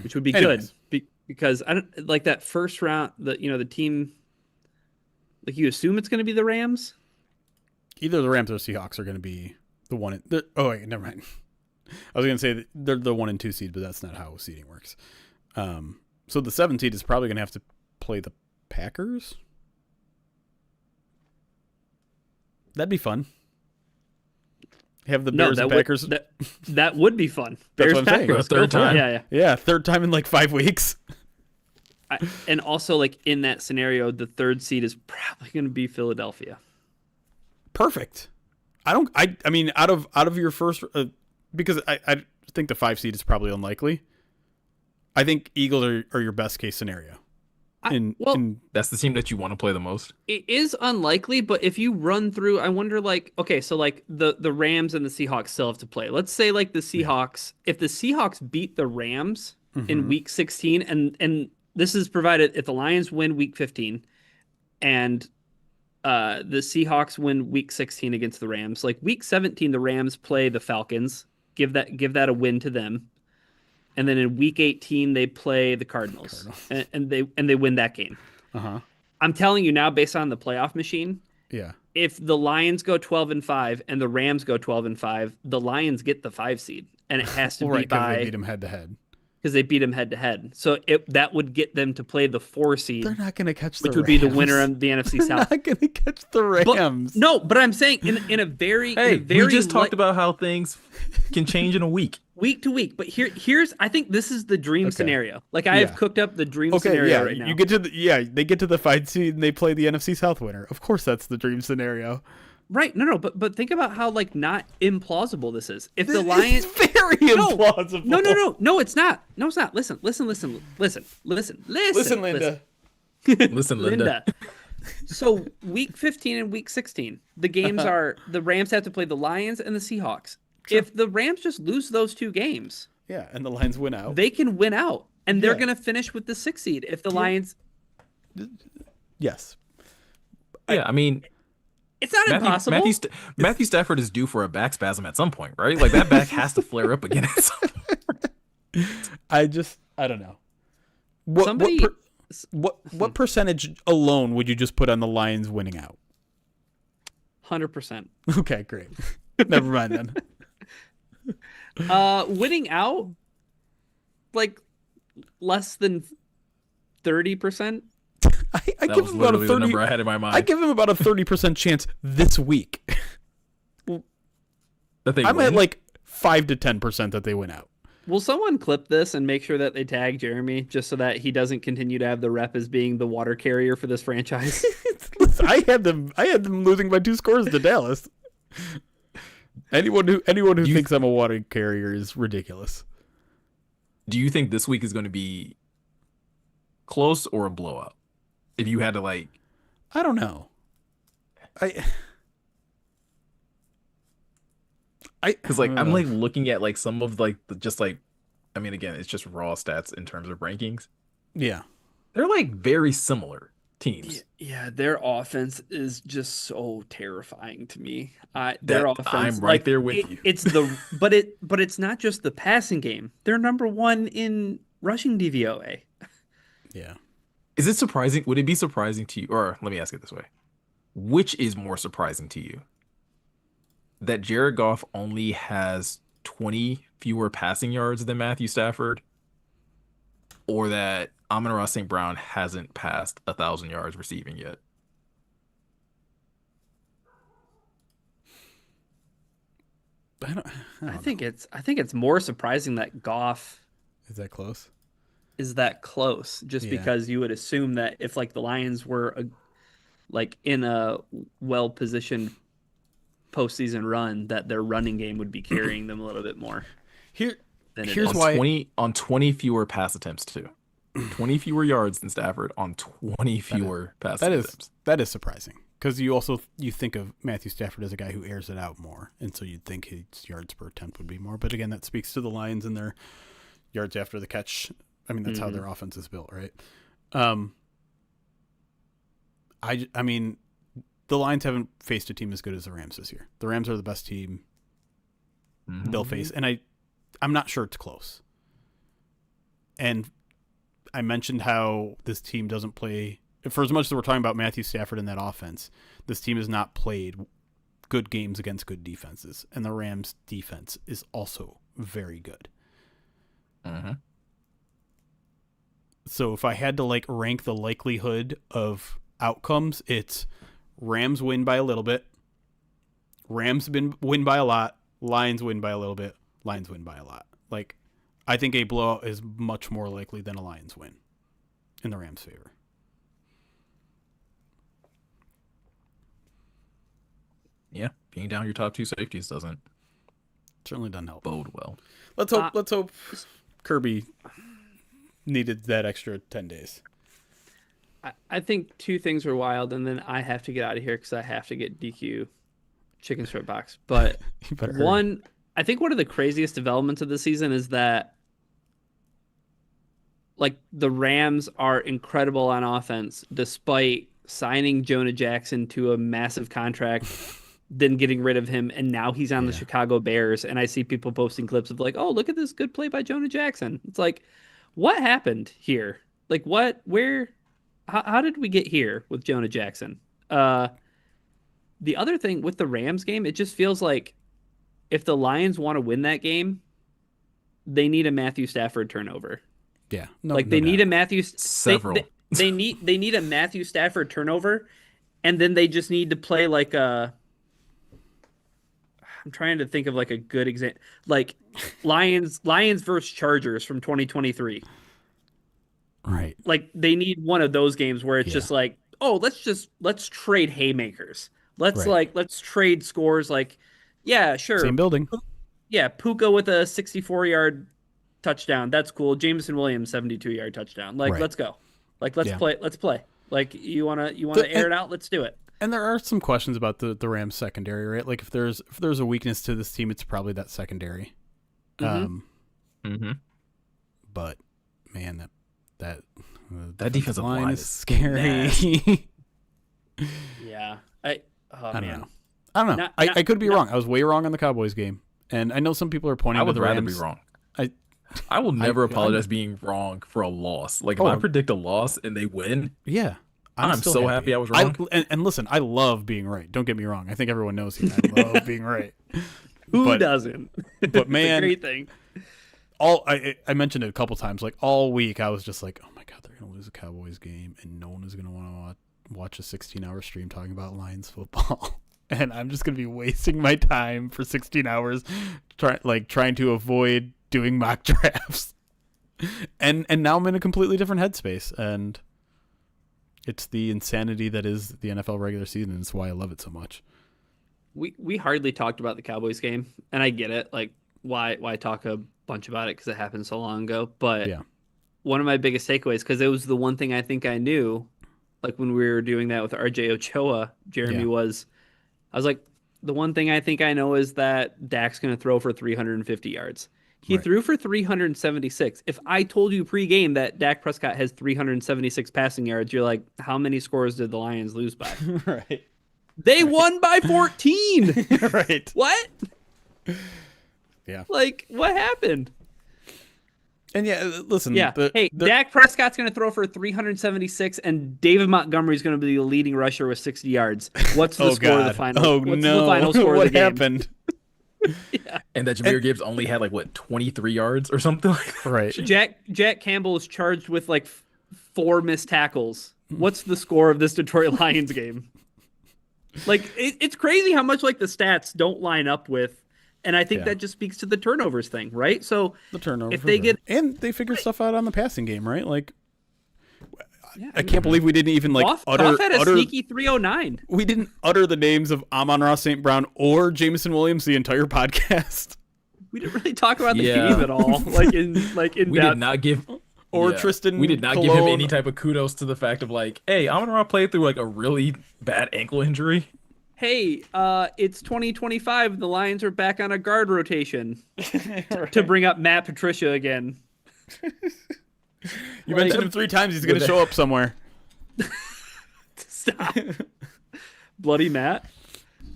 which would be good because I don't like that first round. The team, like, you assume it's going to be the Rams.
Either the Rams or Seahawks are going to be the one. Oh wait, never mind. I was going to say that they're the 1 and 2 seed, but that's not how seeding works. So the 7th seed is probably going to have to play the Packers. That'd be fun. Have the Bears and Packers.
That would be fun.
That's
Bears
what I'm saying.
Packers.
Third time.
Yeah.
Third time in like 5 weeks.
And also, like, in that scenario, the 3rd seed is probably going to be Philadelphia.
Perfect. I mean, out of your first, because I think the 5 seed is probably unlikely. I think Eagles are your best case scenario.
That's the team that you want to play the most.
It is unlikely, but if you run through, I wonder, like, okay, so like the Rams and the Seahawks still have to play. Let's say like the Seahawks, if the Seahawks beat the Rams in Week 16, and this is provided if the Lions win Week 15, and the Seahawks win Week 16 against the Rams, like Week 17, the Rams play the Falcons, give that a win to them. And then in Week 18, they play the Cardinals. And they win that game.
Uh-huh.
I'm telling you now, based on the playoff machine,
yeah,
if the Lions go 12-5 and the Rams go 12-5, the Lions get the 5 seed, and it has to be
because
by
they beat them head to head.
because they beat them head to head. So that would get them to play the 4 seed.
They're not going to catch the
which
Rams.
would be the winner of the NFC South.
They're not going to catch the Rams.
But I'm saying in a very
we just talked about how things can change in a week.
Week to week. But here's I think this is the dream scenario. Like I have cooked up the dream scenario right now.
You get to they get to the 5 seed and they play the NFC South winner. Of course that's the dream scenario.
Right. No, but think about how like not implausible this is. If the Lions
very implausible.
No, it's not. No, it's not. Listen, Linda.
Listen, Linda.
So week 15 and week 16, the games are the Rams have to play the Lions and the Seahawks. Sure. If the Rams just lose those 2 games,
and the Lions win out,
they can win out, and they're going to finish with the 6 seed. If the Lions,
yes,
I mean.
It's not impossible.
Matthew Stafford is due for a back spasm at some point, right? Like that back has to flare up again at some point.
I don't know. What percentage alone would you just put on the Lions winning out?
100%.
Okay, great. Never mind
then. Winning out, like less than 30%.
I give him about a 30%. The number I had in my mind.
I give him about a 30% chance this week. I'm at like 5 to 10% that they win out.
Will someone clip this and make sure that they tag Jeremy just so that he doesn't continue to have the rep as being the water carrier for this franchise?
I had them losing by 2 scores to Dallas. Anyone who thinks I'm a water carrier is ridiculous.
Do you think this week is going to be close or a blowout? If you had to I
don't know.
Because I'm looking at some of I mean, again, it's just raw stats in terms of rankings.
Yeah,
they're very similar teams.
Yeah, their offense is just so terrifying to me. Their offense,
I'm right there with you.
But it's not just the passing game. They're number 1 in rushing DVOA.
Yeah.
Is it surprising? Would it be surprising to you? Or let me ask it this way. Which is more surprising to you? That Jared Goff only has 20 fewer passing yards than Matthew Stafford? Or that Amon-Ra St. Brown hasn't passed 1,000 yards receiving yet?
I think it's more surprising that Goff
is that close.
Because you would assume that if the Lions were in a well-positioned postseason run, that their running game would be carrying them a little bit more.
Here's why
20 fewer pass attempts too. 20 fewer yards than Stafford on 20 fewer pass attempts.
That is surprising because you think of Matthew Stafford as a guy who airs it out more, and so you'd think his yards per attempt would be more. But again, that speaks to the Lions and their yards after the catch. I mean, that's how their offense is built, right? I mean, the Lions haven't faced a team as good as the Rams this year. The Rams are the best team they'll face, and I'm not sure it's close. And I mentioned how this team doesn't play, for as much as we're talking about Matthew Stafford and that offense, this team has not played good games against good defenses, and the Rams' defense is also very good.
Uh-huh.
So if I had to rank the likelihood of outcomes, it's Rams win by a little bit, Rams win by a lot, Lions win by a little bit, Lions win by a lot. I think a blowout is much more likely than a Lions win in the Rams' favor.
Yeah, being down your top 2 safeties
certainly doesn't help.
Bode well.
Let's hope Kirby needed that extra 10 days.
I think 2 things were wild, and then I have to get out of here because I have to get DQ chicken strip box. But I think one of the craziest developments of the season is that the Rams are incredible on offense despite signing Jonah Jackson to a massive contract, then getting rid of him, and now he's on the Chicago Bears. And I see people posting clips of oh, look at this good play by Jonah Jackson. It's what happened here? How did we get here with Jonah Jackson? The other thing with the Rams game, it just feels like if the Lions want to win that game, they need a Matthew Stafford turnover.
Yeah. No,
Like
no
they
doubt.
need a Matthew
Several.
they need a Matthew Stafford turnover, and then they just need to play like a. I'm trying to think of like a good example, like Lions versus Chargers from 2023.
Right.
Like they need one of those games where it's
Yeah.
just like, oh, let's trade haymakers.
Right.
Let's trade scores. Like, yeah, sure,
Same building.
yeah, Puka with a 64-yard touchdown. That's cool. Jameson Williams 72-yard touchdown. Like,
Right.
let's go. Like, let's
Yeah.
play. Let's play. Like, you wanna air it out? Let's do it.
And there are some questions about the Rams secondary, right? Like if there's a weakness to this team, it's probably that secondary.
Mm-hmm.
But man, that
defensive line
is
is
scary.
Yeah.
I don't know. I don't know. I could be wrong. I was way wrong on the Cowboys game, and I know some people are pointing.
I would
to the
rather
Rams.
be wrong.
I
I will never apologize being wrong for a loss. Like if I predict a loss and they win,
yeah.
I'm
still
so happy I was wrong.
And listen, I love being right. Don't get me wrong. I think everyone knows here. I love being right.
Who doesn't?
But man,
it's a great thing.
I mentioned it a couple times. Like all week, I was just like, oh my god, they're gonna lose a Cowboys game, and no one is gonna want to watch a 16-hour stream talking about Lions football. And I'm just gonna be wasting my time for 16 hours, trying to avoid doing mock drafts. And now I'm in a completely different headspace, and it's the insanity that is the NFL regular season. And it's why I love it so much.
We hardly talked about the Cowboys game, and I get it. Like, why talk a bunch about it because it happened so long ago? But
Yeah.
one of my biggest takeaways, because it was the one thing I think I knew, like when we were doing that with RJ Ochoa, Jeremy, I was like, the one thing I think I know is that Dak's going to throw for 350 yards. He threw for 376. If I told you pregame that Dak Prescott has 376 passing yards, you're like, how many scores did the Lions lose by?
Right.
They won by 14.
Right.
What?
Yeah.
Like, what happened?
And yeah, listen.
Yeah. Dak Prescott's going to throw for 376, and David Montgomery's going to be the leading rusher with 60 yards. What's the score of the final? What's the final score of the game?
What happened?
Yeah.
And that Jahmyr Gibbs only had 23 yards or something like that.
Right.
Jack Campbell is charged with 4 missed tackles. What's the score of this Detroit Lions game? It's crazy how much the stats don't line up with, and I think that just speaks to the turnovers thing, right? So
The turnover.
if they get
and they figure stuff out on the passing game, right? I can't believe we didn't even
Goff had a sneaky 309.
We didn't utter the names of Amon-Ra St. Brown or Jameson Williams the entire podcast.
We didn't really talk about the game at all. We
did not give
Tristan.
We did not give him any type of kudos to the fact of hey, Amon-Ra played through a really bad ankle injury.
Hey, it's 2025. The Lions are back on a guard rotation. To bring up Matt Patricia again.
You mentioned him 3 times. He's going to show up somewhere.
Stop. Bloody Matt.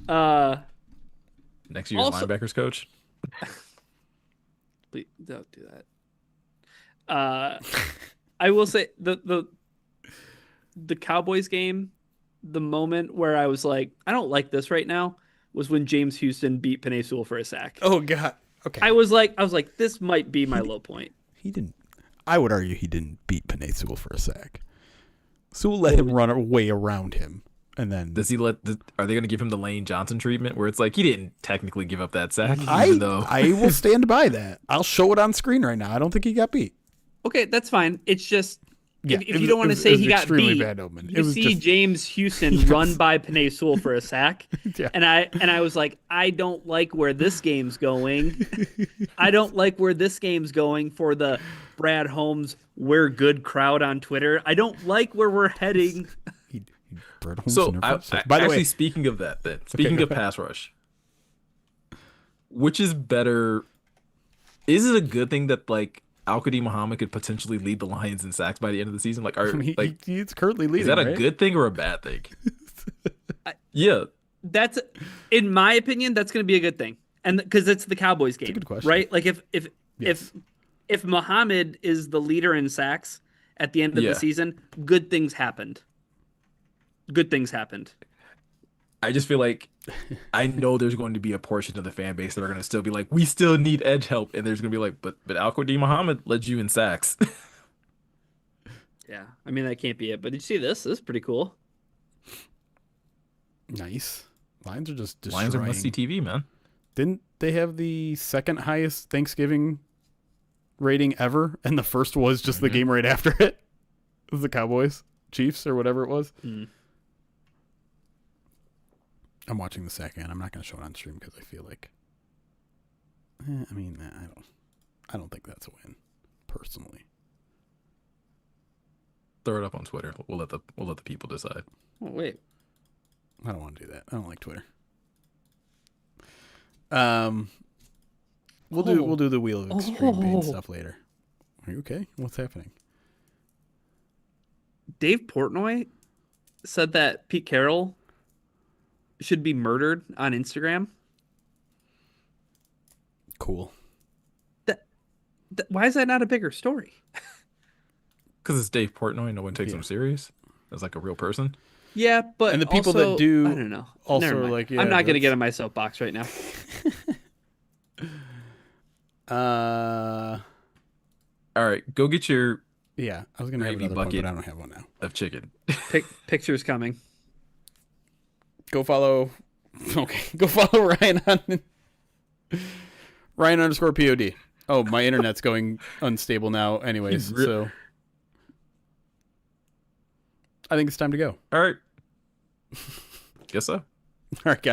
Next year's linebackers coach.
Please don't do that. I will say the Cowboys game, the moment where I was like, I don't like this right now, was when James Houston beat Penei Sewell for a sack.
Oh God. Okay.
I was like, this might be my low point.
He didn't. I would argue he didn't beat Penei Sewell for a sack. Sewell let him run away around him, and then
does he are they going to give him the Lane Johnson treatment where it's he didn't technically give up that sack?
I will stand by that. I'll show it on screen right now. I don't think he got beat.
Okay, that's fine. It's just if you
was-
don't want
it
to
was-
say
it was
he got
extremely
beat,
bad omen. It
you
was
see
just-
James Houston run by Penei Sewell for a sack,
Yeah.
and I was like, I don't like where this game's going. I don't like where this game's going for the Brad Holmes we're good crowd on Twitter. I don't like where we're heading.
So,
by the way,
speaking of that, speaking of pass rush, which is better? Is it a good thing that Al-Qadim Muhammad could potentially lead the Lions in sacks by the end of the season?
he's currently leading.
Is that a
right?
good thing or a bad thing? Yeah,
That's, in my opinion, that's going to be a good thing, and because it's the Cowboys game,
good question.
right? If Muhammad is the leader in sacks at the end of the season, good things happened. Good things happened.
I just feel like I know there's going to be a portion of the fan base that are going to still be like, we still need edge help, and there's going to be like, but Al-Quadin Muhammad led you in sacks.
Yeah, I mean that can't be it. But did you see this? This is pretty cool.
Nice. Lions are just
Lions are
destroying.
must see TV, man.
Didn't they have the second highest Thanksgiving rating ever? And the first was just the game right after it. It was the Cowboys, Chiefs, or whatever it was.
Mm.
I'm watching the second. I'm not going to show it on stream because I feel like, I don't think that's a win, personally.
Throw it up on Twitter. We'll let the people decide.
Oh wait,
I don't want to do that. I don't like Twitter. We'll do the Wheel of Extreme Pain stuff later. Are you okay? What's happening?
Dave Portnoy said that Pete Carroll should be murdered on Instagram.
Cool.
Why is that not a bigger story?
Because it's Dave Portnoy. No one takes him serious as like a real person.
Yeah, but
and the people
also,
that do,
I don't know.
also
Never
are
mind.
like, yeah,
I'm not going to get on my soapbox right now.
All right, go get your
Yeah, I was gonna have
gravy
another one,
bucket
but I don't have one now.
of chicken.
Pictures coming.
Go follow. Okay, go follow Ryan on Ryan_POD. Oh, my internet's going unstable now. Anyways, so I think it's time to go.
All right. Guess so.
All right, guys.